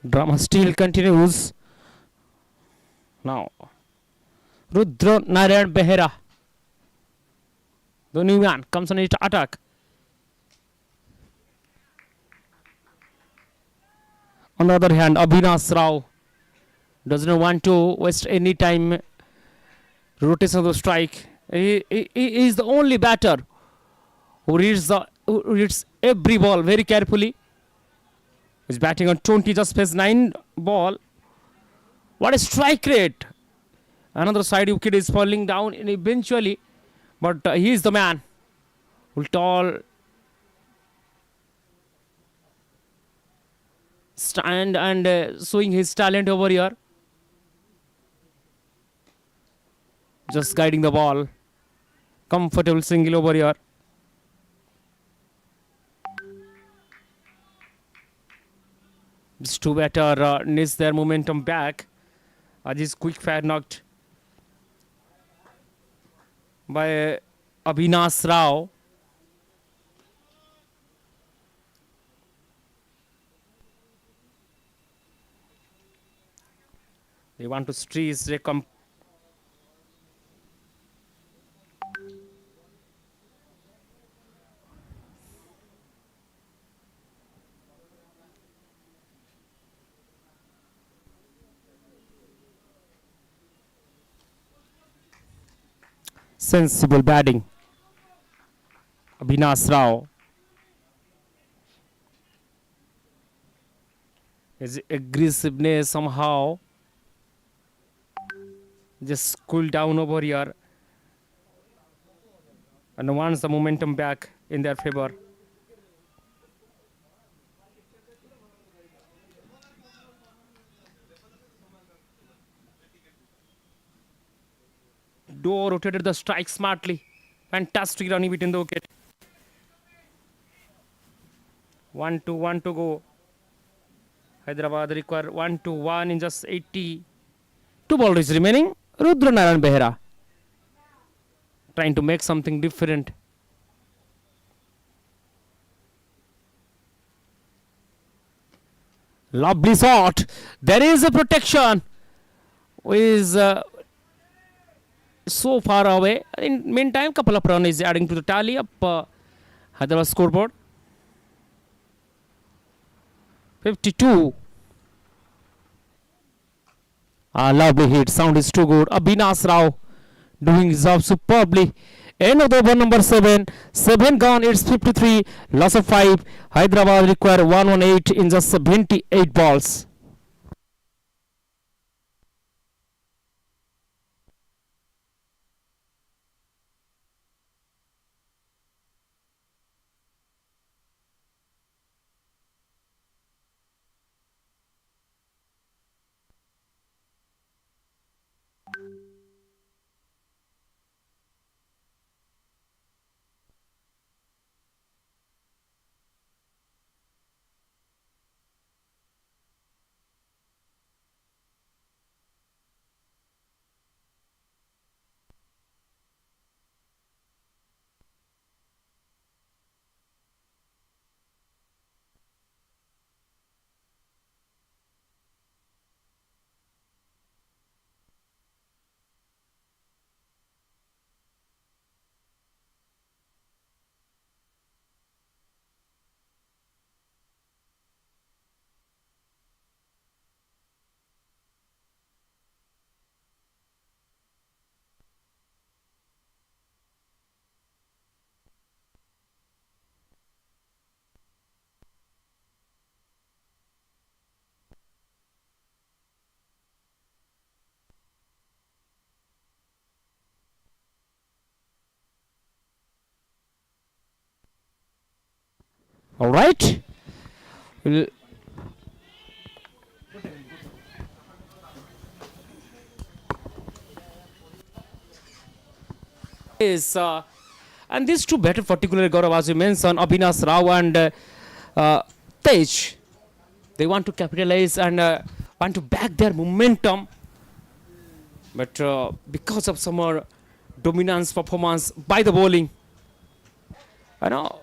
Speaker 1: Drama still continues. Now, Rudra Narayan Behera, the new man, comes on it attack. On the other hand, Abhinas Rao doesn't want to waste any time rotation of the strike. He is the only batter who reads every ball very carefully. He's batting on 20, just faced 9 ball. What a strike rate! Another side wicket is falling down and eventually, but he is the man who tall stand and showing his talent over here. Just guiding the ball. Comfortable single over here. These two batter needs their momentum back. This quick fire knocked by Abhinas Rao. They want to stress sensible batting. Abhinas Rao. His aggressiveness somehow just cooled down over here. And wants the momentum back in their favor. Doe rotated the strike smartly. Fantastic running between the wicket. 1-1 to go. Hyderabad require 1-1 in just 80. 2 balls remaining. Rudra Narayan Behera trying to make something different. Lovely shot. There is a protection. Is so far away. In meantime, couple of runs is adding to the tally up Hyderabad scoreboard. 52. Lovely hit. Sound is too good. Abhinas Rao doing his job superbly. End of the over number 7. 7 gone. It's 53. Loss of 5. Hyderabad require 118 in just 78 balls. All right. Will- Is and these two batter particularly Gaurav, as you mentioned, Abhinas Rao and Tej, they want to capitalize and want to back their momentum, but because of some more dominance performance by the bowling, you know,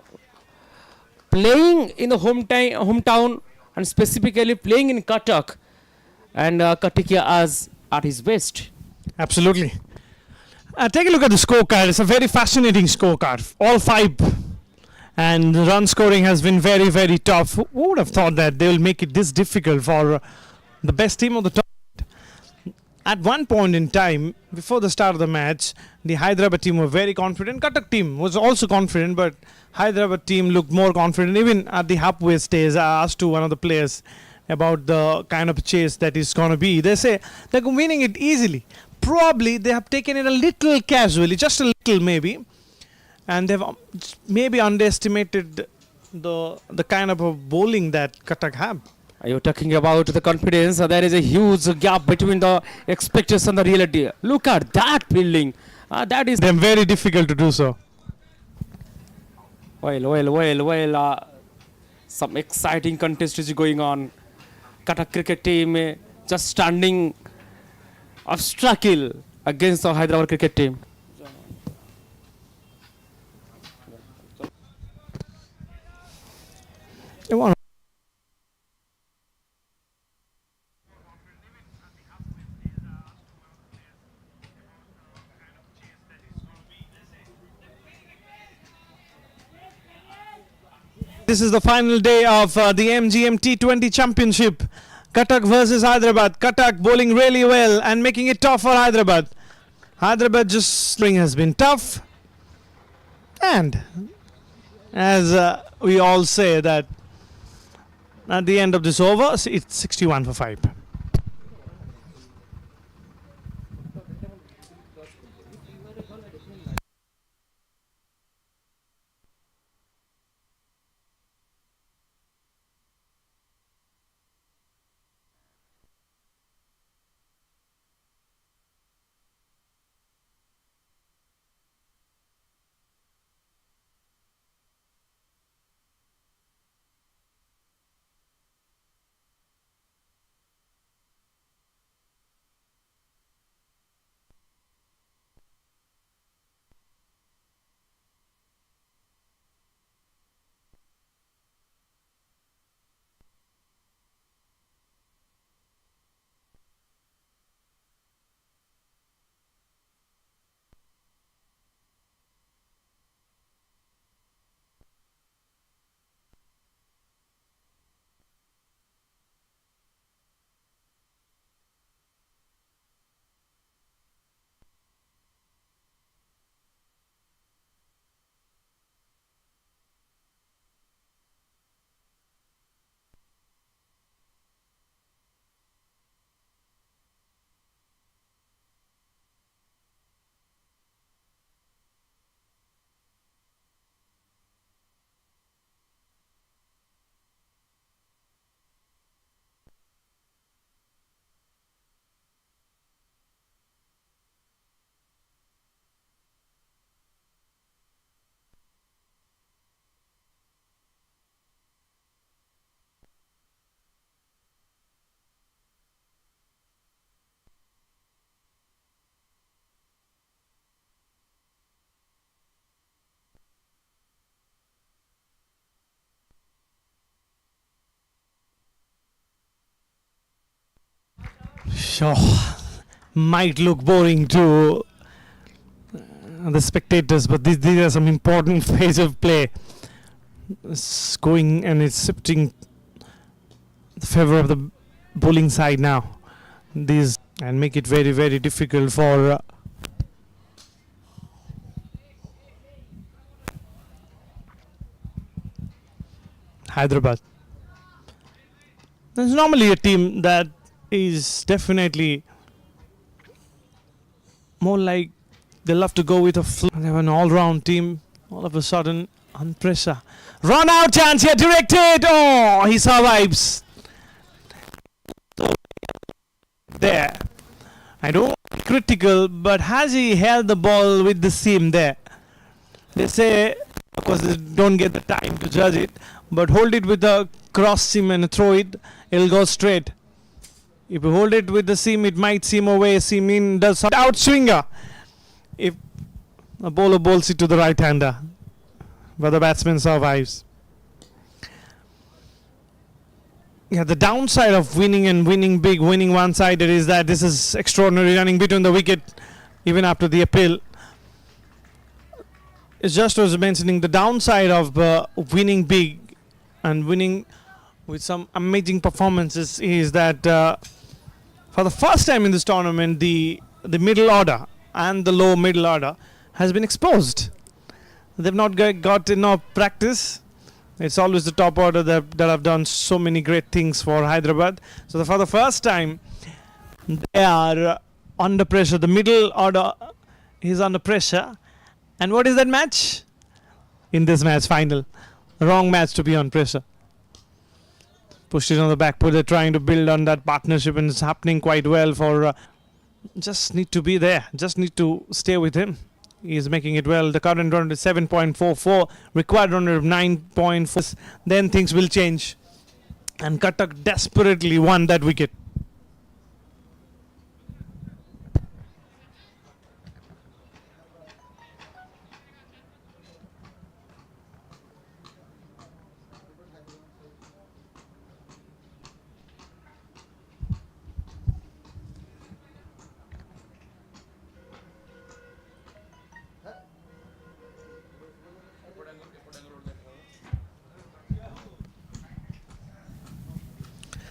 Speaker 1: playing in the hometown and specifically playing in Cuttack and Katikia as at his best.
Speaker 5: Absolutely. Take a look at the scorecard. It's a very fascinating scorecard. All 5. And the run scoring has been very, very tough. Who would have thought that they will make it this difficult for the best team of the top? At one point in time, before the start of the match, the Hyderabad team were very confident. Cuttack team was also confident, but Hyderabad team looked more confident. Even at the halfway stage, I asked to one of the players about the kind of chase that is going to be. They say they're winning it easily. Probably they have taken it a little casually, just a little maybe, and they've maybe underestimated the kind of a bowling that Cuttack have.
Speaker 1: Are you talking about the confidence? There is a huge gap between the expectations and the reality. Look at that fielding. That is
Speaker 5: They're very difficult to do so.
Speaker 1: well. Some exciting contest is going on. Cuttack cricket team just standing obstacle against the Hyderabad cricket team.
Speaker 5: They want This is the final day of the MGM T20 Championship. Cuttack versus Hyderabad. Cuttack bowling really well and making it tough for Hyderabad. Hyderabad just swing has been tough. And as we all say that at the end of this over, it's 61 for 5. Sure, might look boring to the spectators, but these are some important phase of play. It's going and it's shifting the favor of the bowling side now. These and make it very, very difficult for Hyderabad. There's normally a team that is definitely more like they love to go with a flow. They have an all-round team. All of a sudden, on pressure, run out chance here, directed. Oh, he survives. So, there. I don't critical, but has he held the ball with the seam there? They say, of course, they don't get the time to judge it, but hold it with the cross seam and throw it, it'll go straight. If you hold it with the seam, it might seam away, seam in, does out swinger. If a bowler bowls it to the right hander, but the batsman survives. Yeah, the downside of winning and winning big, winning one-sided is that this is extraordinary running between the wicket, even after the appeal. It's just was mentioning the downside of winning big and winning with some amazing performances is that for the first time in this tournament, the middle order and the low middle order has been exposed. They've not got enough practice. It's always the top order that have done so many great things for Hyderabad. So for the first time, they are under pressure. The middle order is under pressure. And what is that match? In this match, final. Wrong match to be on pressure. Pushed it on the back foot. They're trying to build on that partnership, and it's happening quite well for... just need to be there. Just need to stay with him. He's making it well. The current run is 7.44. Required run of 9.4. Then things will change. And Cuttack desperately won that wicket.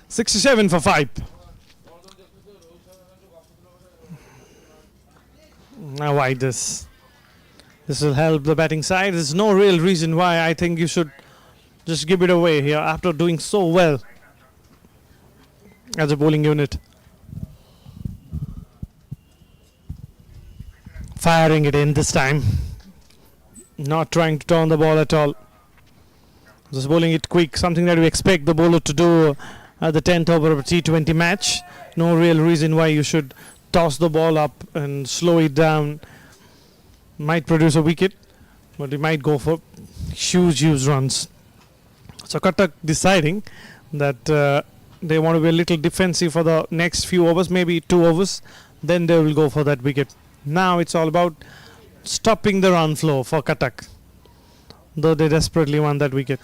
Speaker 5: $67 for 5. Now why this? This will help the batting side. There's no real reason why I think you should just give it away here after doing so well as a bowling unit. Firing it in this time. Not trying to turn the ball at all. Just bowling it quick, something that we expect the bowler to do at the 10th over of a T20 match. No real reason why you should toss the ball up and slow it down. Might produce a wicket, but it might go for huge runs. So Cuttack deciding that they want to be a little defensive for the next few overs, maybe 2 overs, then they will go for that wicket. Now it's all about stopping the run flow for Cuttack, though they desperately want that wicket.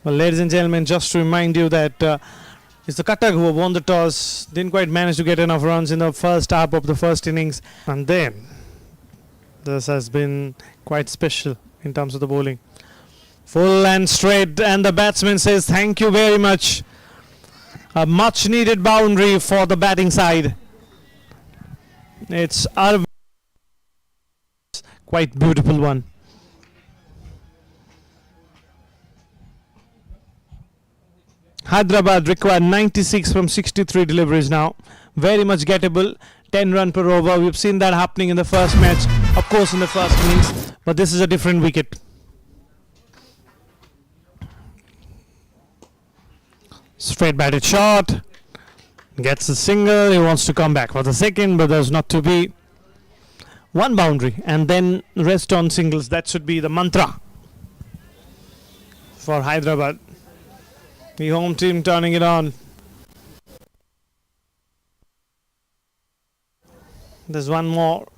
Speaker 5: Well, ladies and gentlemen, just to remind you that it's the Cuttack who won the toss, didn't quite manage to get enough runs in the first half of the first innings, and then this has been quite special in terms of the bowling. Full and straight, and the batsman says thank you very much. A much needed boundary for the batting side. It's a quite beautiful one. Hyderabad require 96 from 63 deliveries now. Very much gettable. 10 run per over. We've seen that happening in the first match, of course, in the first innings. But this is a different wicket. Straight batted shot. Gets a single. He wants to come back for the second, but there's not to be. One boundary and then rest on singles. That should be the mantra for Hyderabad. The home team turning it on. There's one more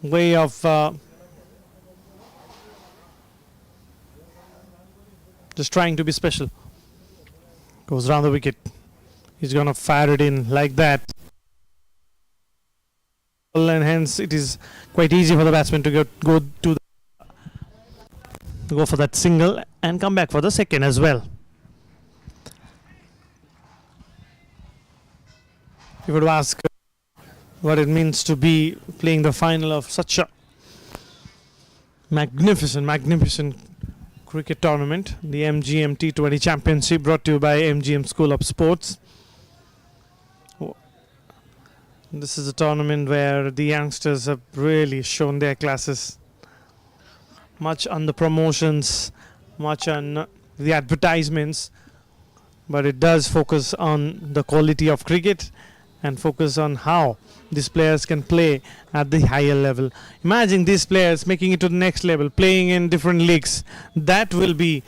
Speaker 5: way of just trying to be special. Goes round the wicket. He's going to fire it in like that. and hence it is quite easy for the batsman to go for that single and come back for the second as well. If you would ask what it means to be playing the final of such a magnificent cricket tournament, the MGM T20 Championship, brought to you by MGM School of Sports. This is a tournament where the youngsters have really shown their classes. Much on the promotions, much on the advertisements, but it does focus on the quality of cricket and focus on how these players can play at the higher level. Imagine these players making it to the next level, playing in different leagues. That will be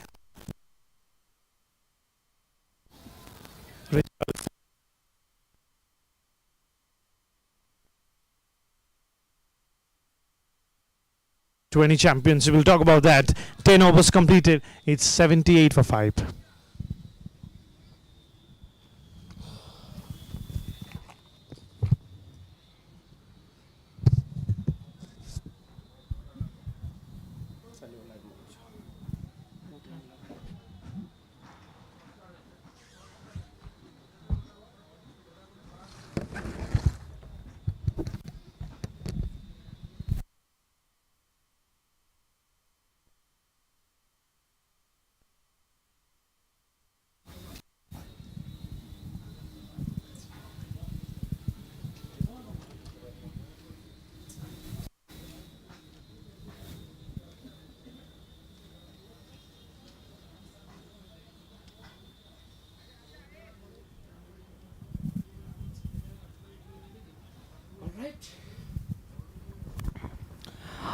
Speaker 5: #20 champions. We'll talk about that. 10 overs completed. It's 78 for 5.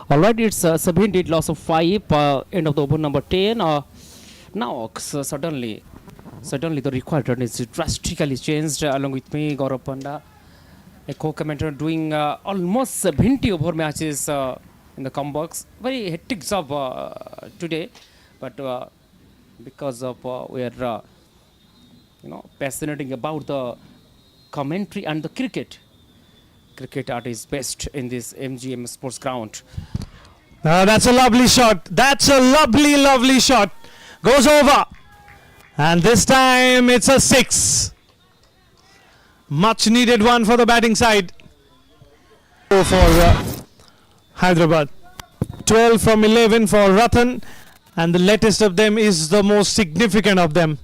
Speaker 1: Alright, it's 17 loss of 5, end of the over number 10. Now, suddenly the required run is drastically changed. Along with me, Gaurav Panda, a co-commentator, doing almost 70 over matches in the comebacks. Very hectic job today, but because of we are fascinating about the commentary and the cricket at its best in this MGM sports ground.
Speaker 5: That's a lovely shot. That's a lovely shot. Goes over. And this time it's a 6. Much needed one for the batting side. For Hyderabad. 12 from 11 for Ratan. And the latest of them is the most significant of them.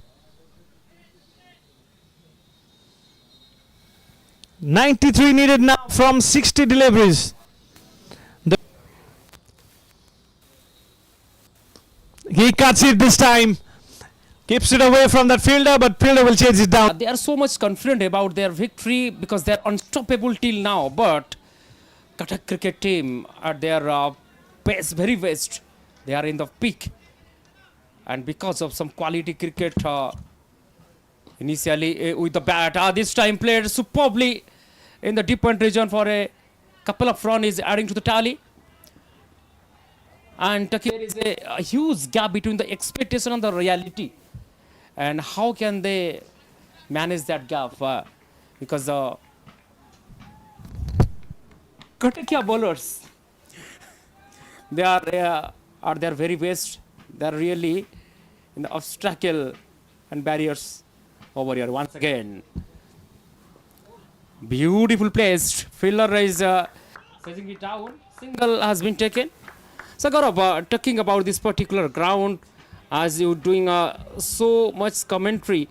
Speaker 5: 93 needed now from 60 deliveries. He cuts it this time. Keeps it away from that fielder, but fielder will chase it down.
Speaker 1: They are so much confident about their victory because they are unstoppable till now. But Cuttack cricket team at their best, very best, they are in the peak. And because of some quality cricket, initially with the bat, this time played superbly in the deep end region for a couple of runs, is adding to the tally. And there is a huge gap between the expectation and the reality. And how can they manage that gap? Because Cuttack bowlers, they are at their very best. They are really in the obstacle and barriers over here. Once again, beautiful placed. Fielder is chasing it down. Single has been taken. So Gaurav, talking about this particular ground, as you're doing so much commentary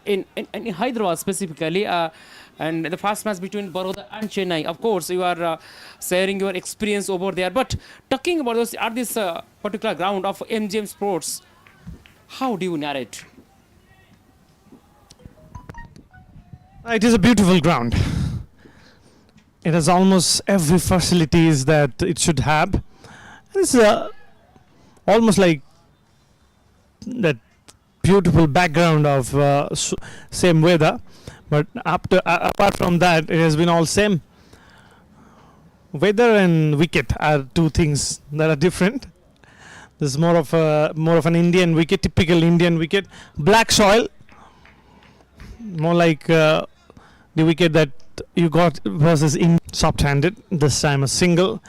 Speaker 1: in Hyderabad specifically, and the first match between Baroda and Chennai, of course, you are sharing your experience over there. But talking about this at this particular ground of MGM Sports, how do you narrate?
Speaker 5: It is a beautiful ground. It has almost every facilities that it should have. It's almost like that beautiful background of same weather, but apart from that, it has been all same. Weather and wicket are two things that are different. This is more of an Indian wicket, typical Indian wicket. Black soil, more like the wicket that you got versus in soft-handed. This time a single.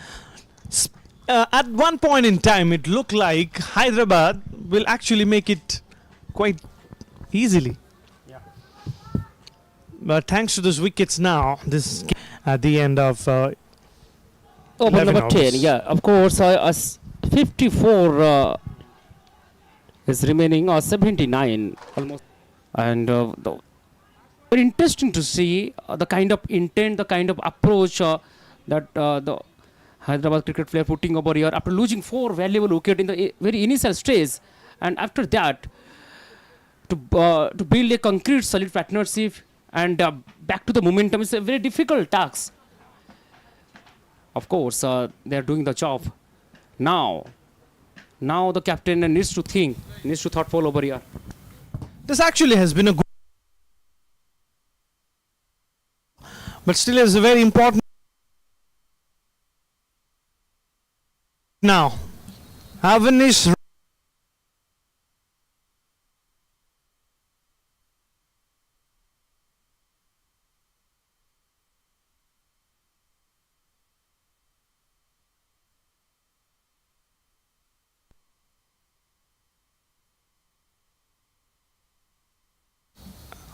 Speaker 5: At one point in time, it looked like Hyderabad will actually make it quite easily. But thanks to those wickets now, this at the end of
Speaker 1: Over
Speaker 5: 11
Speaker 1: number 10,
Speaker 5: overs.
Speaker 1: yeah, of course, 54 is remaining, or 79 almost. And very interesting to see the kind of intent, the kind of approach that the Hyderabad cricket player putting over here after losing 4 valuable wickets in the very initial stage. And after that, to build a concrete solid partnership and back to the momentum is a very difficult task. Of course, they are doing the job. Now the captain needs to think, needs to thoughtful over here.
Speaker 5: This actually has been a good, but still is a very important. Now, Avanish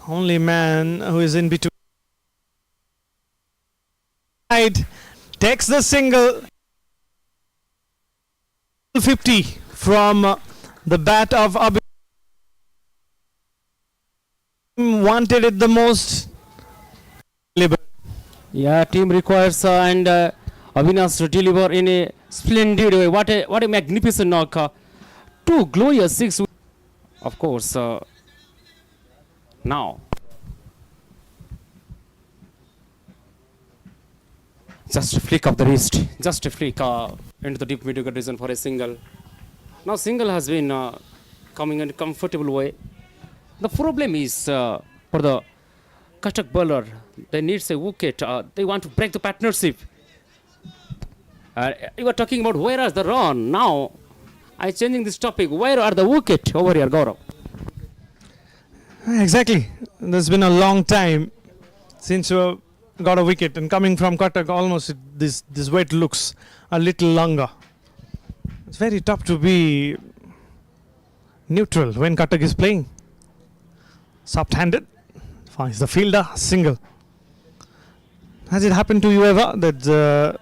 Speaker 5: only man who is in between. Takes the single. 50 from the bat of Abhi. Wanted it the most.
Speaker 1: Yeah, team requires and Avinash to deliver in a splendid way. What a magnificent knock. 2 glorious 6. Of course, now just a flick of the wrist, just a flick into the deep mid-wicket region for a single. Now single has been coming in a comfortable way. The problem is for the Cuttack bowler, they need a wicket. They want to break the partnership. You were talking about where are the run. Now I'm changing this topic. Where are the wicket over here, Gaurav?
Speaker 5: Exactly. There's been a long time since you got a wicket, and coming from Cuttack, almost this wait looks a little longer. It's very tough to be neutral when Cuttack is playing. Soft-handed, finds the fielder, single. Has it happened to you ever that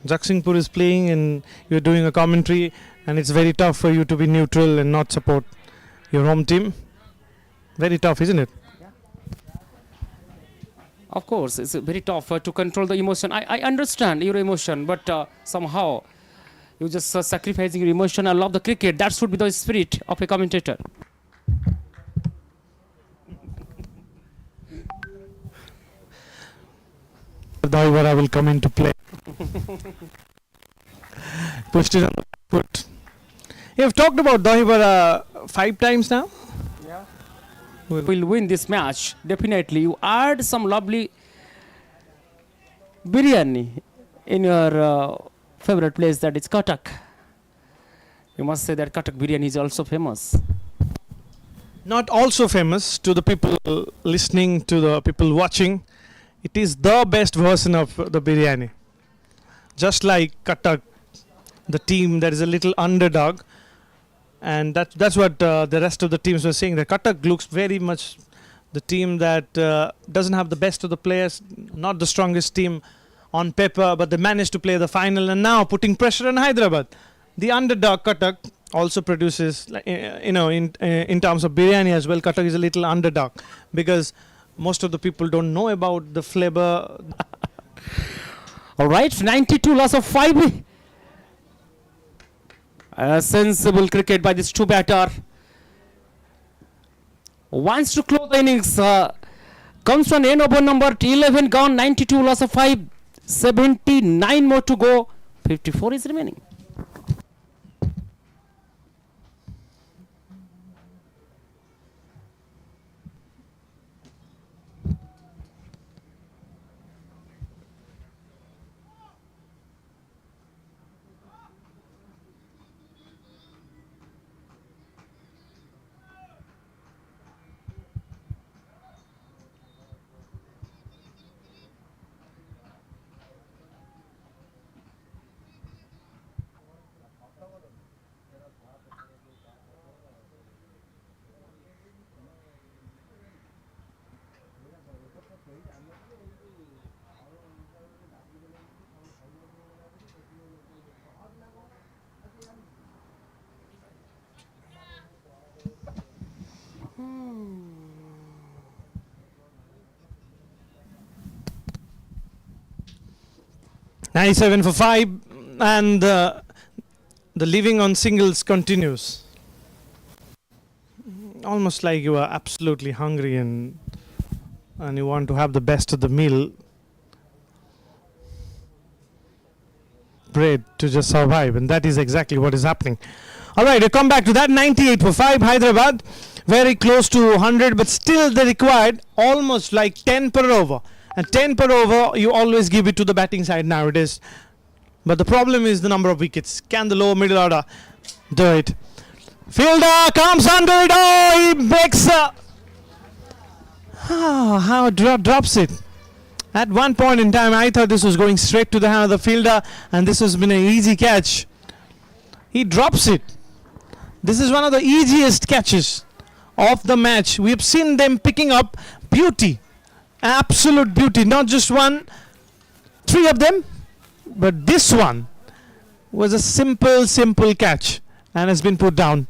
Speaker 5: Jaksinghpur is playing and you're doing a commentary and it's very tough for you to be neutral and not support your home team? Very tough, isn't it?
Speaker 1: Of course, it's very tough to control the emotion. I understand your emotion, but somehow you just sacrificing your emotion. I love the cricket. That should be the spirit of a commentator.
Speaker 5: Dhaivara will come into play. Pushed it on the foot. You've talked about Dhaivara 5 times now.
Speaker 1: Will win this match. Definitely. You add some lovely biryani in your favorite place, that is Cuttack. You must say that Cuttack biryani is also famous.
Speaker 5: Not also famous to the people listening, to the people watching. It is the best version of the biryani. Just like Cuttack, the team that is a little underdog. And that's what the rest of the teams were saying. That Cuttack looks very much the team that doesn't have the best of the players, not the strongest team on paper, but they managed to play the final and now putting pressure on Hyderabad. The underdog Cuttack also produces, in terms of biryani as well, Cuttack is a little underdog because most of the people don't know about the flavor.
Speaker 1: All right, 92 loss of 5. Sensible cricket by this 2 batter. Wants to close the innings. Comes from end over number 11 gone. 92 loss of 5. 79 more to go. 54 is remaining.
Speaker 5: 97 for 5, and the living on singles continues. Almost like you are absolutely hungry and you want to have the best of the meal. Bread to just survive, and that is exactly what is happening. Alright, we come back to that. 98 for 5, Hyderabad. Very close to 100, but still they required almost like 10 per over. And 10 per over, you always give it to the batting side nowadays. But the problem is the number of wickets. Can the lower middle order do it? Fielder comes under it. Oh, he makes drops it. At one point in time, I thought this was going straight to the hand of the fielder, and this has been an easy catch. He drops it. This is one of the easiest catches of the match. We've seen them picking up beauty, absolute beauty. Not just one, 3 of them, but this one was a simple catch and has been put down.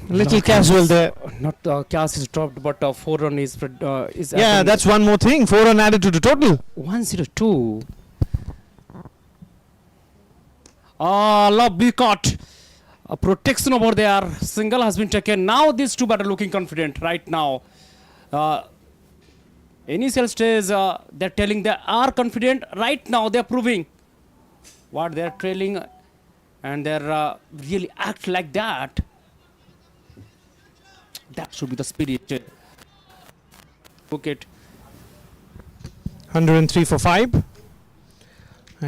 Speaker 5: Little casual there.
Speaker 1: Not Cass is dropped, but 4 run is
Speaker 5: Yeah, that's one more thing. 4 run added to the total.
Speaker 1: 102. Lovely caught. A protection over there. Single has been taken. Now these two batters are looking confident right now. Initial stage, they're telling they are confident. Right now they're proving what they're trailing, and they're really act like that. That should be the spirit. Wicket.
Speaker 5: 103 for 5.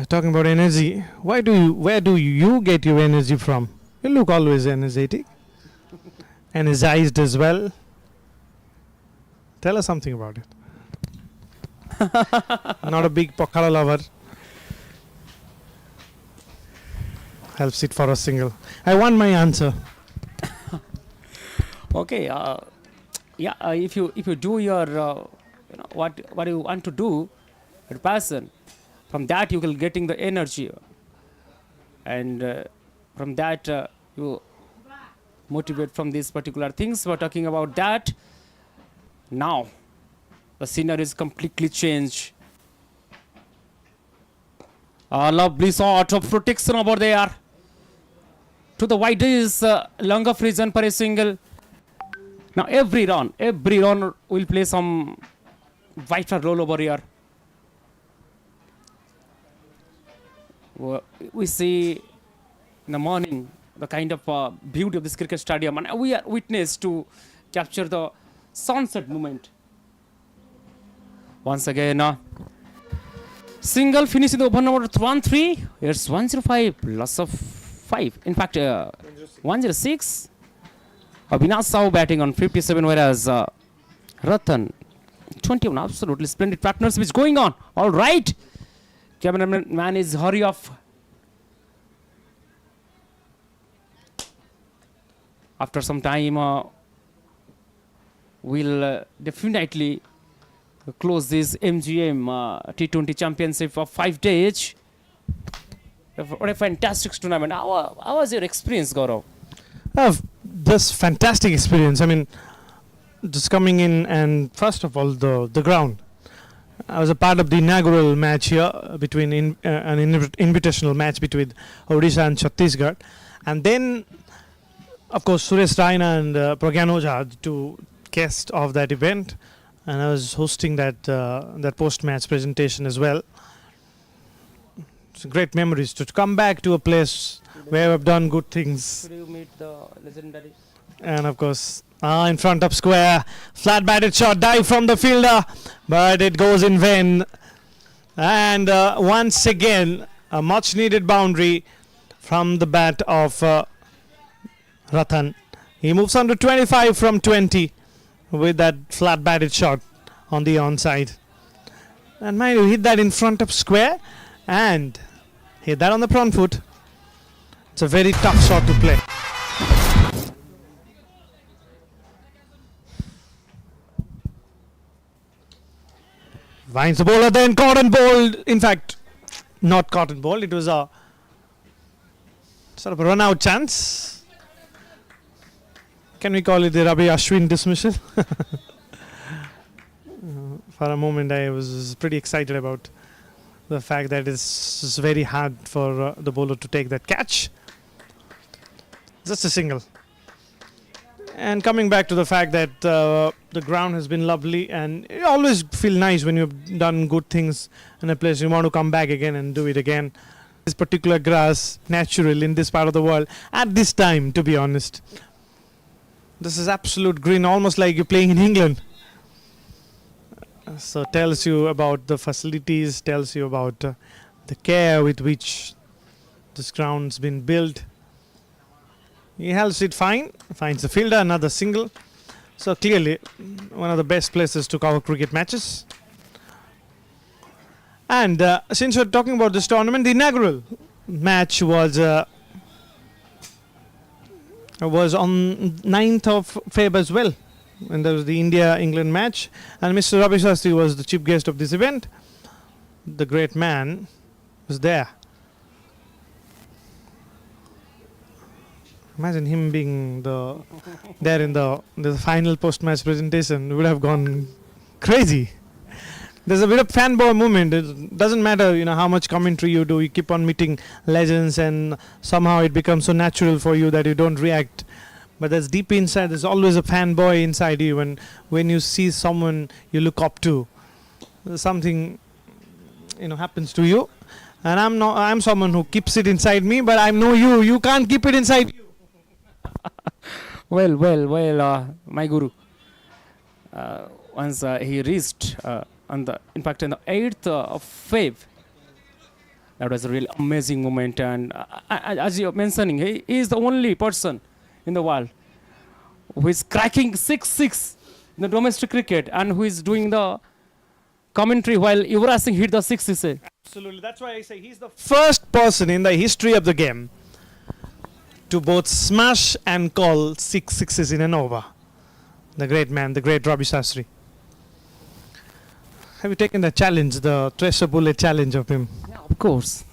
Speaker 5: Talking about energy, where do you get your energy from? You look always energetic, energized as well. Tell us something about it. Not a big Pokala lover. Helps it for a single. I want my answer.
Speaker 1: Okay. If you do your what you want to do, your passion, from that you will getting the energy, and from that you motivate from these particular things. We're talking about that. Now the scenery is completely changed. A lovely sort of protection over there. To the wide is longer reason for a single. Now every run will play some vital role over here. We see in the morning the kind of beauty of this cricket stadium, and we are witness to capture the sunset moment. Once again, single finish in the over number 1-3. It's 105 loss of 5. In fact, 106. Avinash Sahu batting on 57, whereas Ratan 21. Absolutely splendid partnership is going on. All right. Cameraman is hurry off. After some time, we'll definitely close this MGM T20 championship for 5 days. What a fantastic tournament. How was your experience, Gaurav?
Speaker 5: This fantastic experience. I mean, just coming in, and first of all, the ground. I was a part of the inaugural match here between an invitational match between Odisha and Chhattisgarh, and then, of course, Suresh Raina and Pragyan Ojha, the two guests of that event, and I was hosting that post-match presentation as well. It's great memories to come back to a place where I've done good things.
Speaker 1: Could you meet the legendary?
Speaker 5: And of course, in front of square, flat batted shot, dive from the fielder, but it goes in vain. And once again, a much needed boundary from the bat of Ratan. He moves on to 25 from 20 with that flat batted shot on the onside. And mind you, hit that in front of square and hit that on the front foot. It's a very tough shot to play. Finds the bowler, then caught and bowled. In fact, not caught and bowled. It was a sort of a run out chance. Can we call it the Ravi Ashwin dismissal? For a moment, I was pretty excited about the fact that it's very hard for the bowler to take that catch. Just a single. And coming back to the fact that the ground has been lovely, and you always feel nice when you've done good things in a place. You want to come back again and do it again. This particular grass, natural in this part of the world, at this time, to be honest. This is absolute green, almost like you're playing in England. So tells you about the facilities, tells you about the care with which this ground's been built. He holds it fine, finds the fielder, another single. So clearly one of the best places to cover cricket matches. And since we're talking about this tournament, the inaugural match was on 9th of Feb as well, when there was the India-England match, and Mr. Ravi Shastri was the chief guest of this event. The great man was there. Imagine him being there in the final post-match presentation. Would have gone crazy. There's a bit of fanboy movement. It doesn't matter, how much commentary you do. You keep on meeting legends, and somehow it becomes so natural for you that you don't react. But that's deep inside. There's always a fanboy inside you when you see someone you look up to. Something happens to you. And I'm someone who keeps it inside me, but I know you can't keep it inside you.
Speaker 1: Well, my guru. Once he reached in the 8th of Feb. That was a really amazing moment, and as you're mentioning, he is the only person in the world who is cracking 6-6 in the domestic cricket, and who is doing the commentary while Yuvraj Singh hit the 6 6.
Speaker 5: Absolutely, that's why I say he's the first person in the history of the game to both smash and call 6 6s in an over. The great man, the great Ravi Shastri. Have you taken the challenge, the tracer bullet challenge of him?
Speaker 1: Yeah, of course.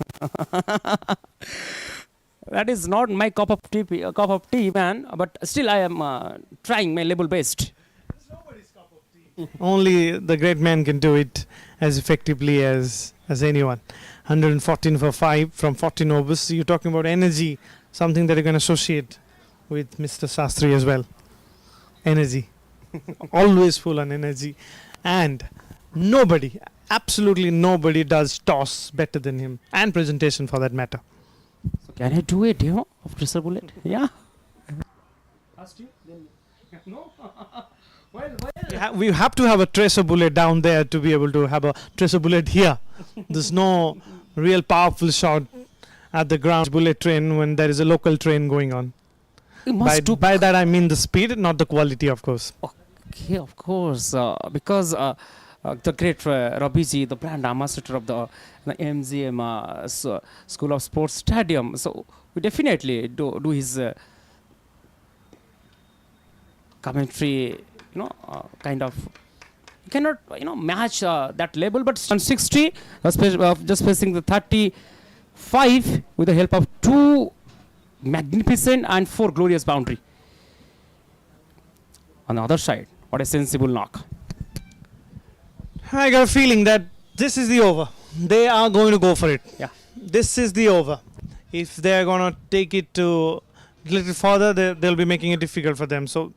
Speaker 1: That is not my cup of tea, man. But still, I am trying my level best.
Speaker 5: It's nobody's cup of tea. Only the great man can do it as effectively as anyone. 114 for 5 from 14 overs. You're talking about energy, something that you can associate with Mr. Shastri as well. Energy. Always full on energy. And nobody, absolutely nobody does toss better than him, and presentation for that matter.
Speaker 1: So can I do it, of tracer bullet? Yeah. Asked you? Then no.
Speaker 5: We have to have a tracer bullet down there to be able to have a tracer bullet here. There's no real powerful shot at the ground bullet train when there is a local train going on. By that I mean the speed, not the quality, of course.
Speaker 1: Okay, of course. Because the great Rabiji, the brand ambassador of the MGM School of Sports Stadium. So we definitely do his commentary, kind of. You cannot, match that level, but 160, just facing the 35 with the help of 2 magnificent and 4 glorious boundary. On the other side, what a sensible knock.
Speaker 5: I got a feeling that this is the over. They are going to go for it.
Speaker 1: Yeah.
Speaker 5: This is the over. If they're going to take it to a little further, they'll be making it difficult for them. So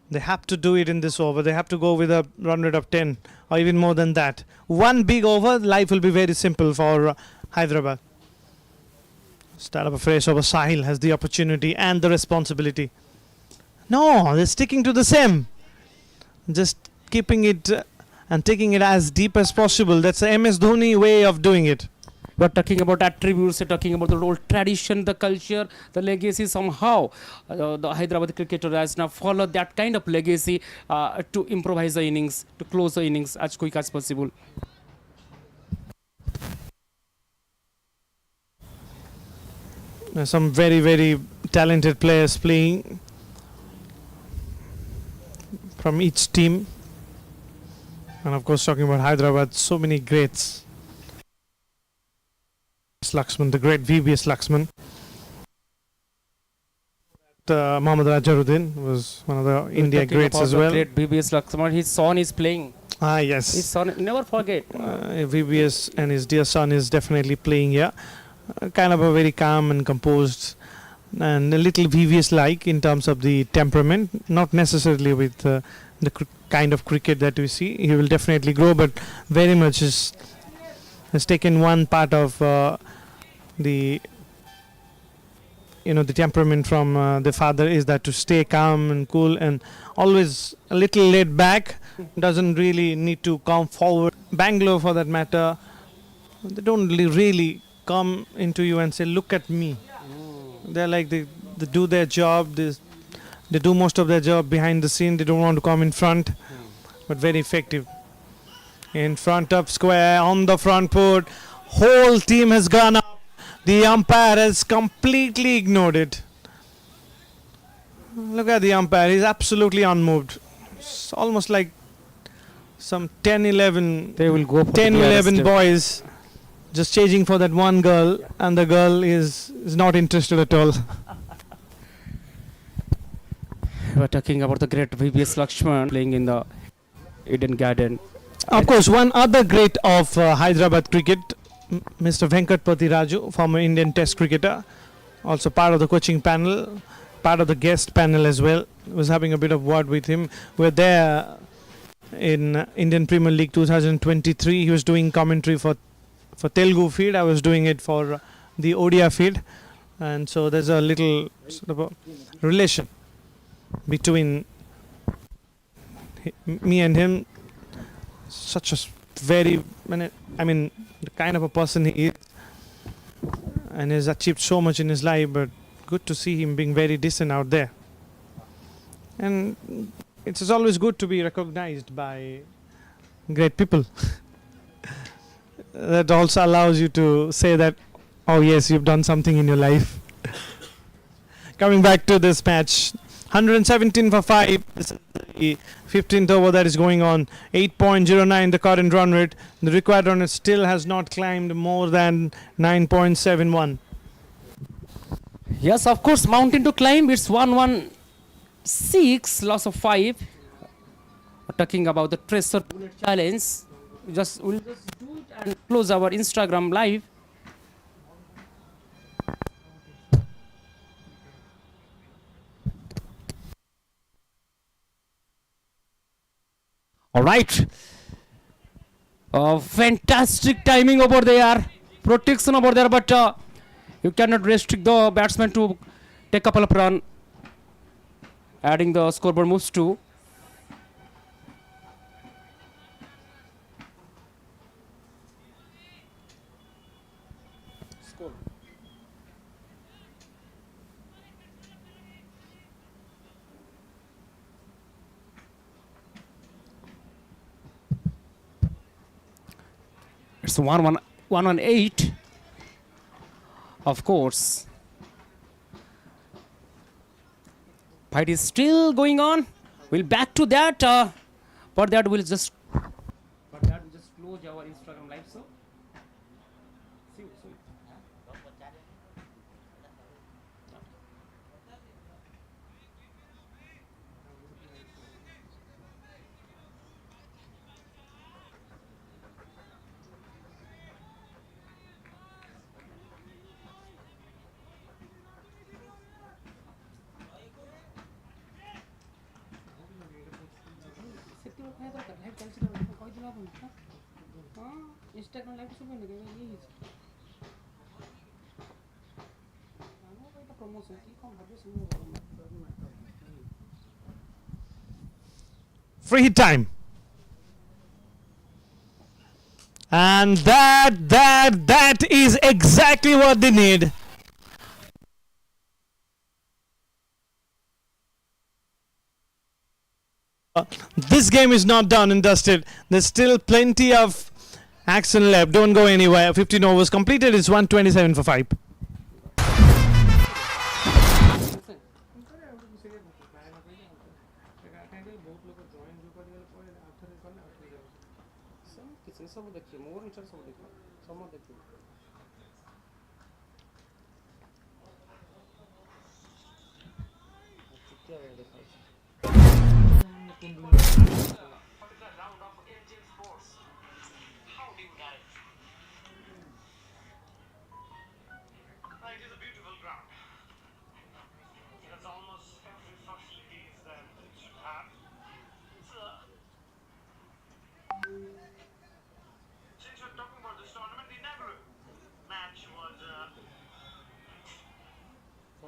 Speaker 5: they have to do it in this over. They have to go with a run rate of 10 or even more than that. One big over, life will be very simple for Hyderabad. Start up a fresh over. Sahil has the opportunity and the responsibility. No, they're sticking to the same. Just keeping it and taking it as deep as possible. That's the MS Dhoni way of doing it.
Speaker 1: We're talking about attributes, we're talking about the old tradition, the culture, the legacy. Somehow the Hyderabad cricketer has now followed that kind of legacy to improvise the innings, to close the innings as quick as possible.
Speaker 5: Some very, very talented players playing from each team. And of course, talking about Hyderabad, so many greats. Laxman, the great VBS Laxman. Mohammad Rajaruddin was one of the India greats as well.
Speaker 1: Great VBS Laxman, his son is playing
Speaker 5: Yes.
Speaker 1: His son, never forget.
Speaker 5: VBS and his dear son is definitely playing here. Kind of a very calm and composed and a little VVS-like in terms of the temperament, not necessarily with the kind of cricket that we see. He will definitely grow, but very much has taken one part of the the temperament from the father is that to stay calm and cool and always a little laid back, doesn't really need to come forward. Bangalore for that matter, they don't really come into you and say, look at me. They're like they do their job, they do most of their job behind the scene, they don't want to come in front, but very effective. In front of square, on the front foot, whole team has gone up. The umpire has completely ignored it. Look at the umpire, he's absolutely unmoved. It's almost like some 10-11
Speaker 1: They will go for
Speaker 5: 10-11 boys just chasing for that one girl, and the girl is not interested at all.
Speaker 1: We are talking about the great VBS Lakshman playing in the Eden Garden.
Speaker 5: Of course, one other great of Hyderabad cricket, Mr. Venkatpati Raju, former Indian Test cricketer, also part of the coaching panel, part of the guest panel as well. Was having a bit of word with him. We're there in Indian Premier League 2023. He was doing commentary for Telugu feed. I was doing it for the Odia feed, and so there's a little sort of a relation between me and him. Such a very, I mean, the kind of a person he is, and has achieved so much in his life, but good to see him being very decent out there. And it's always good to be recognized by great people. That also allows you to say that, oh yes, you've done something in your life. Coming back to this match, 117 for 5. This is the 15th over that is going on. 8.09 the current run rate. The required run rate still has not climbed more than 9.71.
Speaker 1: Yes, of course, mountain to climb. It's 116, loss of 5. We're talking about the Tracer Bullet Challenge. We'll just do it and close our Instagram live. All right. Fantastic timing over there. Protection over there, but you cannot restrict the batsman to take a couple of runs. Adding the scoreboard moves to. It's 118. Of course. Fight is still going on. We'll back to that. For that we'll just close our Instagram live. So. Instagram live
Speaker 5: Free hit time. And that is exactly what they need. This game is not done and dusted. There's still plenty of action left. Don't go anywhere. 15 overs completed. It's 127 for 5.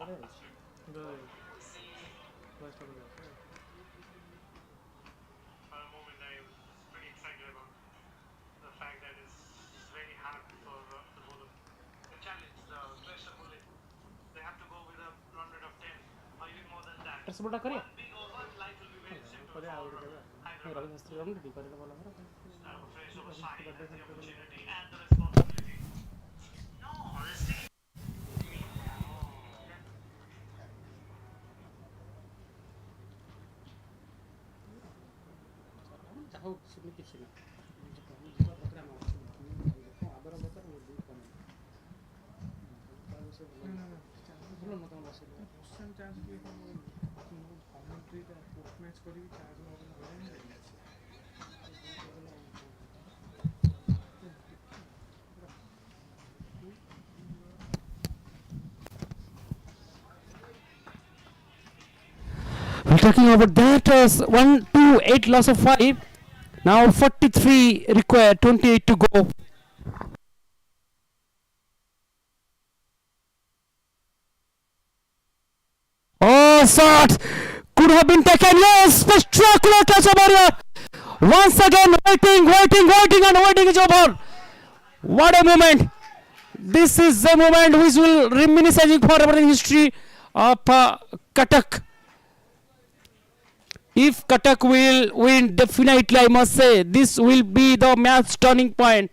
Speaker 5: For a moment, I was pretty excited about the fact that it's very hard for the bowler. The challenge, the pressure bowling, they have to go with a run rate of 10 or even more than that. One big over, life will be very simple for Hyderabad. Fresh over side has the opportunity and the responsibility. No, honestly.
Speaker 1: We're talking about that. 1, 2, 8 loss of 5. Now 43 required, 28 to go. Oh, shot! Could have been taken. Yes, spectacular touch over here. Once again, waiting, and waiting is over. What a moment! This is the moment which will reminiscing forever in history of Cuttack. If Cuttack will win, definitely I must say this will be the match turning point.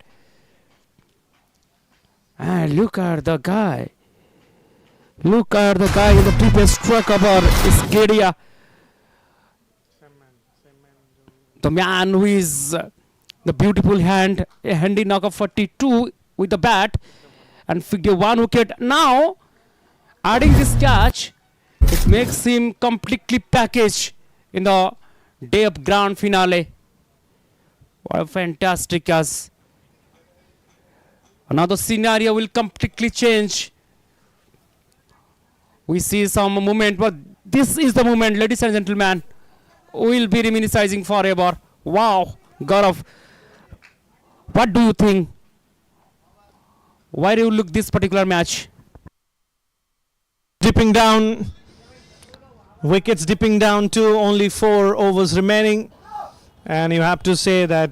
Speaker 1: And look at the guy. Look at the guy in the triple stroke over Iskedia. The man who is the beautiful hand, a handy knock of 42 with the bat and figure 1 wicket. Now, adding this catch, it makes him completely packaged in the day of grand finale. What a fantastic catch. Another scenario will completely change. We see some movement, but this is the moment, ladies and gentlemen. We'll be reminiscing forever. Wow, Gaurav, what do you think? Why do you look this particular match?
Speaker 5: Dipping down, wickets dipping down to only 4 overs remaining, and you have to say that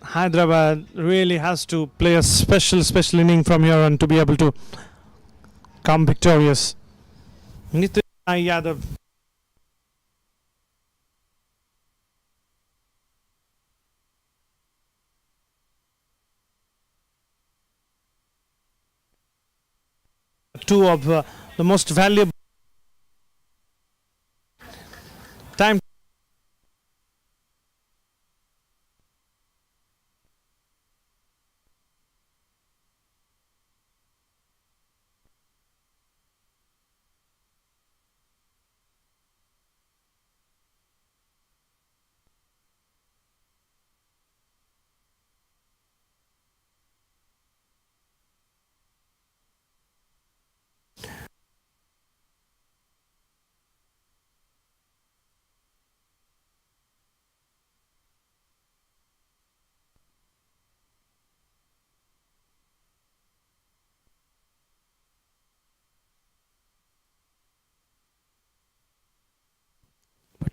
Speaker 5: Hyderabad really has to play a special inning from here on to be able to come victorious. Nitin Yadav. Two of the most valuable time.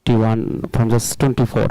Speaker 1: T1 from just 24.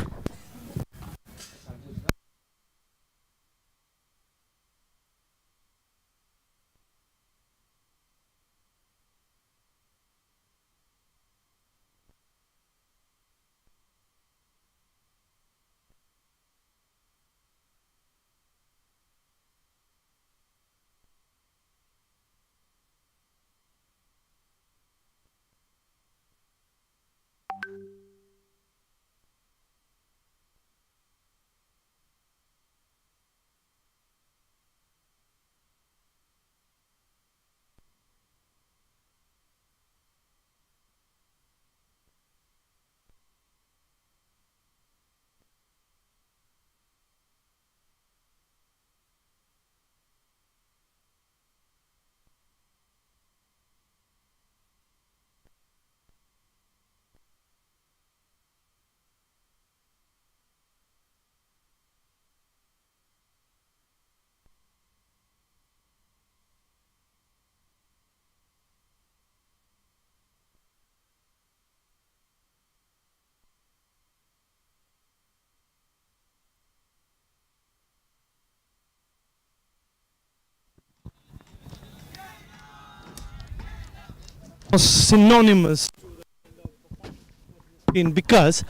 Speaker 5: synonymous in because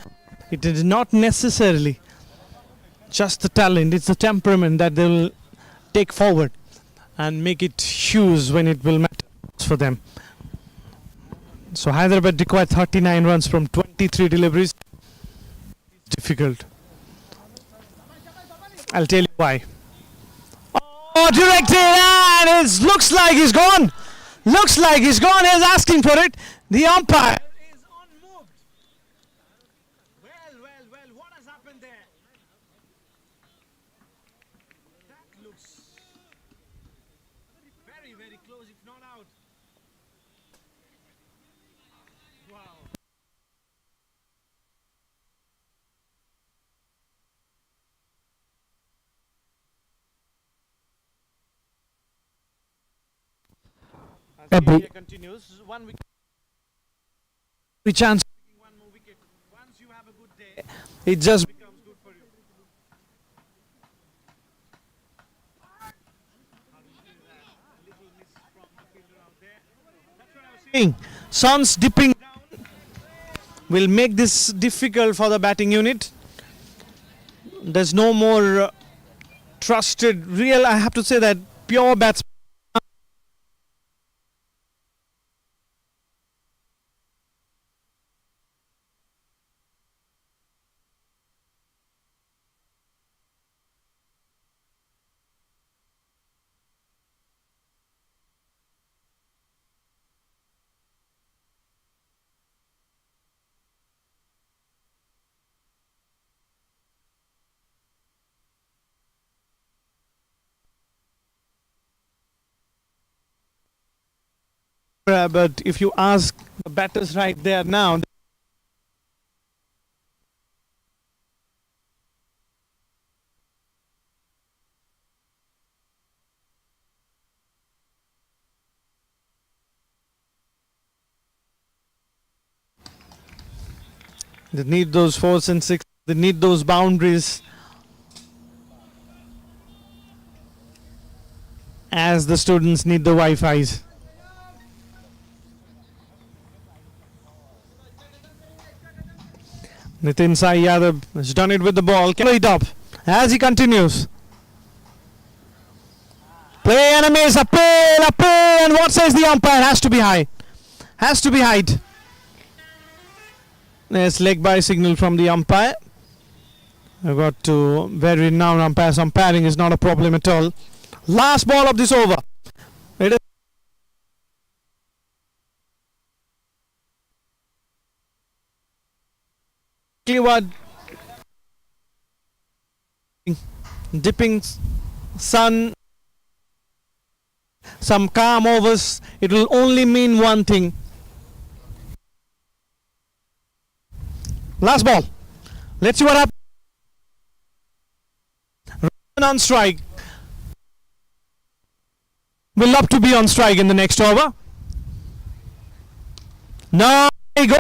Speaker 5: it is not necessarily just the talent, it's the temperament that they will take forward and make it huge when it will matter for them. So Hyderabad required 39 runs from 23 deliveries. Difficult. I'll tell you why. Oh, directed, and it looks like he's gone. Looks like he's gone. He's asking for it. The umpire is unmoved. Well, what has happened there? That looks very close, if not out. Wow. As the India continues, one wicket. Every chance of taking one more wicket. Once you have a good day, it just becomes good for you. Little miss from the fielder out there. That's what I was saying. Suns dipping down will make this difficult for the batting unit. There's no more trusted, real, I have to say that, pure batsman. But if you ask the batters right there now, they need those 4s and 6s, they need those boundaries as the students need the Wi-Fi's. Nitin Sai Yadav has done it with the ball. Can it up as he continues. Play and a miss, a play, and what says the umpire? Has to be high. Has to be height. There's leg by signal from the umpire. I've got to very renowned umpires. Umpiring is not a problem at all. Last ball of this over. It is what dipping sun, some calm overs. It will only mean one thing. Last ball. Let's see what happens. Run on strike. Will love to be on strike in the next over. No, he goes.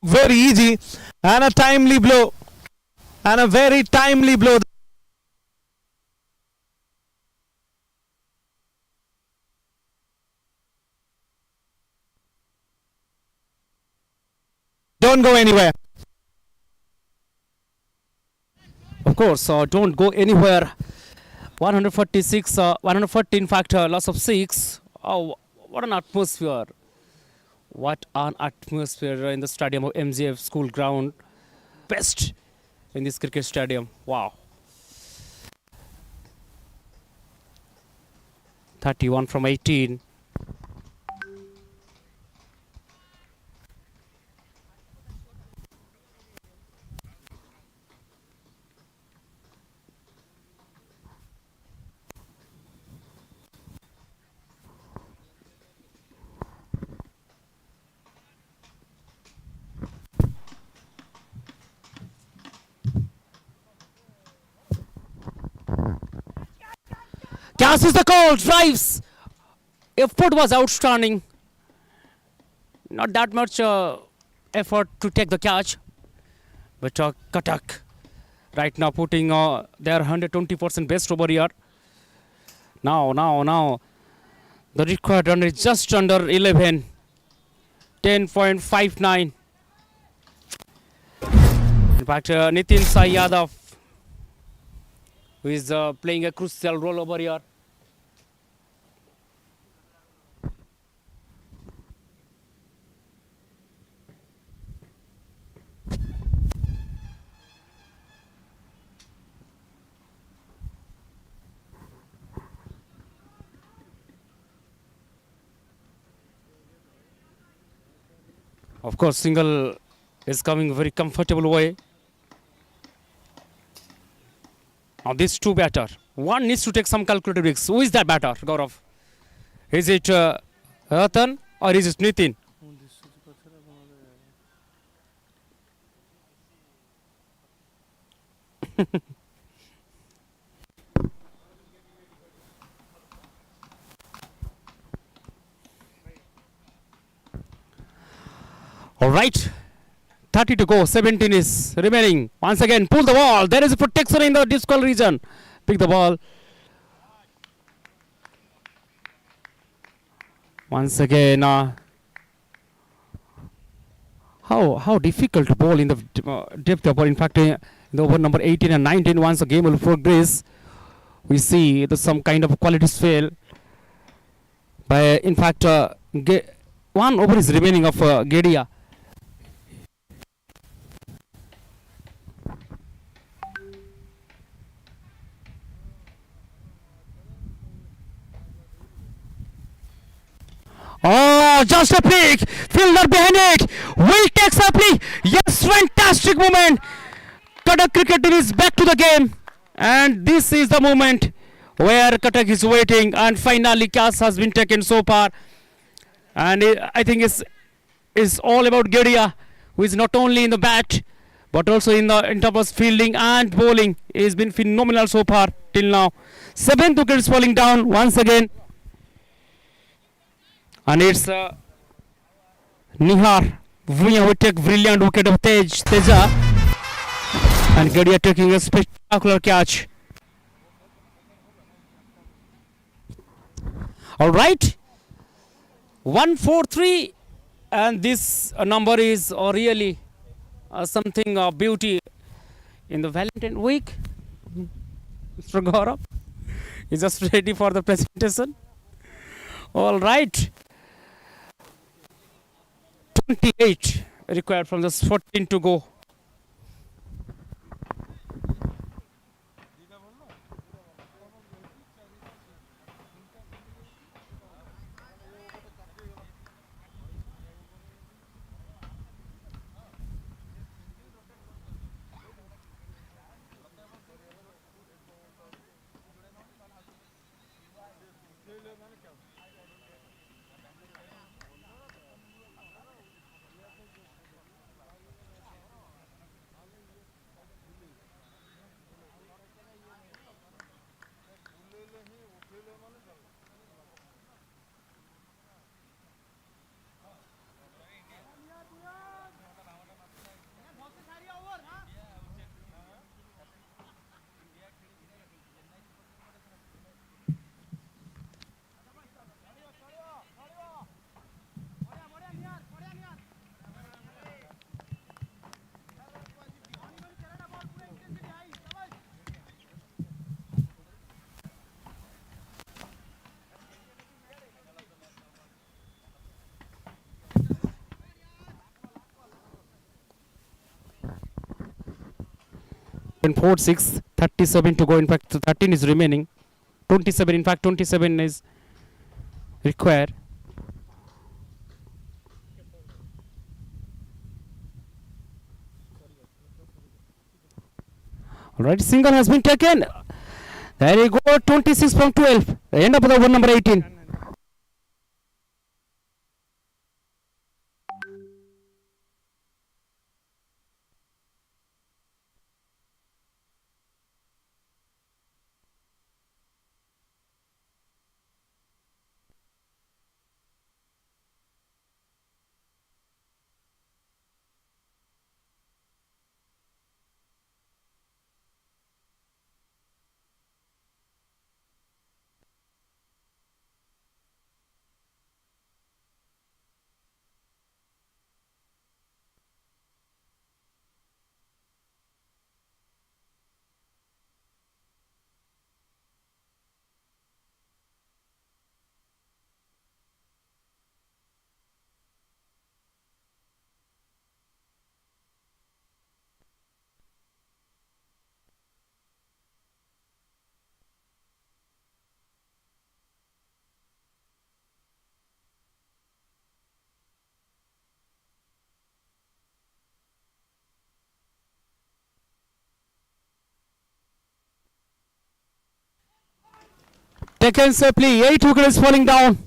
Speaker 5: Very easy and a timely blow, and a very timely blow. Don't go anywhere.
Speaker 1: Of course, don't go anywhere. 146, 140 in fact, loss of 6. Oh, what an atmosphere. What an atmosphere in the stadium of MGF School Ground. Best in this cricket stadium. Wow. 31 from 18. Gas is the call, drives. Effort was outstanding. Not that much effort to take the catch. But Cuttack right now putting their 120% best over here. Now. The required run is just under 11. 10.59. In fact, Nitin Sai Yadav, who is playing a crucial role over here. Of course, single is coming very comfortable way. Now these two batter. One needs to take some calculated risks. Who is that batter, Gaurav? Is it Ratan or is it Nitin? All right. 30 to go. 17 is remaining. Once again, pull the ball. There is a protection in the discal region. Pick the ball. Once again, how difficult to bowl in the depth of ball. In fact, in the over number 18 and 19, once the game will progress, we see that some kind of qualities fail. By in fact, one over is remaining of Gedia. Oh, just a pick. Fielder behind it. Will take supply. Yes, fantastic moment. Cuttack cricket team is back to the game. And this is the moment where Cuttack is waiting. And finally, catch has been taken so far. And I think it's all about Gedia, who is not only in the bat, but also in terms of fielding and bowling. He has been phenomenal so far till now. 7th wicket is falling down once again. And it's Nihar Vuniya who take brilliant wicket of Teja, and Gedia taking a spectacular catch. All right, 143, and this number is really something of beauty in the Valentine week. Mr. Gaurav is just ready for the presentation. All right. 28 required from the 14 to go. In 4-6, 37 to go. In fact, 13 is remaining. 27, in fact, 27 is required. All right, single has been taken. There you go, 26 from 12. End up with the over number 18. taken safely. 8 wickets falling down.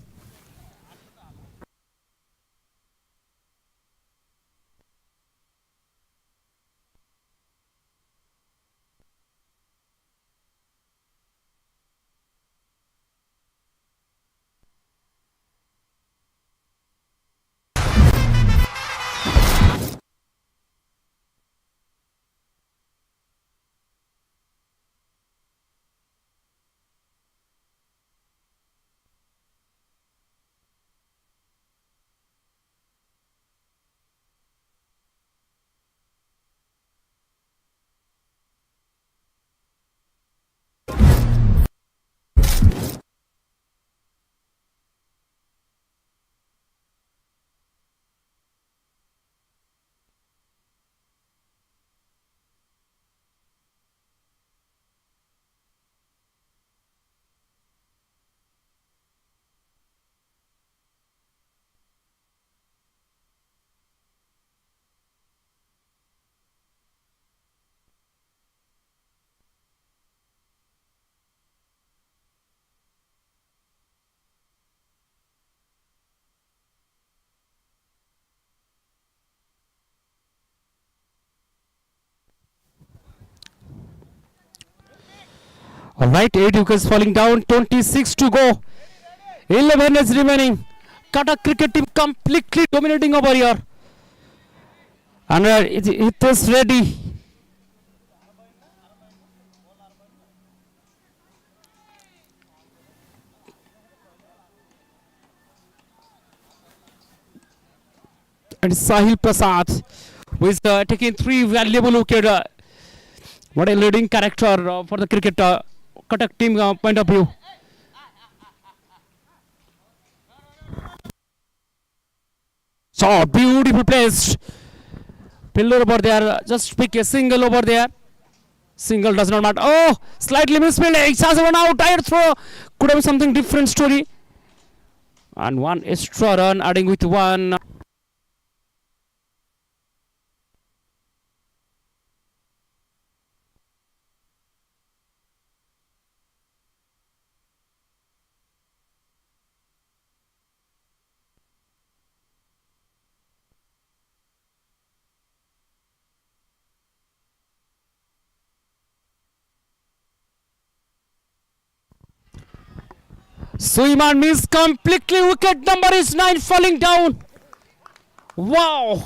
Speaker 1: Alright, 8 wickets falling down, 26 to go. 11 is remaining. Cuttack cricket team completely dominating over here. And it is ready. And Sahil Prasad, who is taking 3 valuable wickets. What a leading character for the cricket Cuttack team point of view. So beautiful placed. Pillar over there. Just pick a single over there. Single does not matter. Oh, slightly misspelled. It has run out. Tired throw. Could have been something different story. And one extra run adding with one. Suiman missed completely. Wicket number is 9 falling down. Wow.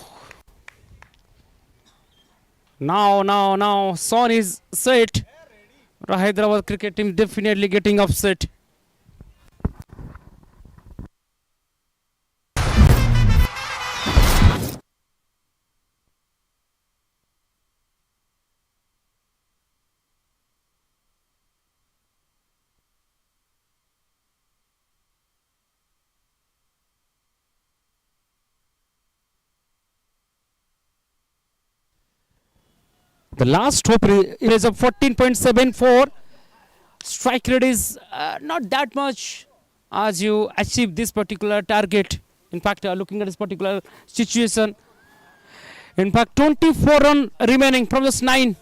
Speaker 1: Now. Son is set. Hyderabad cricket team definitely getting upset. The last hope is of 14.74. Strike rate is not that much as you achieve this particular target. In fact, looking at this particular situation, in fact, 24 run remaining from this 9.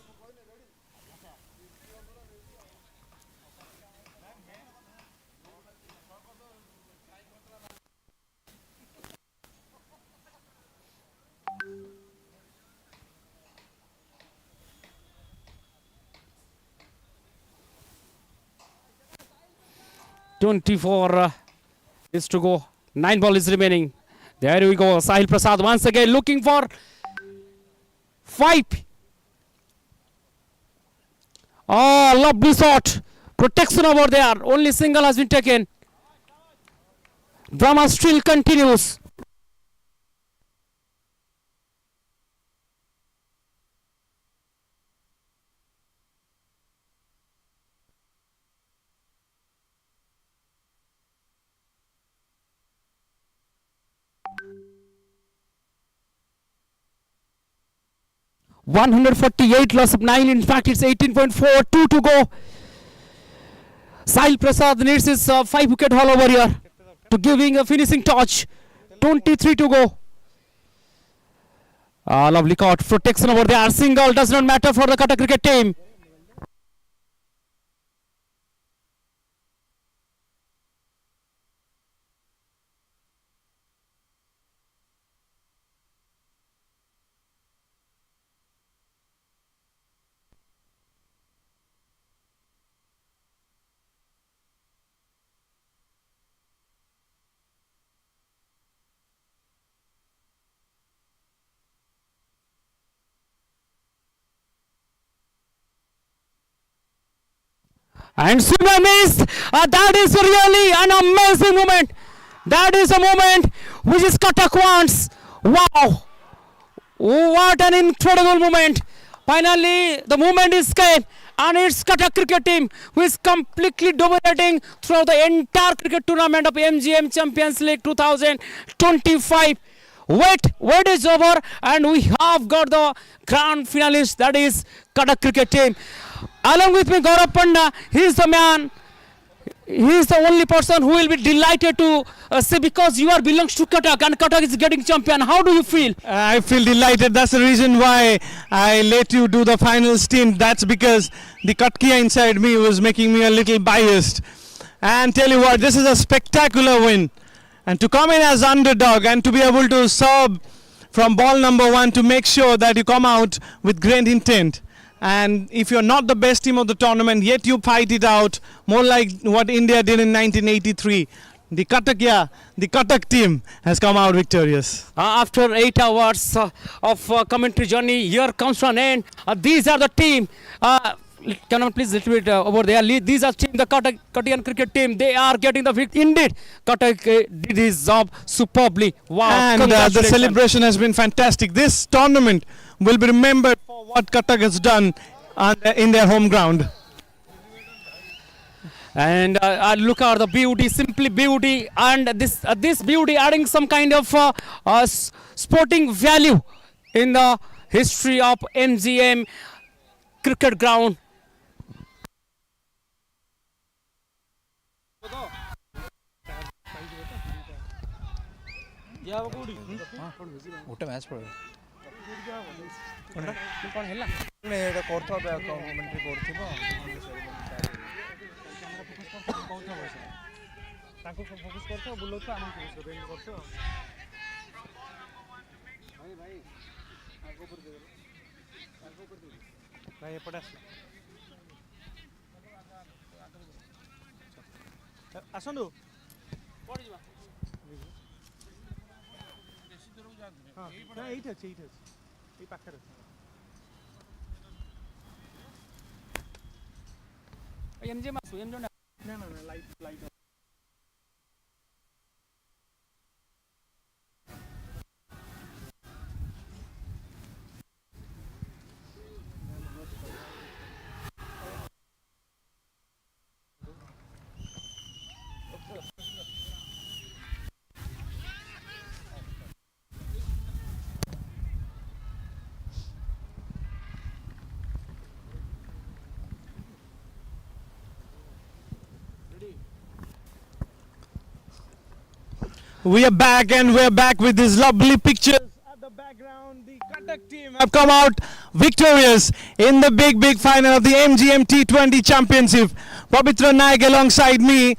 Speaker 1: (24) is to go. 9 ball is remaining. There we go. Sahil Prasad once again looking for 5. Oh, lovely shot. Protection over there. Only single has been taken. Drama still continues. (148) loss of 9. In fact, it's 18.42 to go. Sahil Prasad needs his 5 wicket haul over here to giving a finishing touch. 23 to go. Lovely caught. Protection over there. Single does not matter for the Cuttack cricket team. And swing and miss. That is really an amazing moment. That is a moment which is Cuttack wants. Wow. What an incredible moment. Finally, the moment is came. And it's Cuttack cricket team who is completely dominating throughout the entire cricket tournament of MGM Champions League 2025. Wait is over and we have got the grand finalist, that is Cuttack cricket team. Along with me, Gaurav Panda, he is the man. He is the only person who will be delighted to say, because you are belongs to Cuttack and Cuttack is getting champion. How do you feel?
Speaker 5: I feel delighted. That's the reason why I let you do the final stint. That's because the Katkia inside me was making me a little biased. And tell you what, this is a spectacular win. And to come in as underdog and to be able to serve from ball number 1 to make sure that you come out with great intent. And if you're not the best team of the tournament, yet you fight it out, more like what India did in 1983. The Cuttack team has come out victorious.
Speaker 1: After 8 hours of commentary journey, here comes to an end. These are the team. Can I please little bit over there? These are team, the Cuttack cricket team. They are getting the victory. Indeed, Cuttack did his job superbly. Wow!
Speaker 5: And the celebration has been fantastic. This tournament will be remembered for what Cuttack has done in their home ground.
Speaker 1: And look at the beauty, simply beauty, and this beauty adding some kind of sporting value in the history of MGM cricket ground.
Speaker 7: ଗୋଟେ match ପଡ଼ିବ କ'ଣ ହେଲା ଏଇଟା କରୁଥିବ commentary କରୁଥିବ ତାଙ୍କୁ focus କରୁଥିବ ବୁଲଉଥିବ ଆମକୁ ଫୋକସ୍ କରିବ ଏମିତି କରୁଥିବ ଭାଇ ଭାଇ ଭାଇ ଏପଟେ ଆସ ଆସନ୍ତୁ ହଁ ଏଇଠି ଅଛି ଏଇ ପାଖରେ ଅଛି
Speaker 1: MGM ଆସୁ MGM
Speaker 2: No, light.
Speaker 5: We are back and we're back with these lovely pictures at the background. The Cuttack team have come out victorious in the big final of the MGM T20 Championship. Pavitra Naik alongside me.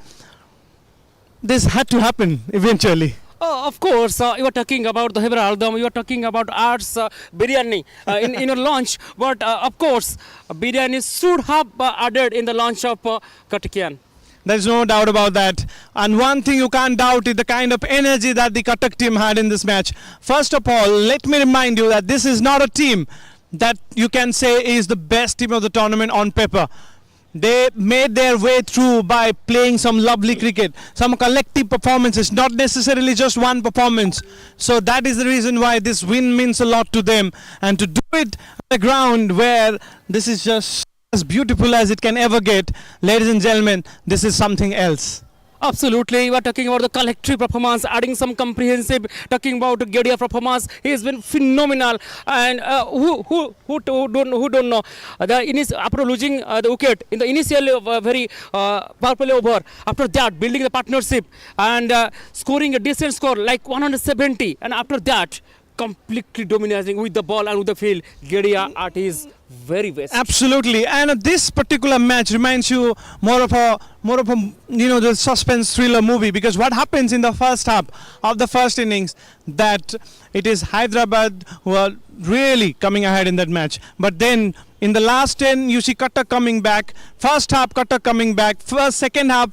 Speaker 5: This had to happen eventually.
Speaker 1: Oh, of course, you are talking about the Hyderabad, you are talking about arts biryani in your launch, but of course, biryani should have added in the launch of Cuttackian.
Speaker 5: There's no doubt about that. And one thing you can't doubt is the kind of energy that the Cuttack team had in this match. First of all, let me remind you that this is not a team that you can say is the best team of the tournament on paper. They made their way through by playing some lovely cricket, some collective performances, not necessarily just one performance. So that is the reason why this win means a lot to them. And to do it on the ground where this is just as beautiful as it can ever get, ladies and gentlemen, this is something else.
Speaker 1: Absolutely, we are talking about the collective performance, adding some comprehensive, talking about Gedia performance. He has been phenomenal, and who don't know after losing the wicket in the initial very power play over. After that, building the partnership and scoring a decent score like 170, and after that, completely dominating with the ball and with the field. Gedia at his very best.
Speaker 5: Absolutely, and this particular match reminds you more of a the suspense thriller movie, because what happens in the first half of the first innings, that it is Hyderabad who are really coming ahead in that match, but then in the last 10 you see Cuttack coming back. First half Cuttack coming back, second half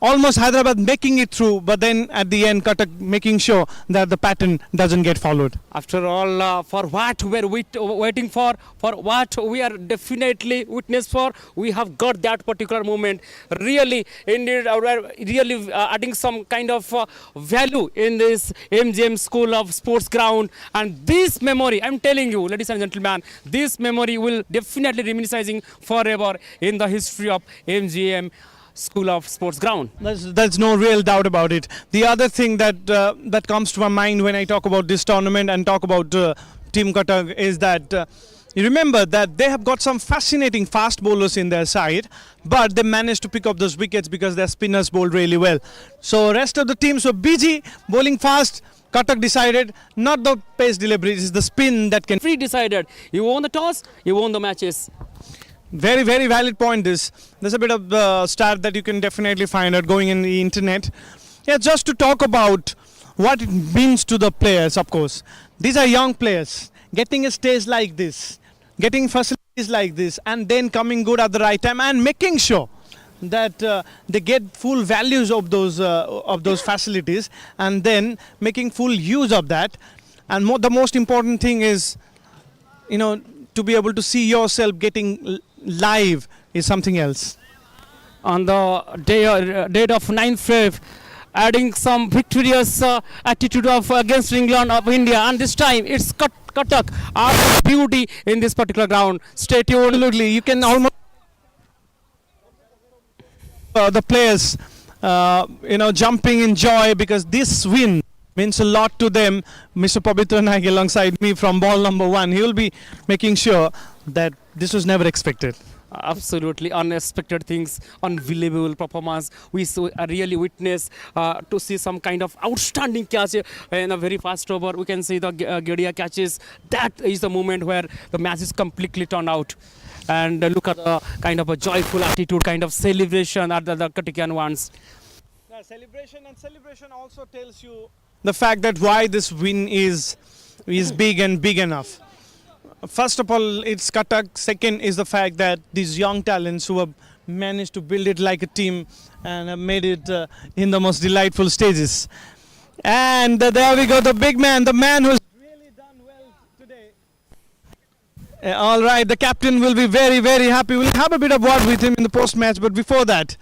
Speaker 5: almost Hyderabad making it through, but then at the end, Cuttack making sure that the pattern doesn't get followed.
Speaker 1: After all, for what we are waiting for what we are definitely witness for, we have got that particular moment. Really, indeed, really adding some kind of value in this MGM School of Sports ground. And this memory, I'm telling you, ladies and gentlemen, this memory will definitely reminiscing forever in the history of MGM School of Sports ground.
Speaker 5: There's no real doubt about it. The other thing that comes to my mind when I talk about this tournament and talk about Team Cuttack is that you remember that they have got some fascinating fast bowlers in their side, but they managed to pick up those wickets because their spinners bowled really well. So rest of the teams were busy bowling fast. Cuttack decided not the pace delivery, it's the spin that can.
Speaker 1: Free decided. You won the toss, you won the matches.
Speaker 5: Very, very valid point. There's a bit of stat that you can definitely find out going in the internet. Yeah, just to talk about what it means to the players, of course. These are young players getting a stage like this, getting facilities like this, and then coming good at the right time and making sure that they get full values of those facilities, and then making full use of that. And the most important thing is, to be able to see yourself getting live is something else.
Speaker 1: On the date of 9th Feb, adding some victorious attitude of against England of India, and this time it's Cuttack are beauty in this particular ground. Stay tuned.
Speaker 5: Absolutely, you can almost the players jumping in joy because this win means a lot to them. Mr. Pabitra Naik alongside me from ball number 1, he will be making sure that this was never expected.
Speaker 1: Absolutely unexpected things, unbelievable performance. We really witness to see some kind of outstanding catch in a very fast over. We can see the Gedia catches. That is the moment where the match is completely turned out. And look at the kind of a joyful attitude, kind of celebration at the Cuttackian ones.
Speaker 5: Now, celebration also tells you the fact that why this win is big and big enough. First of all, it's Cuttack. Second is the fact that these young talents who have managed to build it like a team and have made it in the most delightful stages. And there we go, the big man, the man who's really done well today. All right, the captain will be very, very happy. We'll have a bit of word with him in the post-match, but before that,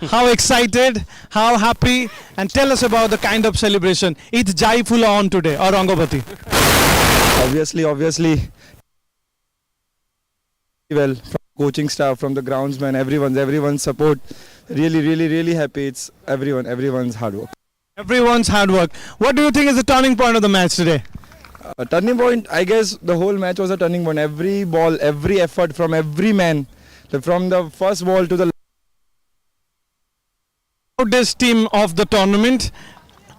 Speaker 5: how excited, how happy, and tell us about the kind of celebration. It's Jai Phula on today, or Rangapati.
Speaker 3: Obviously, well, from coaching staff, from the groundsman, everyone's support. Really happy. It's everyone's hard work.
Speaker 5: Everyone's hard work. What do you think is the turning point of the match today?
Speaker 3: A turning point, I guess the whole match was a turning point. Every ball, every effort from every man, from the first ball to the
Speaker 5: loudest team of the tournament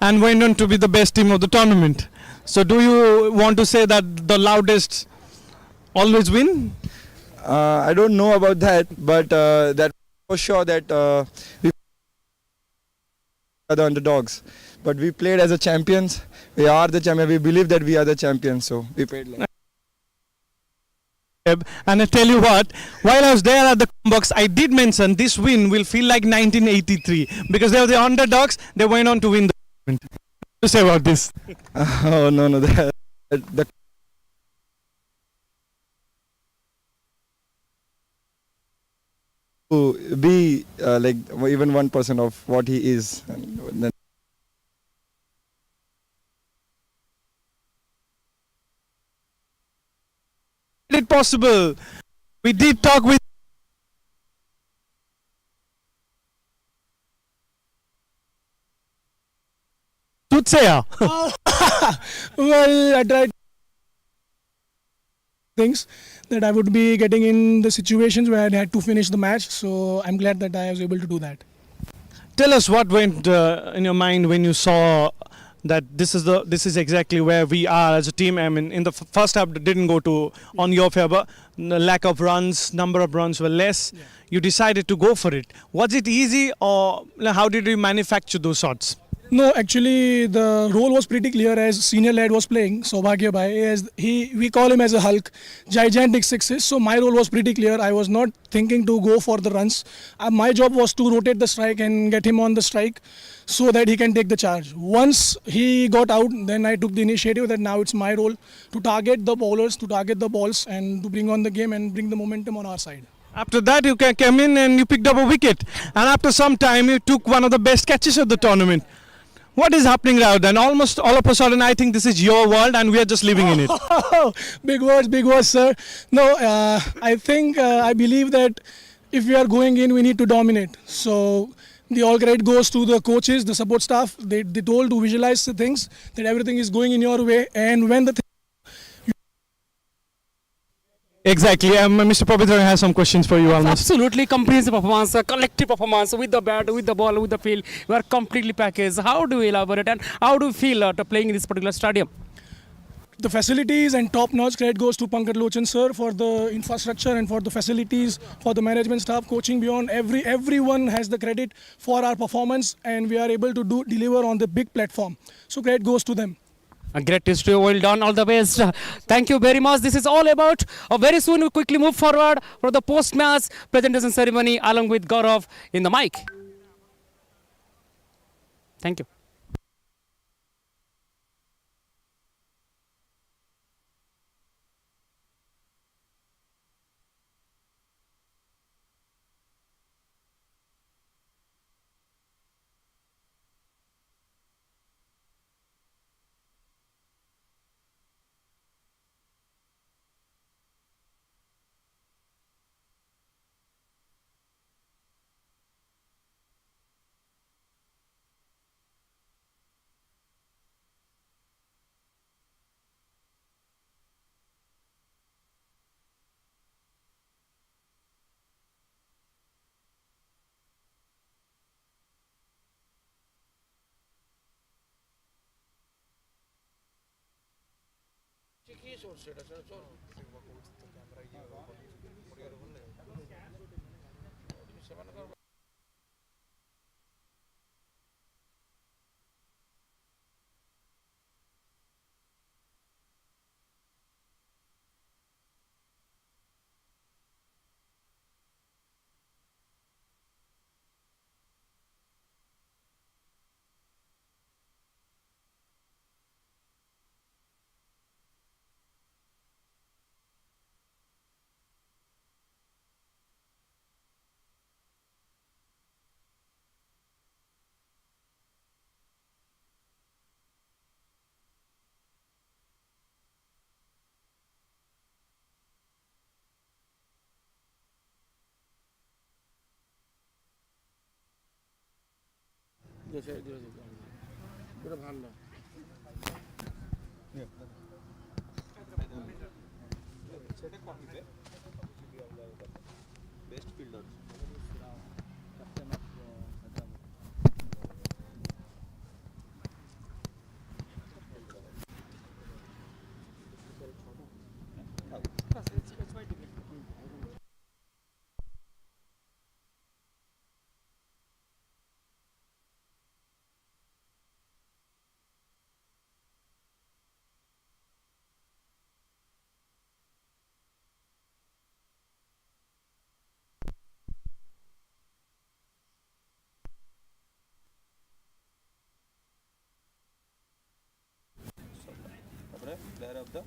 Speaker 5: and went on to be the best team of the tournament. So do you want to say that the loudest always win?
Speaker 3: I don't know about that, but that for sure that we are the underdogs. But we played as a champions. We are the champions. We believe that we are the champions. So we played like.
Speaker 5: And I tell you what, while I was there at the box, I did mention this win will feel like 1983 because they were the underdogs. They went on to win the tournament. What to say about this?
Speaker 3: Oh no, the to be like even 1% of what he is. And then
Speaker 5: it possible. We did talk with Soothsayer.
Speaker 2: Well, I tried things that I would be getting in the situations where I had to finish the match. So I'm glad that I was able to do that.
Speaker 5: Tell us what went in your mind when you saw that this is exactly where we are as a team. I mean, in the first half, it didn't go to on your favor. The lack of runs, number of runs were less. Yeah. You decided to go for it. Was it easy, or how did you manufacture those shots?
Speaker 2: No, actually, the role was pretty clear as senior lad was playing. Saubhagya Bhai, as we call him as a Hulk, gigantic sixes. So my role was pretty clear. I was not thinking to go for the runs. My job was to rotate the strike and get him on the strike, so that he can take the charge. Once he got out, then I took the initiative that now it's my role to target the bowlers, to target the balls, and to bring on the game and bring the momentum on our side.
Speaker 5: After that, you came in and you picked up a wicket. And after some time, you took one of the best catches of the tournament. What is happening now then? Almost all of a sudden, I think this is your world and we are just living in it.
Speaker 2: Big words, sir. No, I believe that if we are going in, we need to dominate. So the all credit goes to the coaches, the support staff. They told to visualize the things, that everything is going in your way. And when the
Speaker 5: Exactly. Mr. Pavitra has some questions for you almost.
Speaker 1: Absolutely comprehensive performance, collective performance with the bat, with the ball, with the field. We are completely packaged. How do you elaborate and how do you feel to playing in this particular stadium?
Speaker 2: The facilities and top-notch credit goes to Pankaj Lochan sir for the infrastructure and for the facilities, for the management staff, coaching beyond. Everyone has the credit for our performance, and we are able to deliver on the big platform. So credit goes to them.
Speaker 1: A great history, well done, all the best. Thank you very much. This is all about. Very soon we quickly move forward for the post-match presentation ceremony along with Gaurav in the mic. Thank you.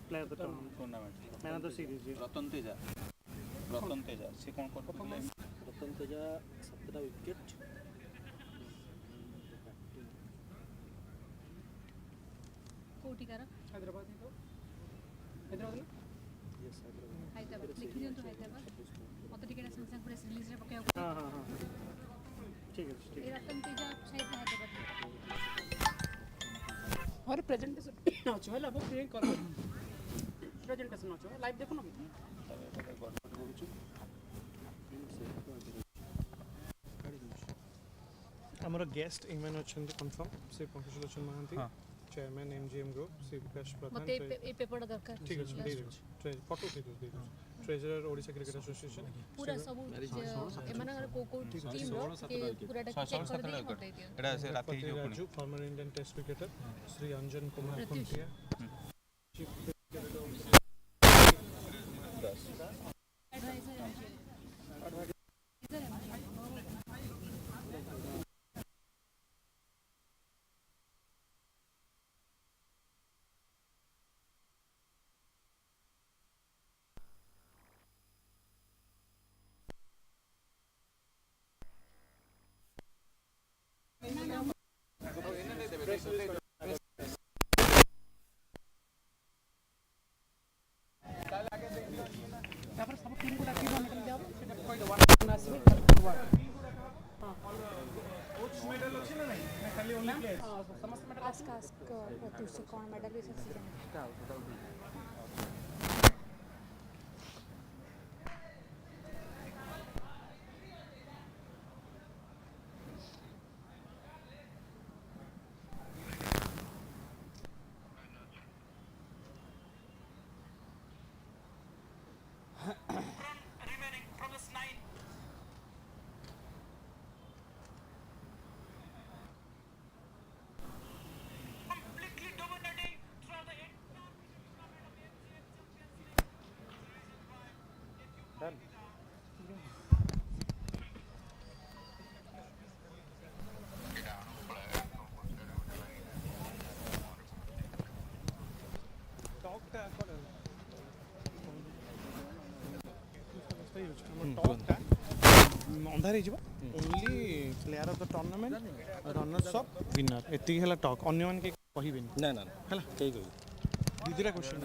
Speaker 3: Player of the tournament.
Speaker 7: Man of the series.
Speaker 3: Ratan Teja. Se kon kortile?
Speaker 7: Ratan Teja 17 wicket.
Speaker 8: कोटिकारा
Speaker 1: Hyderabad Hyderabad
Speaker 7: Yes,
Speaker 8: Hyderabad लिखि दियंतु हैदराबाद मत ticket संग संग press release रे पकाउ
Speaker 7: हाँ ठीक है
Speaker 8: ए रतन तेजा शायद हैदराबाद
Speaker 1: और प्रेजेंटेशन नाचो है लगभग प्ले कर प्रेजेंटेशन नाचो है लाइव देखो ना
Speaker 5: ଆମର ଗେଷ୍ଟ ଏମାନେ ଅଛନ୍ତି କନଫର୍ମ ସେ ପଙ୍କଜ ଲୋଚନ Mohanty chairman MGM Group, Sri Vikash Pradhan.
Speaker 8: ମୋତେ ଏଇ ପେପରଟା ଦରକାର
Speaker 5: ଠିକ୍ ଅଛି ଦେଇଦେଉଛି ଫଟୋ ଦେଇଦେଉଛି ଟ୍ରେଜରର ଓଡ଼ିଶା କ୍ରିକେଟ ଆସୋସିଏସନ୍
Speaker 8: ପୁରା ସବୁ ଏମାନଙ୍କର କୋଉ କୋଉ ଟିମ୍ର ପୁରାଟା ଚେକ୍ କରିଦେଇ ମୋତେ ଦେଇଦିଅ
Speaker 7: ଏଟା ସେ ରାତି
Speaker 5: ପତି ରାଜୁ former Indian test cricketer Shri Anjan Kumar Khuntia
Speaker 8: आस्क तुझसे कौन मेडल भी सकती है अंधार only player of the tournament runners up winner एति हला टॉक अन्य मन के कहिबेनी
Speaker 9: ना ना
Speaker 5: हला
Speaker 9: कई कही
Speaker 5: दीदीरा क्वेश्चन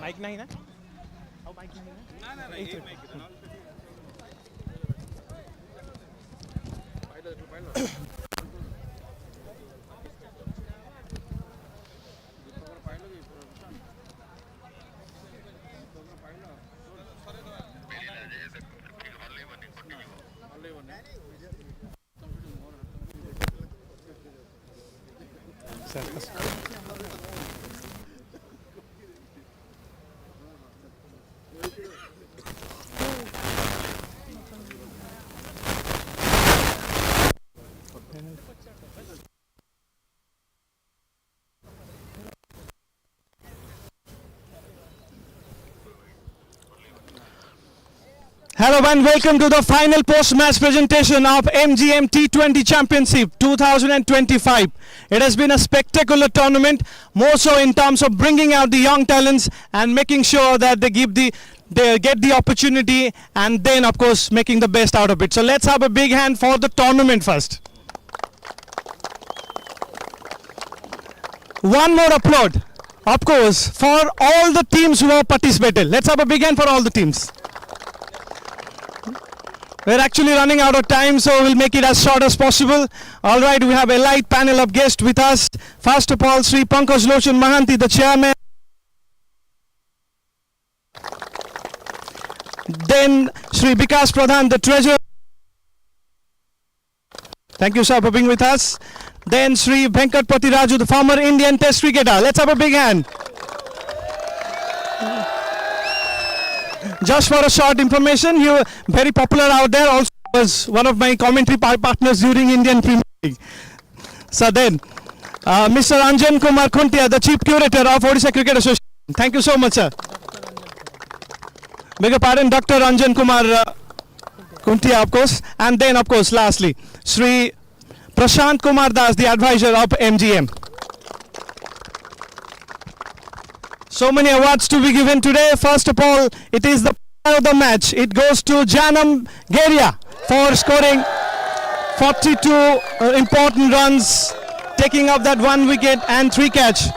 Speaker 5: माइक नहीं ना आओ माइक नहीं ना ना एक Hello and welcome to the final post-match presentation of MGM T20 Championship 2025. It has been a spectacular tournament, more so in terms of bringing out the young talents and making sure that they get the opportunity and then of course making the best out of it. So let's have a big hand for the tournament first. One more applaud, of course, for all the teams who have participated. Let's have a big hand for all the teams. We're actually running out of time, so we'll make it as short as possible. All right, we have a light panel of guests with us. First of all, Sri Pankaj Lochan Mahanti, the chairman. Then Sri Vikas Pradhan, the treasurer. Thank you, sir, for being with us. Then Sri Venkatpati Raju, the former Indian Test cricketer. Let's have a big hand. Just for a short information, he was very popular out there. Also was one of my commentary partners during Indian Premier League. So then, Mr. Anjan Kumar Khuntia, the Chief Curator of Odisha Cricket Association. Thank you so much, sir. Beg your pardon, Dr. Anjan Kumar Khuntia, of course. And then, of course, lastly, Sri Prashant Kumar Das, the advisor of MGM. So many awards to be given today. First of all, it is the player of the match. It goes to Janam Geria for scoring 42 important runs, taking up that 1 wicket and 3 catch.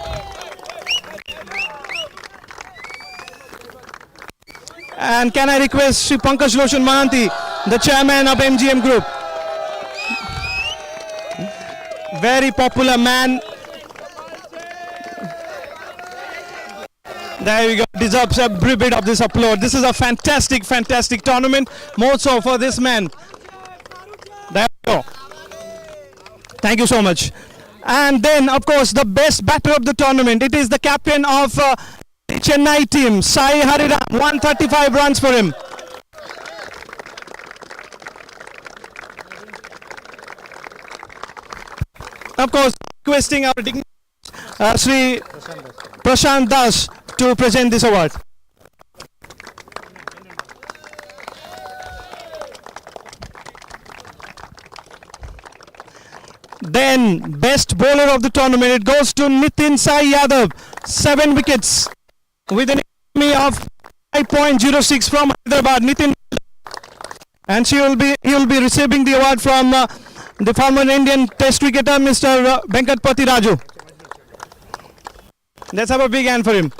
Speaker 5: And can I request Sri Pankaj Lochan Mahanti, the chairman of MGM Group. Very popular man. There we go. deserves every bit of this applaud. This is a fantastic, fantastic tournament. More so for this man. There you go. Thank you so much. And then, of course, the best batter of the tournament. It is the captain of the Chennai team, Sai Hariram. 135 runs for him. Of course, requesting our dignitary Sri Prashant Das to present this award. Then, best bowler of the tournament, it goes to Nitin Sai Yadav. 7 wickets with an economy of 5.06 from Hyderabad. Nitin, and he will be receiving the award from the former Indian Test cricketer, Mr. Venkatpati Raju. Let's have a big hand for him.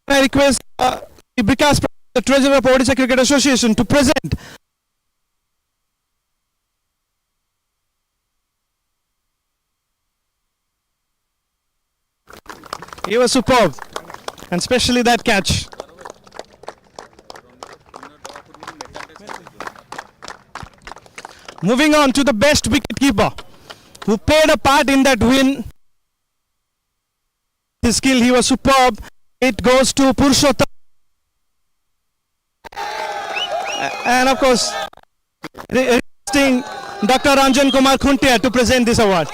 Speaker 5: I request Vikas, the treasurer of Odisha Cricket Association, to present he was superb, and especially that catch. Moving on to the best wicketkeeper who played a part in that win. His skill, he was superb. It goes to Purushottam. And of course, requesting Dr. Ranjan Kumar Khuntia to present this award.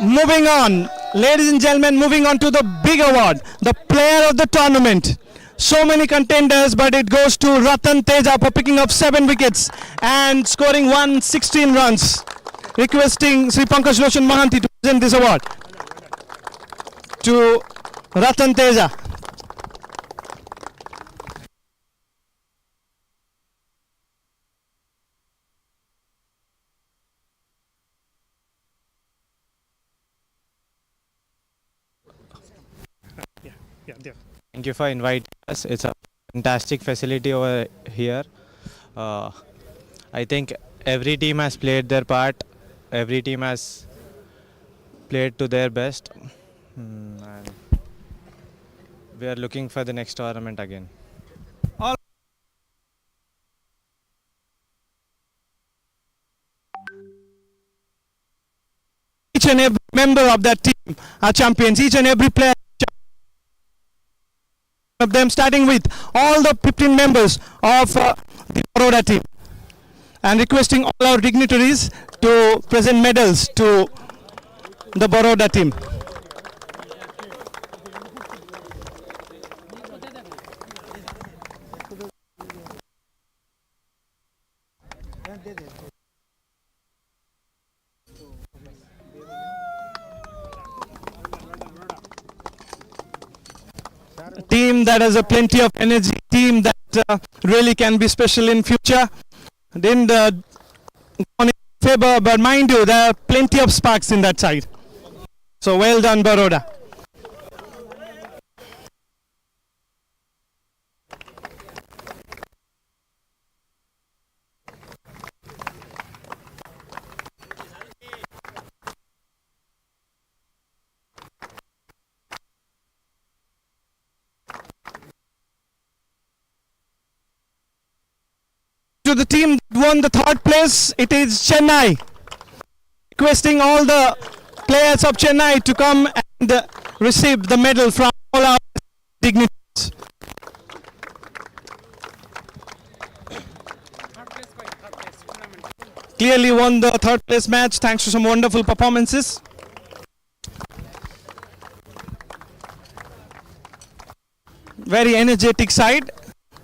Speaker 5: Moving on, ladies and gentlemen, moving on to the big award, the player of the tournament. So many contenders, but it goes to Ratan Teja for picking up 7 wickets and scoring 116 runs. Requesting Sri Pankaj Roshan Mahanti to present this award to Ratan Teja.
Speaker 9: Thank you for inviting us. It's a fantastic facility over here. I think every team has played their part. Every team has played to their best. And we are looking for the next tournament again.
Speaker 5: Each and every member of that team are champions. Each and every player of them, starting with all the 15 members of the Baroda team, and requesting all our dignitaries to present medals to the Baroda team. A team that has a plenty of energy, team that really can be special in future. Didn't go on in favor, but mind you, there are plenty of sparks in that side. So well done, Baroda. To the team that won the 3rd place, it is Chennai. Requesting all the players of Chennai to come and receive the medal from all our dignitaries. Clearly won the 3rd place match thanks to some wonderful performances. Very energetic side.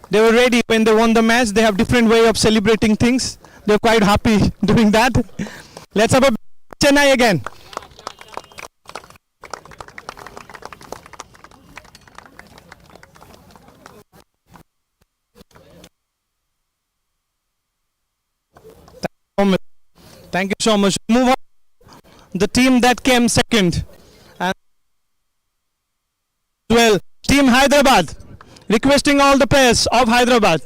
Speaker 5: They were ready when they won the match. They have different way of celebrating things. They're quite happy doing that. Let's have a Chennai again. Thank you so much. Move on. The team that came second. And well, Team Hyderabad. Requesting all the players of Hyderabad.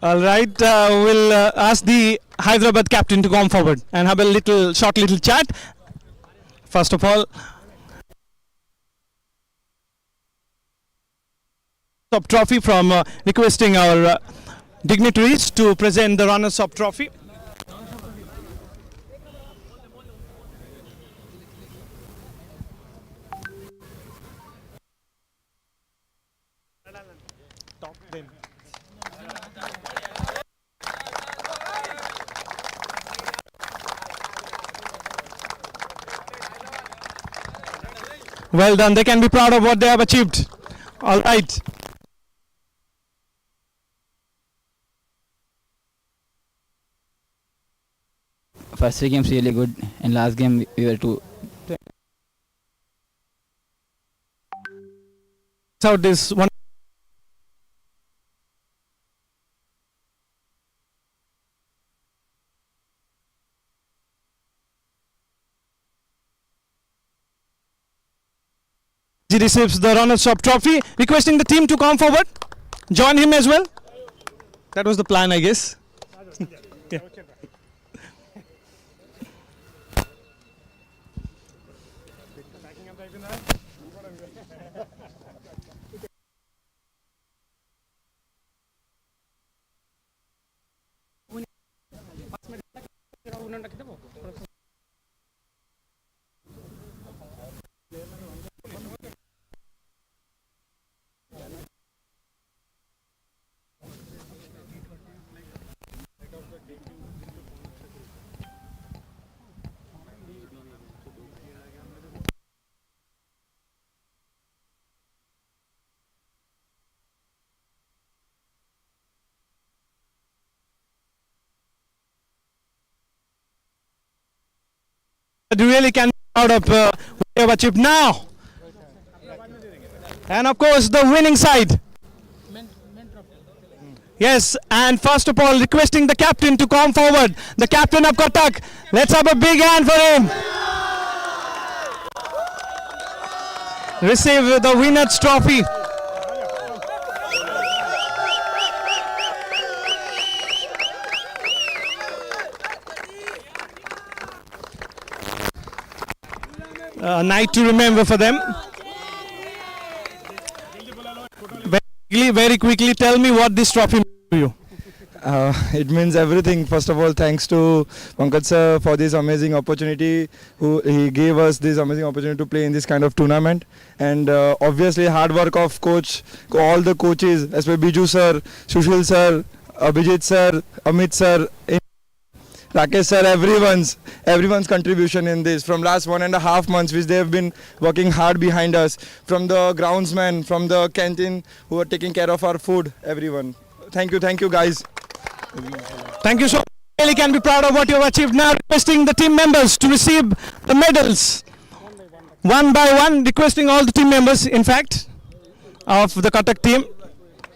Speaker 5: All right, we'll ask the Hyderabad captain to come forward and have a short little chat. First of all, top trophy from requesting our dignitaries to present the runners-up trophy. Well done. They can be proud of what they have achieved. All right.
Speaker 10: First three games really good, and last game we were too.
Speaker 5: Out this one. He receives the runners-up trophy, requesting the team to come forward, join him as well. That was the plan, I guess. Yeah. You really can be proud of what you have achieved now. And of course, the winning side. Yes, and first of all, requesting the captain to come forward. The captain of Cuttack. Let's have a big hand for him. Receive the winner's trophy. A night to remember for them. Very quickly, tell me what this trophy means to you.
Speaker 3: It means everything. First of all, thanks to Pankaj sir for this amazing opportunity. He gave us this amazing opportunity to play in this kind of tournament. And obviously, hard work of coach, all the coaches, especially Biju sir, Sushil sir, Abhijit sir, Amit sir, Rakesh sir, everyone's contribution in this from last 1.5 months, which they have been working hard behind us, from the groundsmen, from the canteen who are taking care of our food, everyone. Thank you guys.
Speaker 5: Thank you so much. Really can be proud of what you have achieved. Now requesting the team members to receive the medals one by one, requesting all the team members, in fact, of the Cuttack team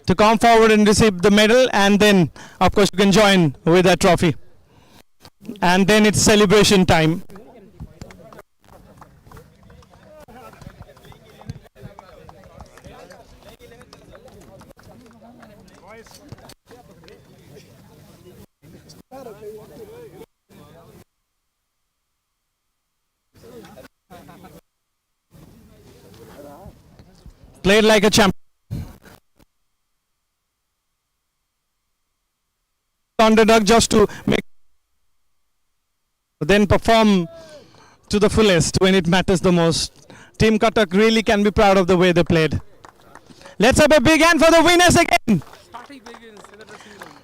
Speaker 5: to come forward and receive the medal, and then of course you can join with that trophy. And then it's celebration time. Played like a champion. Underdog just to make, then perform to the fullest when it matters the most. Team Cuttack really can be proud of the way they played. Let's have a big hand for the winners again.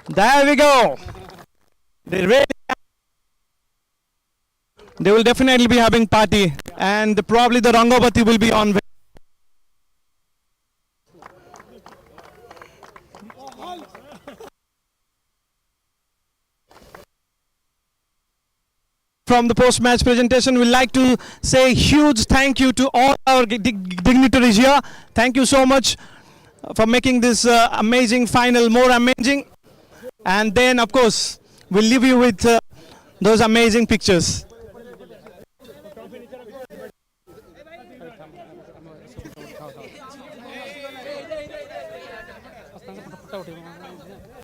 Speaker 5: There we go. They will definitely be having party, and probably the Rangobati will be on. From the post-match presentation, we'd like to say huge thank you to all our dignitaries here. Thank you so much for making this amazing final more amazing. And then, of course, we'll leave you with those amazing pictures.
Speaker 1: out.